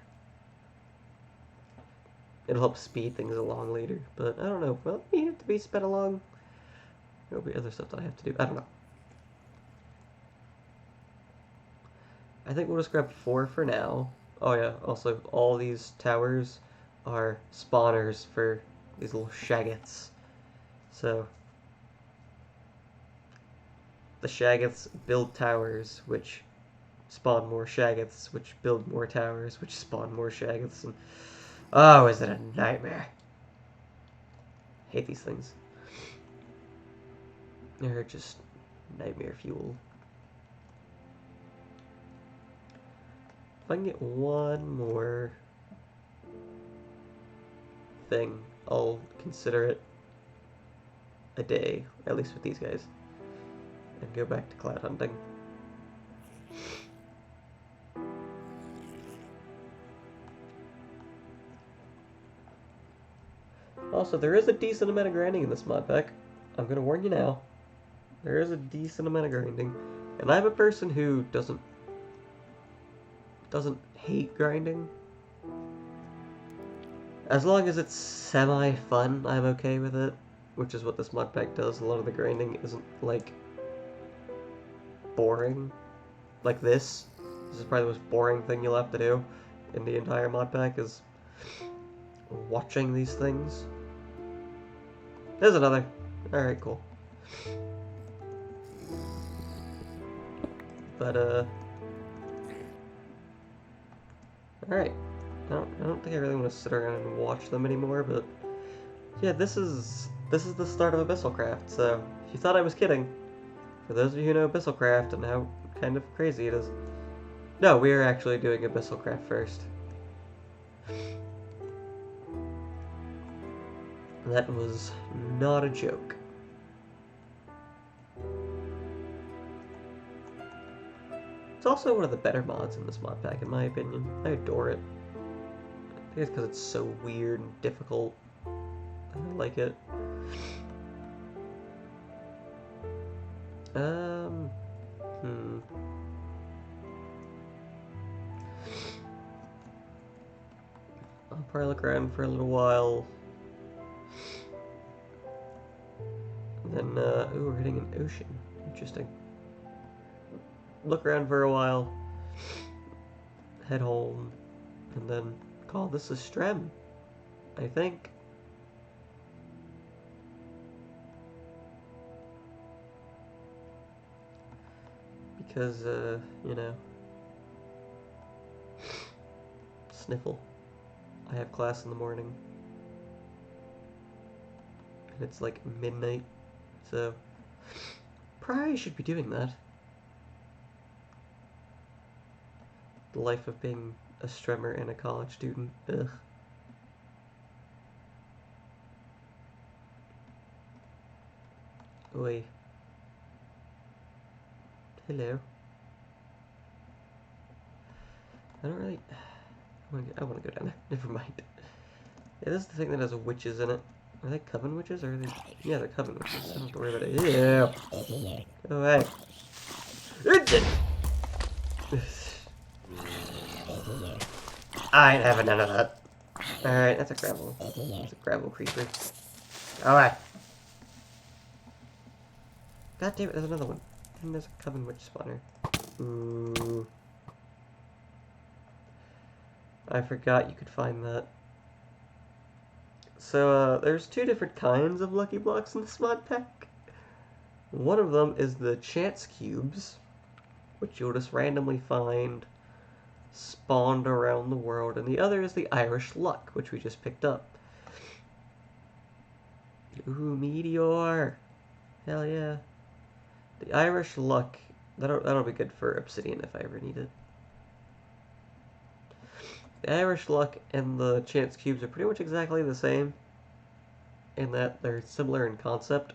It'll help speed things along later, but I don't know. Will it need to be sped along? There'll be other stuff that I have to do. I don't know. I think we'll just grab 4 for now. Oh yeah, also all these towers are spawners for these little shaggots. So the shaggots build towers, which spawn more shaggots, which build more towers, which spawn more shaggots, and oh, is it a nightmare? Hate these things. They're just nightmare fuel. If I can get one more thing, I'll consider it a day, at least with these guys, and go back to cloud hunting. Also, there is a decent amount of grinding in this mod pack. I'm gonna warn you now. There is a decent amount of grinding. And I'm a person who doesn't hate grinding. As long as it's semi-fun, I'm okay with it. Which is what this mod pack does. A lot of the grinding isn't, like, boring. Like this. This is probably the most boring thing you'll have to do in the entire mod pack, is watching these things. There's another. Alright, cool. But, Alright. I don't think I really want to sit around and watch them anymore, but yeah, this is the start of Abyssalcraft, so if you thought I was kidding, for those of you who know Abyssalcraft and how kind of crazy it is, no, we are actually doing Abyssalcraft first. That was not a joke. It's also one of the better mods in this mod pack, in my opinion. I adore it. I think it's because it's so weird and difficult. I like it. I'll probably look around for a little while. And then, ooh, we're hitting an ocean. Interesting. Look around for a while. Head home. And then call this a strem, I think. Because, you know, sniffle. I have class in the morning. And it's like midnight, so probably should be doing that. The life of being a stremmer and a college student. Ugh. Oi. Hello. I don't really... I want to go down there. Never mind. Yeah, this is the thing that has witches in it. Are they coven witches, or are they... Yeah, they're coven witches. I don't have to worry about it. Yeah. Go away. I ain't having none of that. Alright, that's a gravel. That's a gravel creeper. Alright. God damn it, there's another one. And there's a coven witch spawner. Ooh. I forgot you could find that. So, there's two different kinds of lucky blocks in this mod pack. One of them is the chance cubes, which you'll just randomly find spawned around the world, and the other is the Irish luck, which we just picked up. Ooh, meteor! Hell yeah. The Irish luck, that'll be good for obsidian if I ever need it. The Irish luck and the chance cubes are pretty much exactly the same, in that they're similar in concept,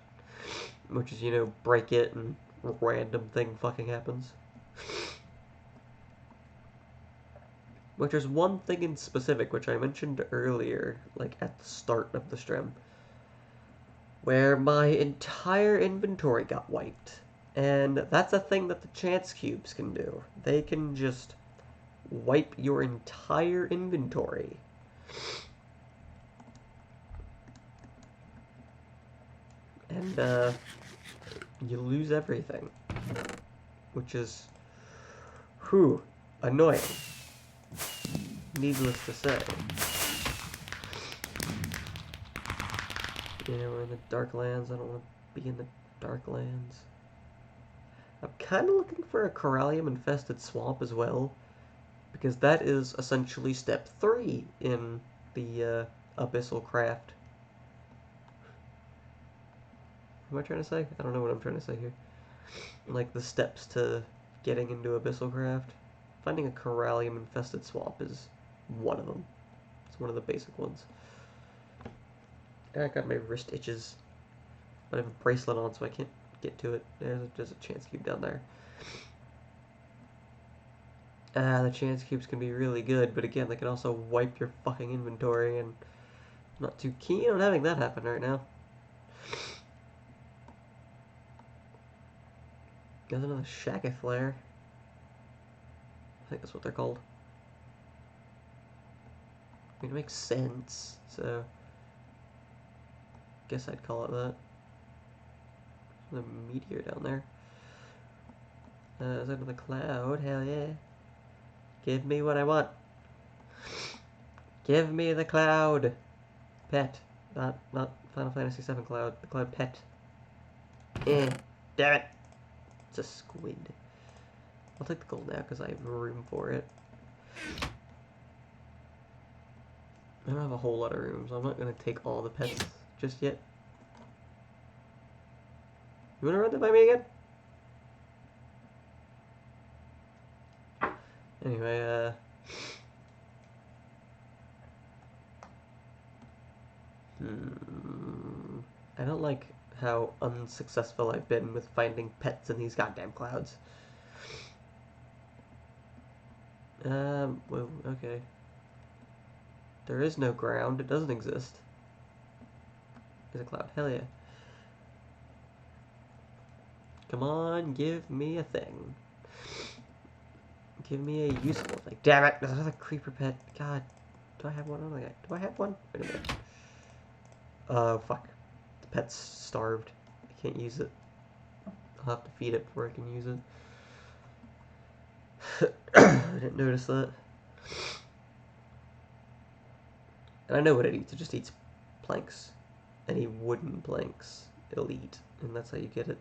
which is, you know, break it and random thing fucking happens. But there's one thing in specific, which I mentioned earlier, like at the start of the stream, where my entire inventory got wiped. And that's a thing that the chance cubes can do. They can just wipe your entire inventory. And, you lose everything. Which is, whew, annoying. Needless to say. You know, we're in the Darklands. I don't want to be in the Darklands. I'm kind of looking for a corallium-infested swamp as well, because that is essentially step 3 in the Abyssalcraft. What am I trying to say? I don't know what I'm trying to say here. Like the steps to getting into Abyssalcraft. Finding a corallium-infested swamp is one of them. It's one of the basic ones. I got my wrist itches. But I have a bracelet on, so I can't get to it. There's a chance cube down there. The chance cubes can be really good, but again, they can also wipe your fucking inventory, and I'm not too keen on having that happen right now. There's another Shacketh flare. I think that's what they're called. I mean, it makes sense, so guess I'd call it that. There's a meteor down there. There's another cloud, hell yeah. Give me what I want. Give me the cloud. Pet. Not Final Fantasy VII cloud. The cloud pet. Damn it. It's a squid. I'll take the gold now because I have room for it. I don't have a whole lot of room, so I'm not gonna take all the pets just yet. You wanna run that by me again? Anyway, I don't like how unsuccessful I've been with finding pets in these goddamn clouds. Well, okay. There is no ground, it doesn't exist. There's a cloud, hell yeah. Come on, give me a thing. Give me a useful thing. Damn it, there's another creeper pet. God, do I have one? Oh, do I have one? Wait a minute. Oh, fuck. The pet's starved. I can't use it. I'll have to feed it before I can use it. I didn't notice that. And I know what it eats. It just eats planks. Any wooden planks it'll eat. And that's how you get it.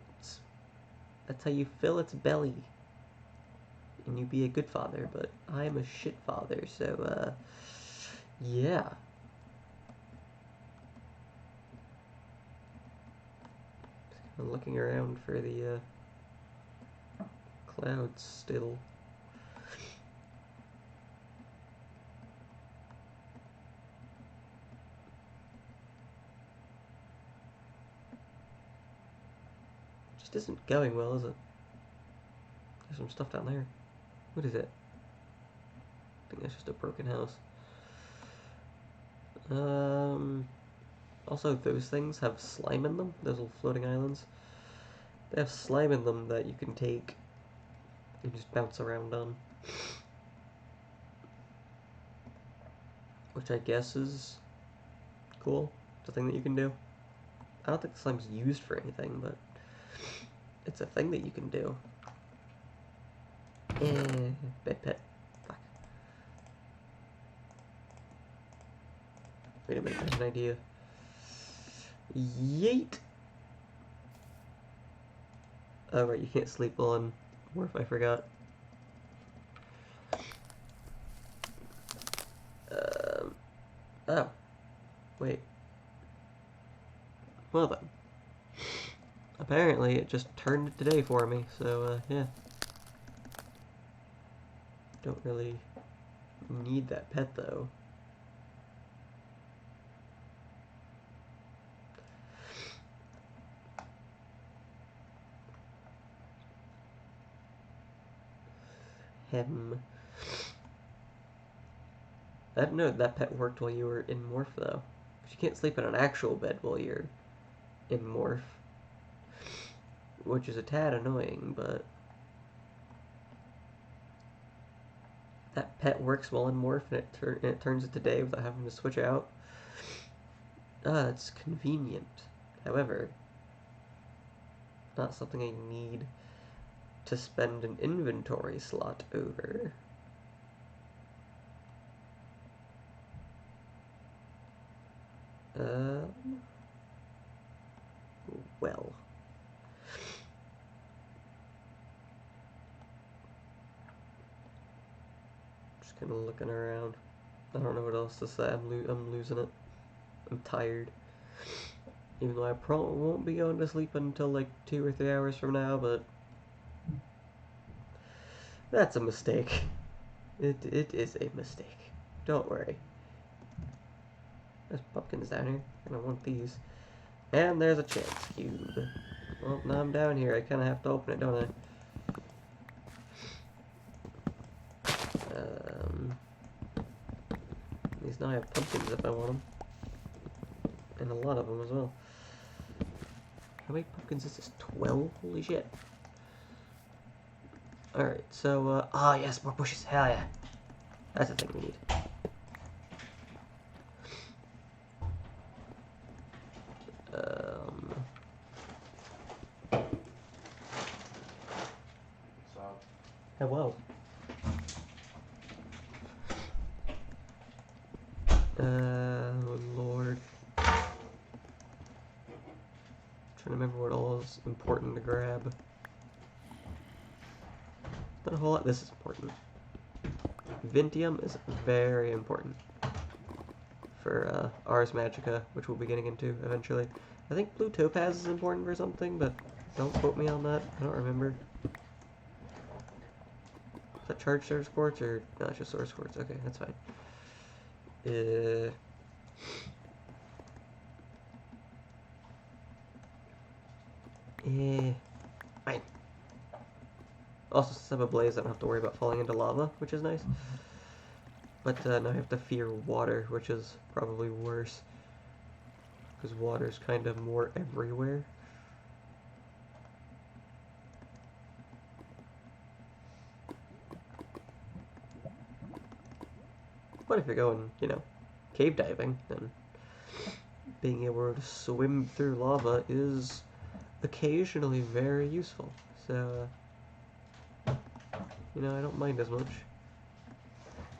That's how you fill its belly. And you be a good father, but I'm a shit father, so, yeah. I'm looking around for the, clouds still. Just isn't going well, is it? There's some stuff down there. What is it? I think that's just a broken house. Also, those things have slime in them. Those little floating islands. They have slime in them that you can take and just bounce around on. Which I guess is cool. It's a thing that you can do. I don't think the slime's used for anything, but it's a thing that you can do. Bed pet. Fuck. Wait a minute, I have an idea. Yeet! Oh right, you can't sleep on Morph, I forgot. Oh. Wait. Well then. Apparently it just turned it today for me, so yeah. Don't really need that pet though. I didn't know that pet worked while you were in Morph though. You can't sleep in an actual bed while you're in Morph. Which is a tad annoying, but that pet works well in Morph and it turns it to day without having to switch out. It's convenient. However, not something I need to spend an inventory slot over. Well. Just kind of looking around. I don't know what else to say. I'm losing it. I'm tired. Even though I probably won't be going to sleep until like 2 or 3 hours from now, but that's a mistake. It is a mistake. Don't worry. There's pumpkins down here, and I want these. And there's a chance cube. Well, now I'm down here. I kind of have to open it, don't I? At least now I have pumpkins if I want them. And a lot of them as well. How many pumpkins is this? 12? Holy shit. Alright, so, yes, more bushes. Hell yeah. That's the thing we need. Hello. Oh Lord. I'm trying to remember what all is important to grab. Not a whole lot. This is important. Vintium is very important. for Ars Magica, which we'll be getting into eventually. I think blue topaz is important for something, but don't quote me on that. I don't remember. Is that charged source quartz or no? It's just source quartz. Okay, that's fine. Fine. Also, since I'm ablaze, I don't have to worry about falling into lava, which is nice. But now I have to fear water, which is probably worse. Because water's kind of more everywhere. But if you're going, you know, cave diving, then being able to swim through lava is occasionally very useful. So, you know, I don't mind as much.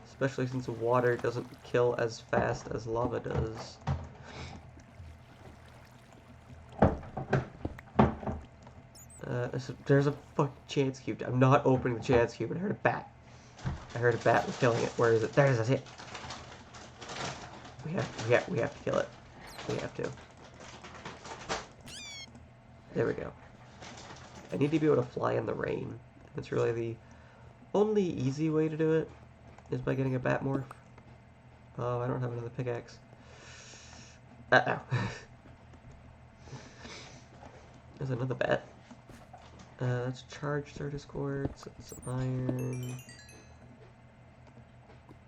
Especially since water doesn't kill as fast as lava does. There's a fucking chance cube. I'm not opening the chance cube, and I heard a bat. I heard a bat was killing it. Where is it? There's it. We have to kill it. We have to. There we go. I need to be able to fly in the rain. That's really the only easy way to do it, is by getting a bat morph. Oh, I don't have another pickaxe. Uh-oh. There's another bat. Let's charge Certus quartz, some iron.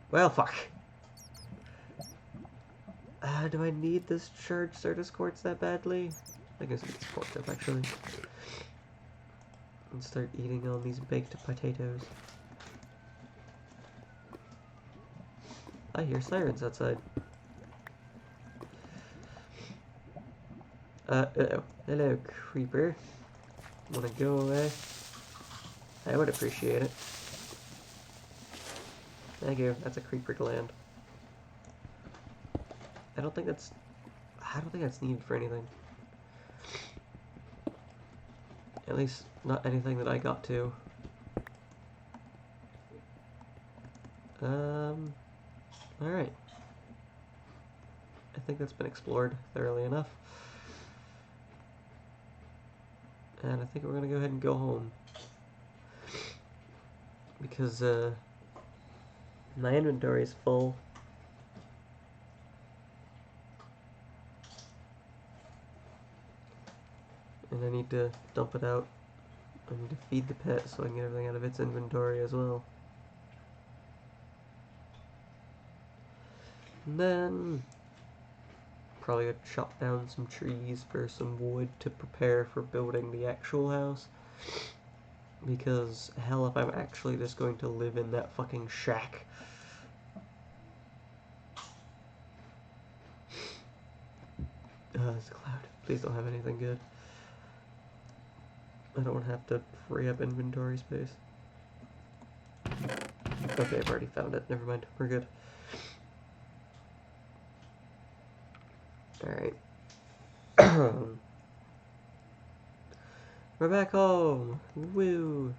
Well, fuck. Do I need this charged Certus quartz that badly? I guess it's porked up, actually. And start eating all these baked potatoes. I hear sirens outside. Uh-oh. Hello, creeper. Wanna go away? I would appreciate it. Thank you. That's a creeper gland. I don't think that's needed for anything. At least not anything that I got to. Alright. I think that's been explored thoroughly enough. And I think we're gonna go ahead and go home. Because, my inventory is full. And I need to dump it out. I need to feed the pet so I can get everything out of its inventory as well. And then probably gonna chop down some trees for some wood to prepare for building the actual house. Because hell if I'm actually just going to live in that fucking shack. It's a cloud. Please don't have anything good. I don't want to have to free up inventory space. Okay, I've already found it. Never mind. We're good. Alright. We're back home! Woo!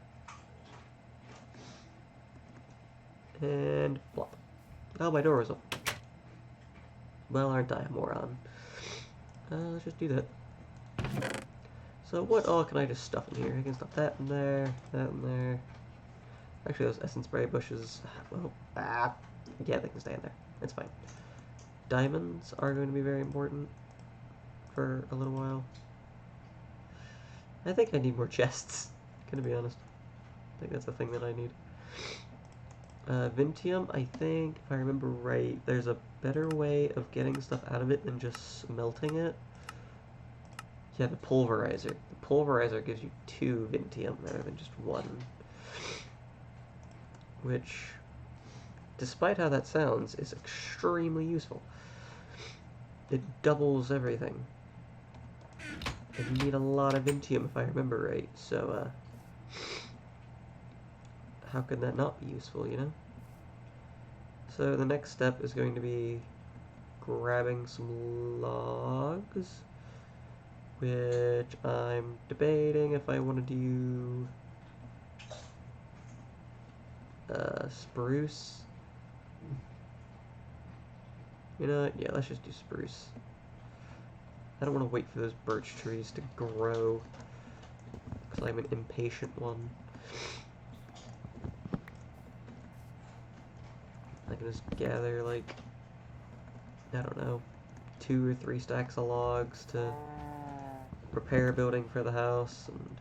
And plop. Oh, my door was open. Well, aren't I a moron? Let's just do that. So what all can I just stuff in here? I can stuff that in there, that in there. Actually, those essence berry bushes, well, yeah, they can stay in there. It's fine. Diamonds are going to be very important for a little while. I think I need more chests, gonna be honest. I think that's the thing that I need. Vintium, I think, if I remember right, there's a better way of getting stuff out of it than just smelting it. Yeah, the pulverizer. The pulverizer gives you 2 Vintium rather than just 1. Which, despite how that sounds, is extremely useful. It doubles everything. And you need a lot of Vintium if I remember right, so, how could that not be useful, you know? So the next step is going to be grabbing some logs, which I'm debating if I want to do spruce You know what? Yeah, let's just do spruce. I don't want to wait for those birch trees to grow, because I'm an impatient one. I can just gather, like, I don't know, 2 or 3 stacks of logs to prepare a building for the house, and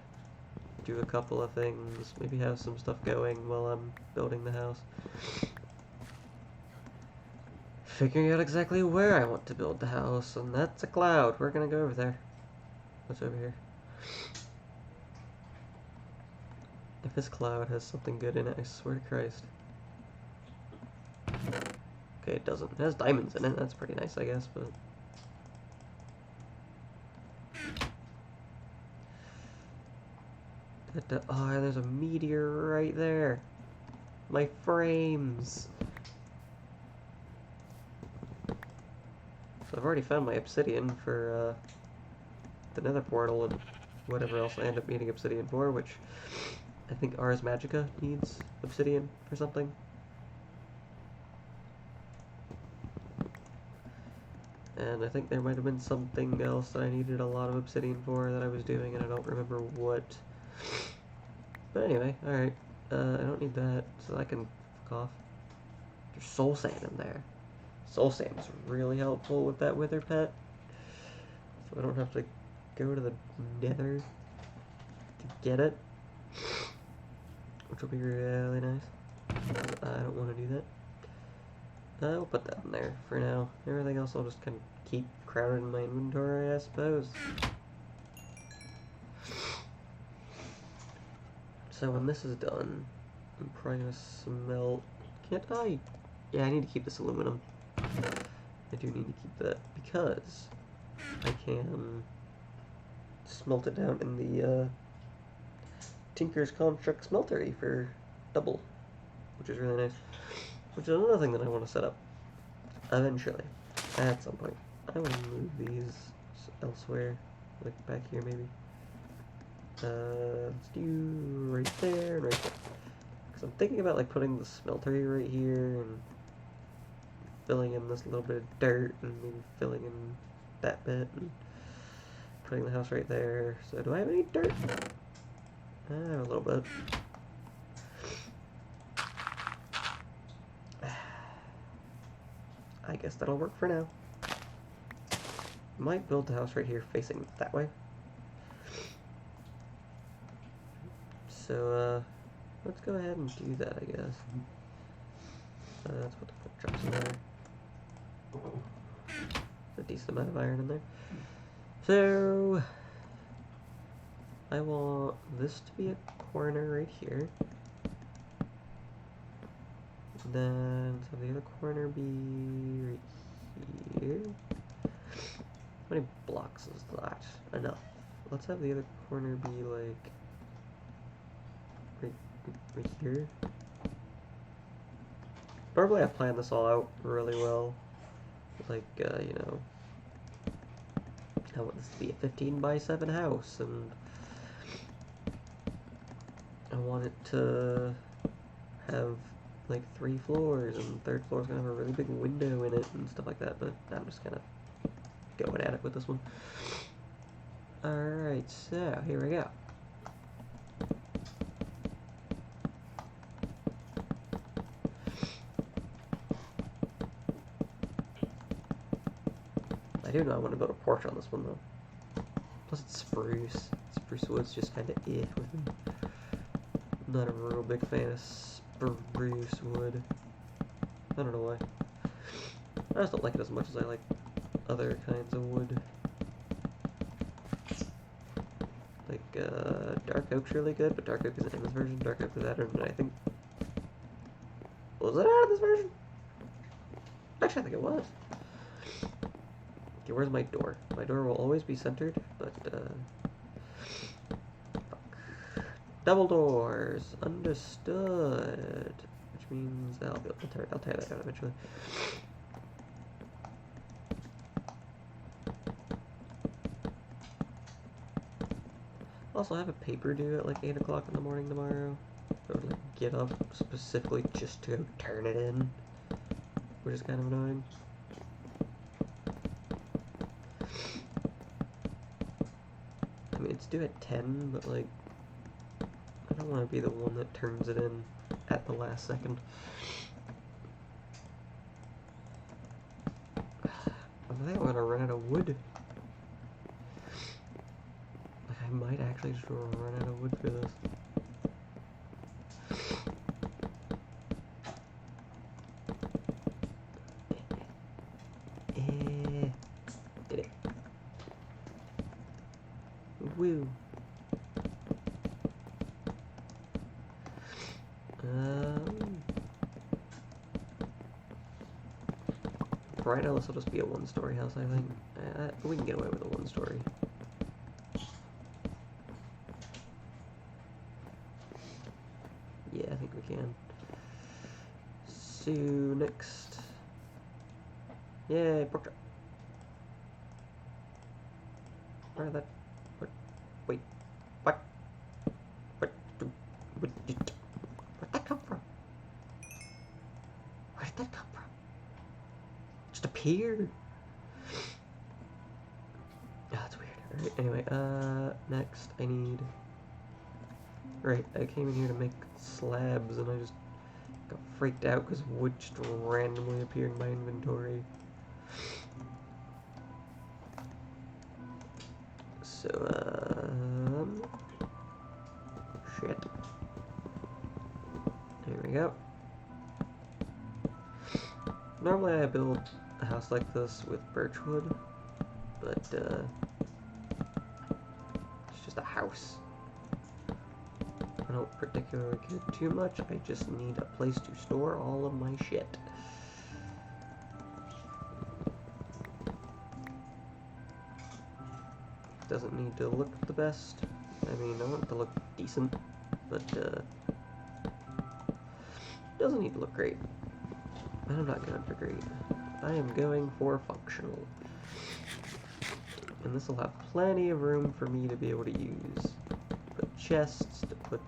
do a couple of things, maybe have some stuff going while I'm building the house. Figuring out exactly where I want to build the house, and that's a cloud. We're gonna go over there. What's over here? If this cloud has something good in it, I swear to Christ. Okay, it doesn't. It has diamonds in it. That's pretty nice, I guess, but... Oh, there's a meteor right there. My frames. So I've already found my obsidian for the nether portal and whatever else I end up needing obsidian for, which I think Ars Magica needs obsidian for something. And I think there might have been something else that I needed a lot of obsidian for that I was doing, and I don't remember what. But anyway, alright. I don't need that, so I can fuck off. There's soul sand in there. Soul sand is really helpful with that wither pet. So I don't have to go to the nether to get it. Which will be really nice. I don't want to do that. I'll put that in there for now. Everything else I'll just kind of keep crowded in my inventory, I suppose. So when this is done, I'm probably gonna smelt... Can't I? Yeah, I need to keep this aluminum. I do need to keep that because I can smelt it down in the Tinker's Construct smeltery for double, which is really nice. Which is another thing that I want to set up eventually, at some point. I want to move these elsewhere, like back here maybe. Let's do right there and right there. Because I'm thinking about like putting the smeltery right here and filling in this little bit of dirt and maybe filling in that bit and putting the house right there. So do I have any dirt? I have a little bit. I guess that'll work for now. Might build the house right here facing that way. So, let's go ahead and do that, I guess. Let's put the pork chops in there. A decent amount of iron in there. So, I want this to be a corner right here. Then, so the other corner be right here. How many blocks is that? Enough. Let's have the other corner be like right here. Probably I've planned this all out really well. Like, you know, I want this to be a 15 by 7 house, and I want it to have like 3 floors, and the 3rd floor is gonna have a really big window in it and stuff like that, but I'm just kind of going at it with this one. Alright, so here we go. I do know I want to build a porch on this one though. Plus it's spruce. Spruce wood's just kind of with me. I'm not a real big fan of spruce wood. I don't know why. I just don't like it as much as I like other kinds of wood. Like, dark oak's really good, but dark oak isn't in this version. Dark oak was added, and I think... Was it out of this version? Actually, I think it was. Okay, where's my door? My door will always be centered, but, fuck. Double doors! Understood! Which means... I'll tear that out eventually. Also, I have a paper due at like 8 o'clock in the morning tomorrow. I would like get up specifically just to go turn it in, which is kind of annoying. I mean, it's due at 10, but, like, I don't want to be the one that turns it in at the last second. I think I'm gonna run out of wood. Like, I might actually just run out of wood for this. Did it. Woo. Right now this will just be a one-story house, I think. We can get away with a one-story. Yeah, I think we can. So, next. Yay, pork chop. Where that? What? Wait. What? Where'd that come from? Where did that come from? Just appeared. Oh, that's weird. Alright, anyway, next I need... Right, I came in here to make slabs and I just got freaked out because wood just randomly appeared in my inventory. So, shit. There we go. Normally I build a house like this with birchwood, but, it's just a house. I don't particularly care too much, I just need a place to store all of my shit. Doesn't need to look the best. I mean, I want it to look decent, but, doesn't need to look great. And I'm not going for great. I am going for functional. And this will have plenty of room for me to be able to use. Put chests, to put,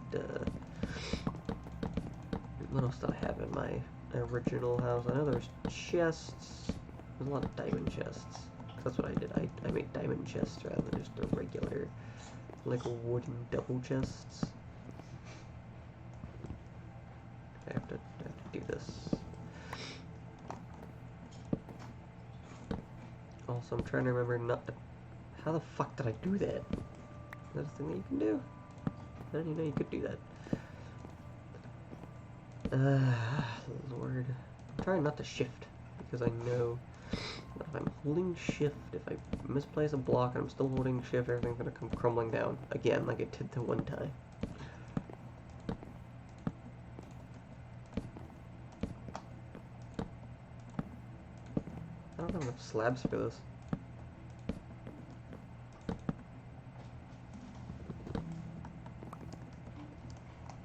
what else do I have in my original house? I know there's chests. There's a lot of diamond chests. That's what I did. I made diamond chests rather than just the regular, like, wooden double chests. I have to do this. Also, I'm trying to remember not to... How the fuck did I do that? Is that a thing that you can do? I didn't even know you could do that. Lord. I'm trying not to shift, because I know that if I'm holding shift, if I misplace a block and I'm still holding shift, everything's gonna come crumbling down. Again, like it did the one time. I don't have enough slabs for this.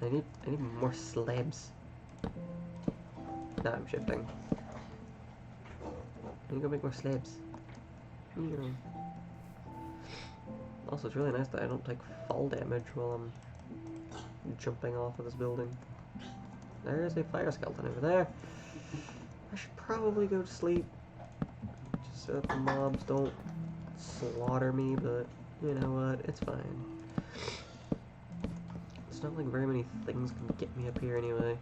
I need more slabs. Now I'm shifting. I need to go make more slabs. Also, it's really nice that I don't take fall damage while I'm jumping off of this building. There is a fire skeleton over there. I should probably go to sleep. Just so that the mobs don't slaughter me, but you know what? It's fine. It's not like very many things can get me up here anyway.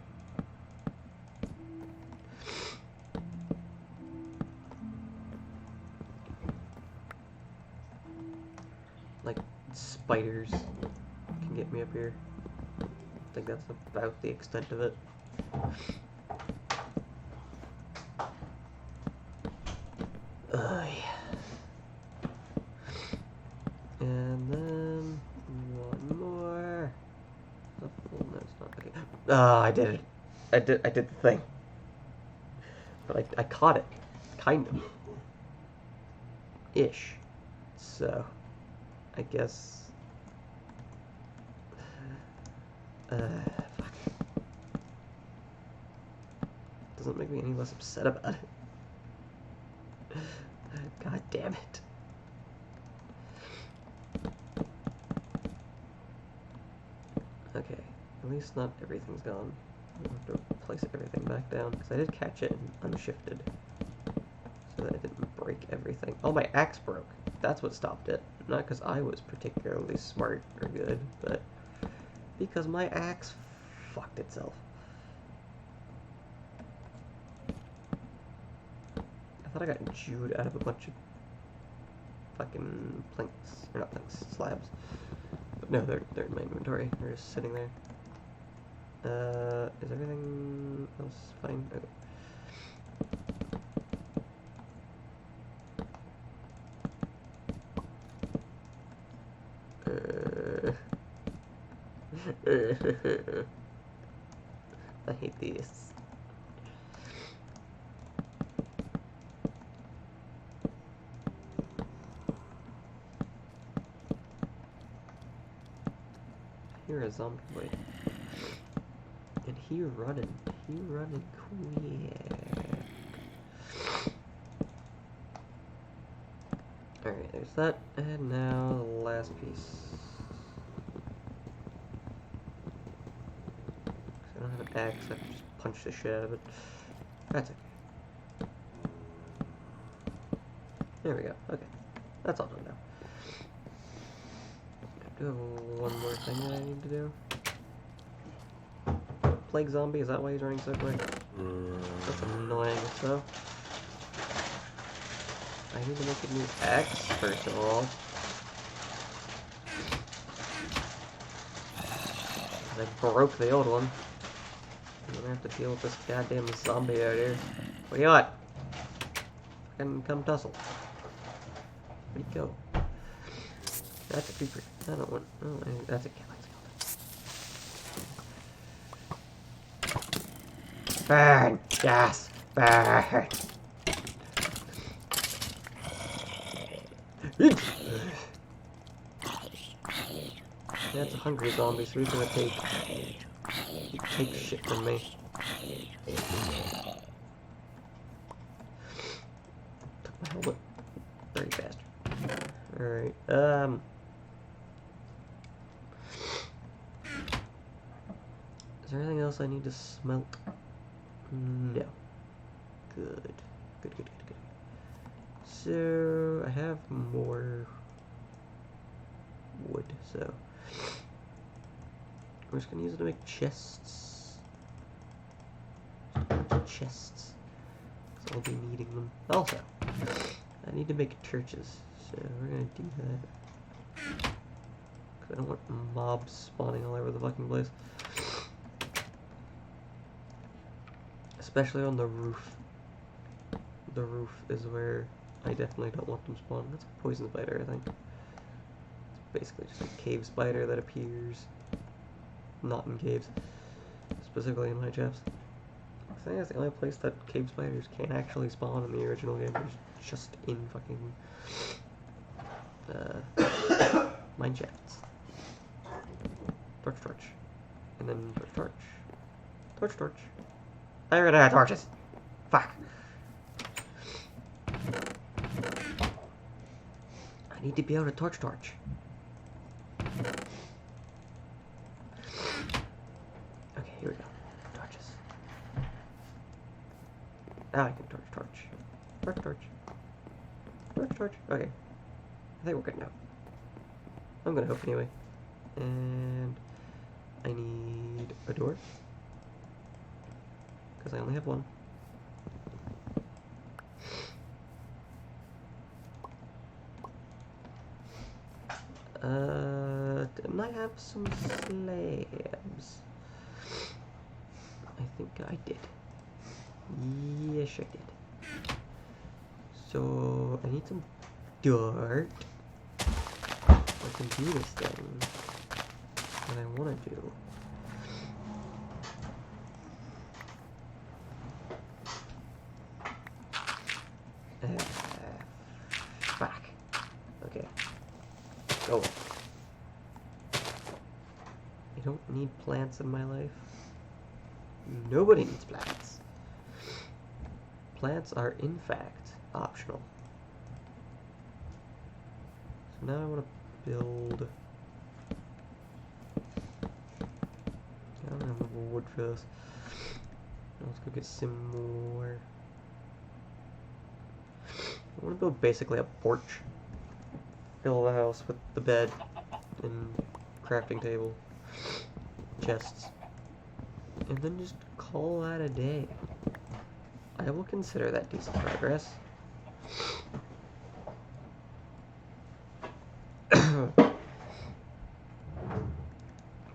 Like, spiders can get me up here. I think that's about the extent of it. Yeah. And then one more. Oh, no, it's not okay. Ah, I did it. I did the thing. But I caught it. Kind of. Ish. So, I guess. Fuck. Doesn't make me any less upset about it. God damn it. Okay, at least not everything's gone. I have to place everything back down, because I did catch it and unshifted. So that I didn't break everything. Oh, my axe broke. that's what stopped it. Not because I was particularly smart or good, but because my axe fucked itself. I thought I got jewed out of a bunch of fucking planks. Or not planks, slabs. But no, they're in my inventory. They're just sitting there. Is everything else fine? Okay. I hate these. I hear a zombie boy. And he running quick. Alright, there's that, and now the last piece. I don't have an axe, I can just punch the shit out of it. That's okay. There we go, okay. That's all done now. I do have one more thing that I need to do. Plague zombie, is that why he's running so quick? That's annoying, so. I need to make a new axe, first of all. I broke the old one. I'm gonna have to deal with this goddamn zombie out here. What do you want? Fucking come tussle. Where'd he go? That's a creeper. I don't want. Oh, that's a cat. Burn! Yes! Burn! That's a hungry zombie, so he's gonna take shit from me. Took my helmet. Very fast. Alright, is there anything else I need to smelt? No. Good. Good. So, I have more wood, so we're just gonna use it to make chests. Just a bunch of chests. Because I'll be needing them. Also, I need to make torches, so we're gonna do that. Because I don't want mobs spawning all over the fucking place. Especially on the roof. The roof is where I definitely don't want them spawning. That's a poison spider, I think. It's basically just a cave spider that appears not in caves. Specifically in my chests. I think that's the only place that cave spiders can actually spawn in the original game. It's just in fucking mine shafts. Torch. And then torch. I ran out of torches. Fuck. I need to be able to torch. Okay, here we go. Torches. Now I can torch. Okay. I think we're good now. I'm gonna hope anyway. And I need a door. Because I only have one. Didn't I have some slabs? I think I did. Yes, I did. So, I need some dirt. I can do this thing that I want to do. Fuck. Okay. Go. I don't need plants in my life. Nobody needs plants. Plants are, in fact, optional. So now I want to build... I don't have enough wood for this. Let's go get some more. I want to build basically a porch. build a house with the bed and crafting table, chests, and then just call that a day. I will consider that decent progress.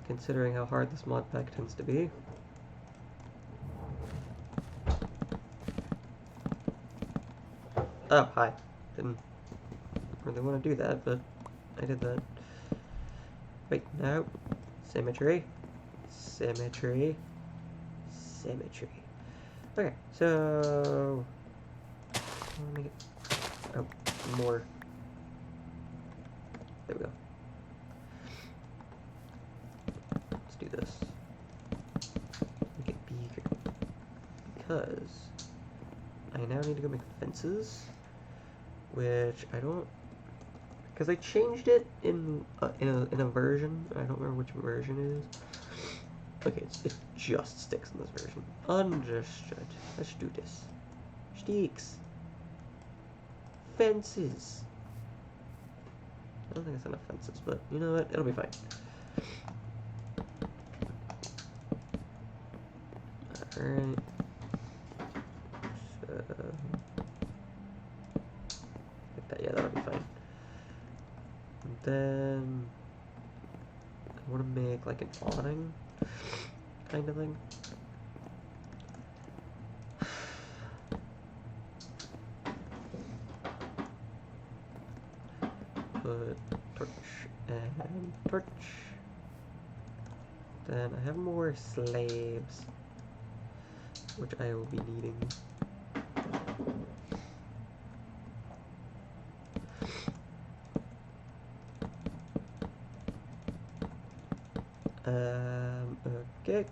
Considering how hard this mod pack tends to be. Oh, hi. Didn't really want to do that, but I did that. Wait, no. Symmetry. Symmetry. Symmetry. Okay, so... I'll make it... Oh, more. There we go. Let's do this. Make it bigger. Because I now need to go make fences, which I don't... Because I changed it in a version. I don't remember which version it is. Okay, it just sticks in this version. Understood. Let's do this. Sticks. Fences. I don't think it's enough fences, but you know what? It'll be fine. Alright. So... like that, yeah, that'll be fine. And then... I want to make like an awning kind of thing. Put torch and torch. Then I have more slabs, which I will be needing. Okay.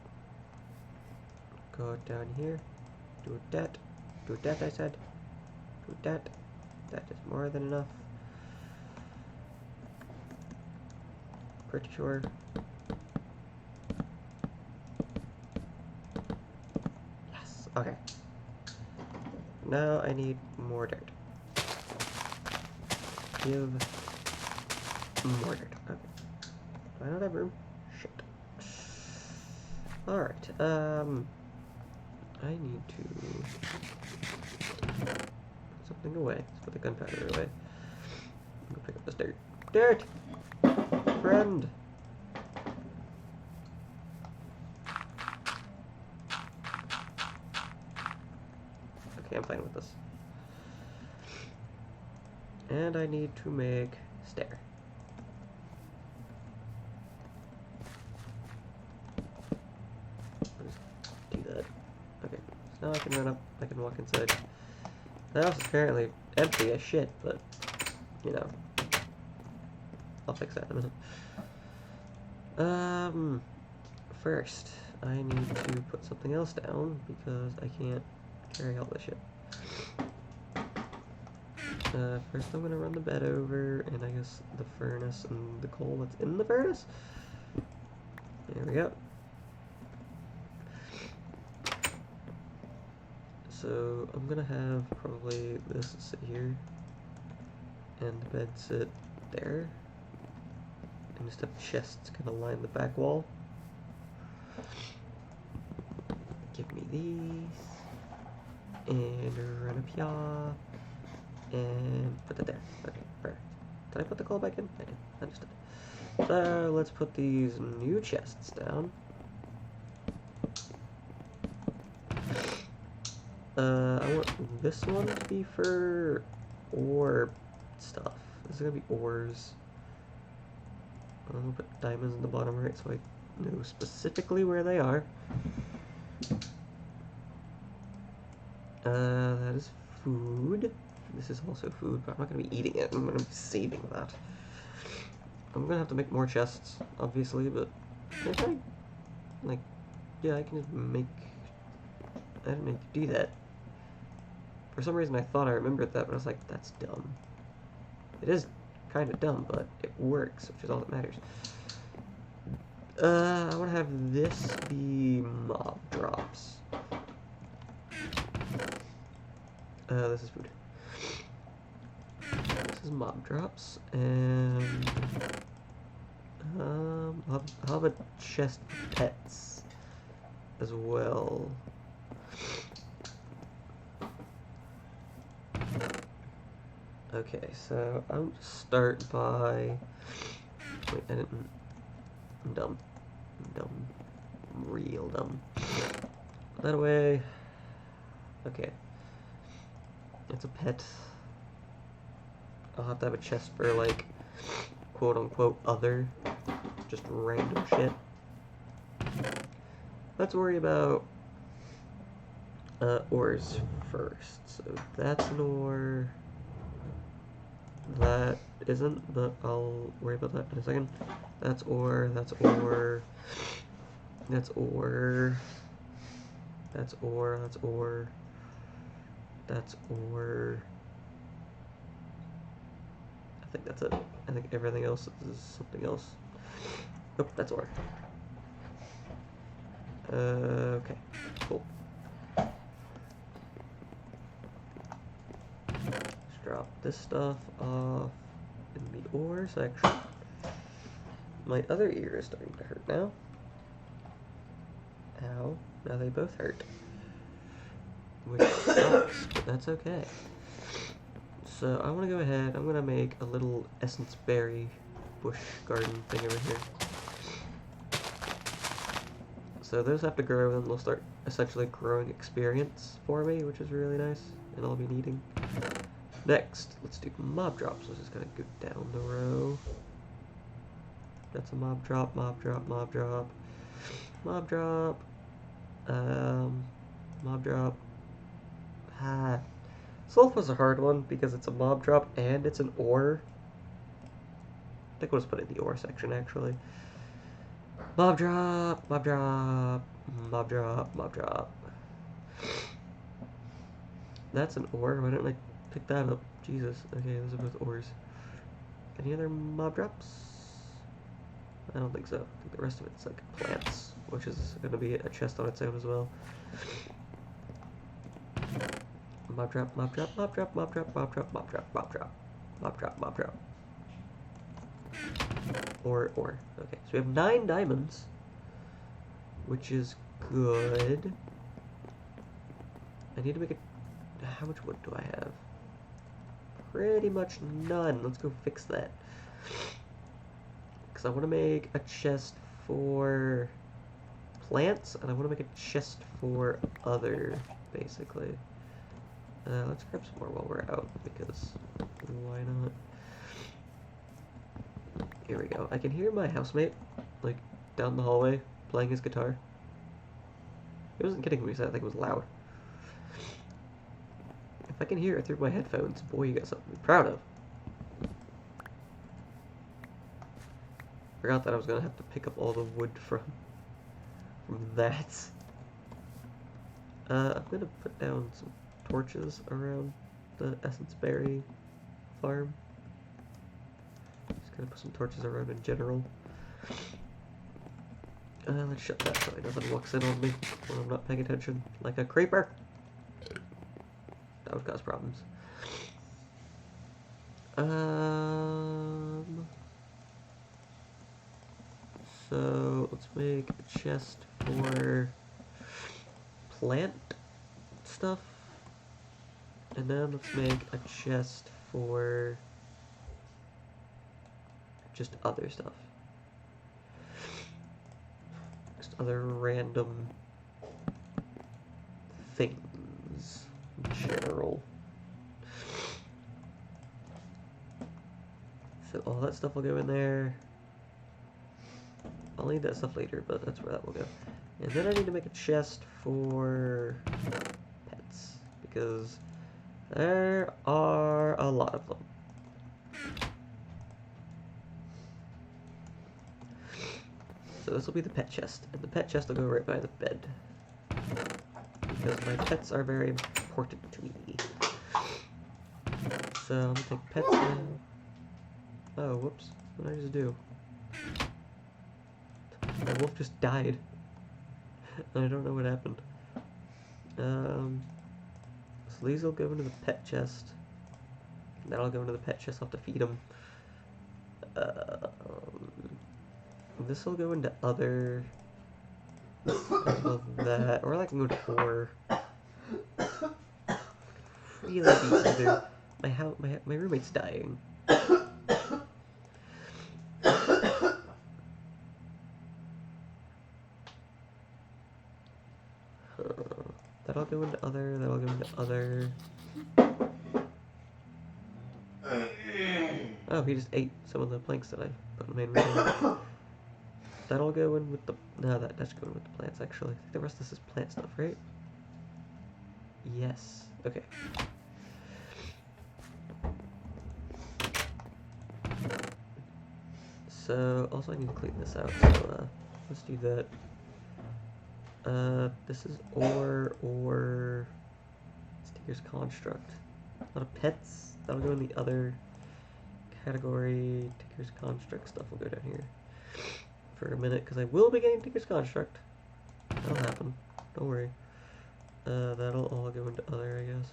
Go down here. Do that. Do that, I said. Do that. That is more than enough. Pretty sure. Yes. Okay. Now I need more dirt. Give more dirt. Okay. Do I not have room? Shit. Alright, I need to put something away. Let's put the gunpowder away. I'm gonna pick up this dirt. Dirt! Friend! Okay, I'm fine with this. And I need to make stair. Okay, so now I can run up, I can walk inside. The house is apparently empty as shit, but, you know, I'll fix that in a minute. First, I need to put something else down, because I can't carry all this shit. First I'm gonna run the bed over, and I guess the furnace and the coal that's in the furnace. There we go. So I'm gonna have probably this sit here, and the bed sit there, and just have chests kind of line the back wall. Give me these, and run up here, and put that there. Okay, perfect. Did I put the coal back in? I did. Understood. So let's put these new chests down. I want this one to be for ore stuff. This is gonna be ores. I'm gonna put diamonds in the bottom right so I know specifically where they are. That is food. This is also food, but I'm not gonna be eating it. I'm gonna be saving that. I'm gonna have to make more chests, obviously, but if I, like, yeah, I can just make. I didn't make do that. For some reason I thought I remembered that, but I was like, that's dumb. It is kind of dumb, but it works, which is all that matters. I want to have this be mob drops. This is food. This is mob drops, and I'll have a chest of pets as well. Okay, so I'll start by. Wait, I didn't. I'm dumb. I'm dumb. I'm real dumb. Put that away. Okay. It's a pet. I'll have to have a chest for, like, quote unquote other. Just random shit. Let's worry about ores first. So that's an ore. That isn't, but I'll worry about that in a second. That's ore, that's ore. That's ore. That's ore, that's ore. That's ore. I think that's it. I think everything else is something else. Nope, that's ore. Okay, cool. Let's drop this stuff off in the ore section. My other ear is starting to hurt now. Ow. Now they both hurt. Which sucks, but that's okay. So I want to go ahead, I'm going to make a little essence berry bush garden thing over here. So those have to grow, and they'll start essentially growing experience for me, which is really nice, and I'll be needing. Next, let's do mob drops. Let's just kind of go down the row. That's a mob drop, mob drop, mob drop, mob drop, mob drop. Sulf was a hard one because it's a mob drop and it's an ore. I think we'll just put it in the ore section, actually. Mob drop, mob drop, mob drop, mob drop. That's an ore. Why didn't I pick that up? Jesus. Okay, those are both ores. Any other mob drops? I don't think so. I think the rest of it's like plants, which is going to be a chest on its own as well. Mob drop, mob drop, mob drop, mob drop, mob drop, mob drop, mob drop, mob drop, mob drop. Or. Okay, so we have 9 diamonds, which is good. I need to make it. How much wood do I have? Pretty much none. Let's go fix that. Because I want to make a chest for plants, and I want to make a chest for other, basically. Let's grab some more while we're out, because why not? Here we go. I can hear my housemate, like, down the hallway, playing his guitar. He wasn't kidding when he said I think it was loud. If I can hear it through my headphones, boy, you got something to be proud of. Forgot that I was gonna have to pick up all the wood from that. I'm gonna put down some torches around the essence berry farm. Just gonna put some torches around in general. Let's shut that so nothing walks in on me when I'm not paying attention, like a creeper. That would cause problems. So let's make a chest for plant stuff, and then let's make a chest for just other stuff. Just other random things in general. So all that stuff will go in there. I'll need that stuff later, but that's where that will go. And then I need to make a chest for pets, because there are a lot of them. So this will be the pet chest, and the pet chest will go right by the bed, because my pets are very important to me. So I'm gonna take pets now. Oh, whoops. What did I just do? My wolf just died. I don't know what happened. So these will go into the pet chest That'll go into the pet chest. I'll have to feed them. This will go into other. That, or I can go to ore. Really be either. My roommate's dying. That'll go into other. That'll go into other. Oh, he just ate some of the planks that I put in the main room. That'll go in with the. No, that's going with the plants actually. I think the rest of this is plant stuff, right? Yes. Okay. So, also I need to clean this out, so let's do that. This is or Sticker's Construct. A lot of pets. That'll go in the other category. Tinker's Construct stuff will go down here for a minute, because I will be getting Tinker's Construct. That'll happen. Don't worry. That'll all go into other, I guess.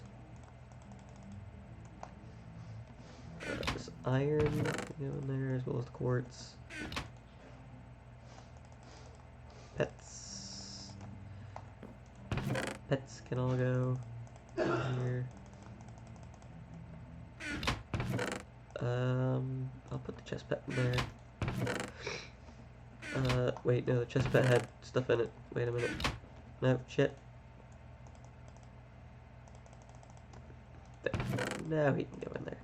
This iron can go in there, as well as the quartz. Pets. Pets can all go in here. I'll put the chest pet in there. Wait, no, the chest pet had stuff in it. Wait a minute. No, shit. There. Now he can go in there.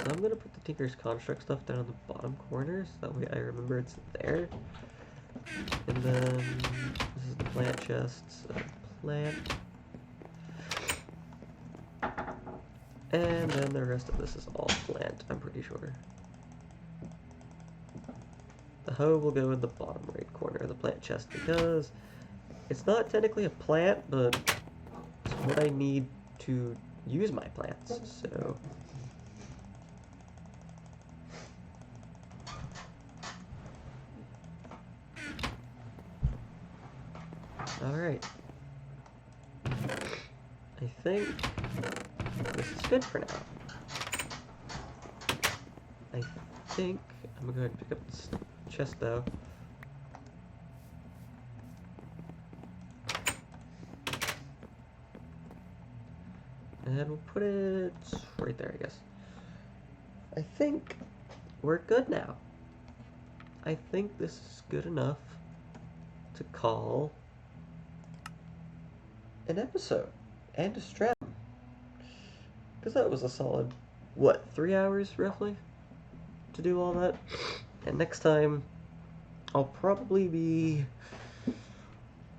So I'm gonna put the Tinker's Construct stuff down in the bottom corner, so that way I remember it's there. And then this is the plant chest. So plant. And then the rest of this is all plant, I'm pretty sure. The hoe will go in the bottom right corner of the plant chest because it's not technically a plant, but it's what I need to use my plants, so. Alright. I think this is good for now. I think I'm gonna go ahead and pick up this chest though. And we'll put it right there, I guess. I think we're good now. I think this is good enough to call an episode and a strap. Because that was a solid, what, 3 hours roughly to do all that? And next time, I'll probably be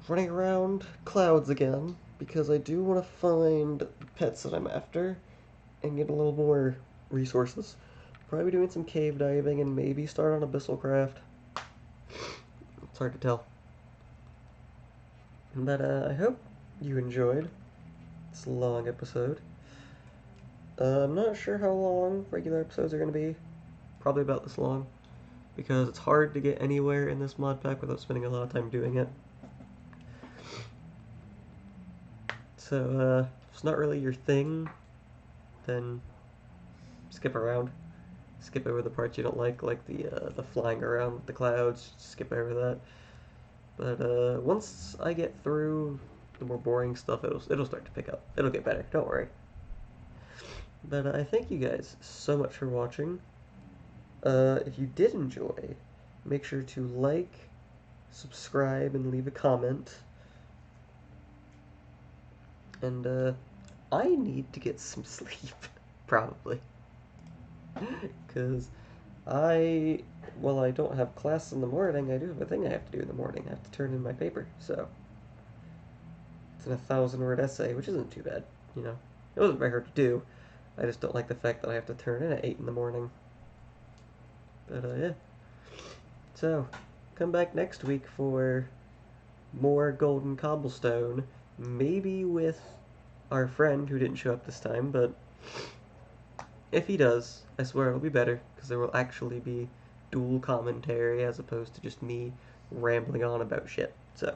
running around clouds again, because I do want to find the pets that I'm after and get a little more resources. Probably doing some cave diving and maybe start on Abyssal Craft. It's hard to tell. But I hope you enjoyed this long episode. I'm not sure how long regular episodes are going to be. Probably about this long, because it's hard to get anywhere in this mod pack without spending a lot of time doing it. So, if it's not really your thing, then skip around. Skip over the parts you don't like the flying around with the clouds. Skip over that. But once I get through the more boring stuff, it'll start to pick up. It'll get better. Don't worry. But I thank you guys so much for watching. If you did enjoy, make sure to like, subscribe, and leave a comment. And I need to get some sleep, probably. Because while I don't have class in the morning, I do have a thing I have to do in the morning. I have to turn in my paper, so. It's an 1,000-word essay, which isn't too bad, you know. It wasn't very hard to do. I just don't like the fact that I have to turn in at 8 in the morning. But, yeah. So, come back next week for more golden cobblestone. Maybe with our friend who didn't show up this time, but if he does, I swear it'll be better, because there will actually be dual commentary as opposed to just me rambling on about shit. So,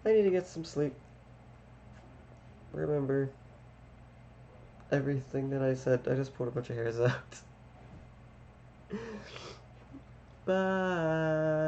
I need to get some sleep. remember everything that I said. I just pulled a bunch of hairs out. Bye.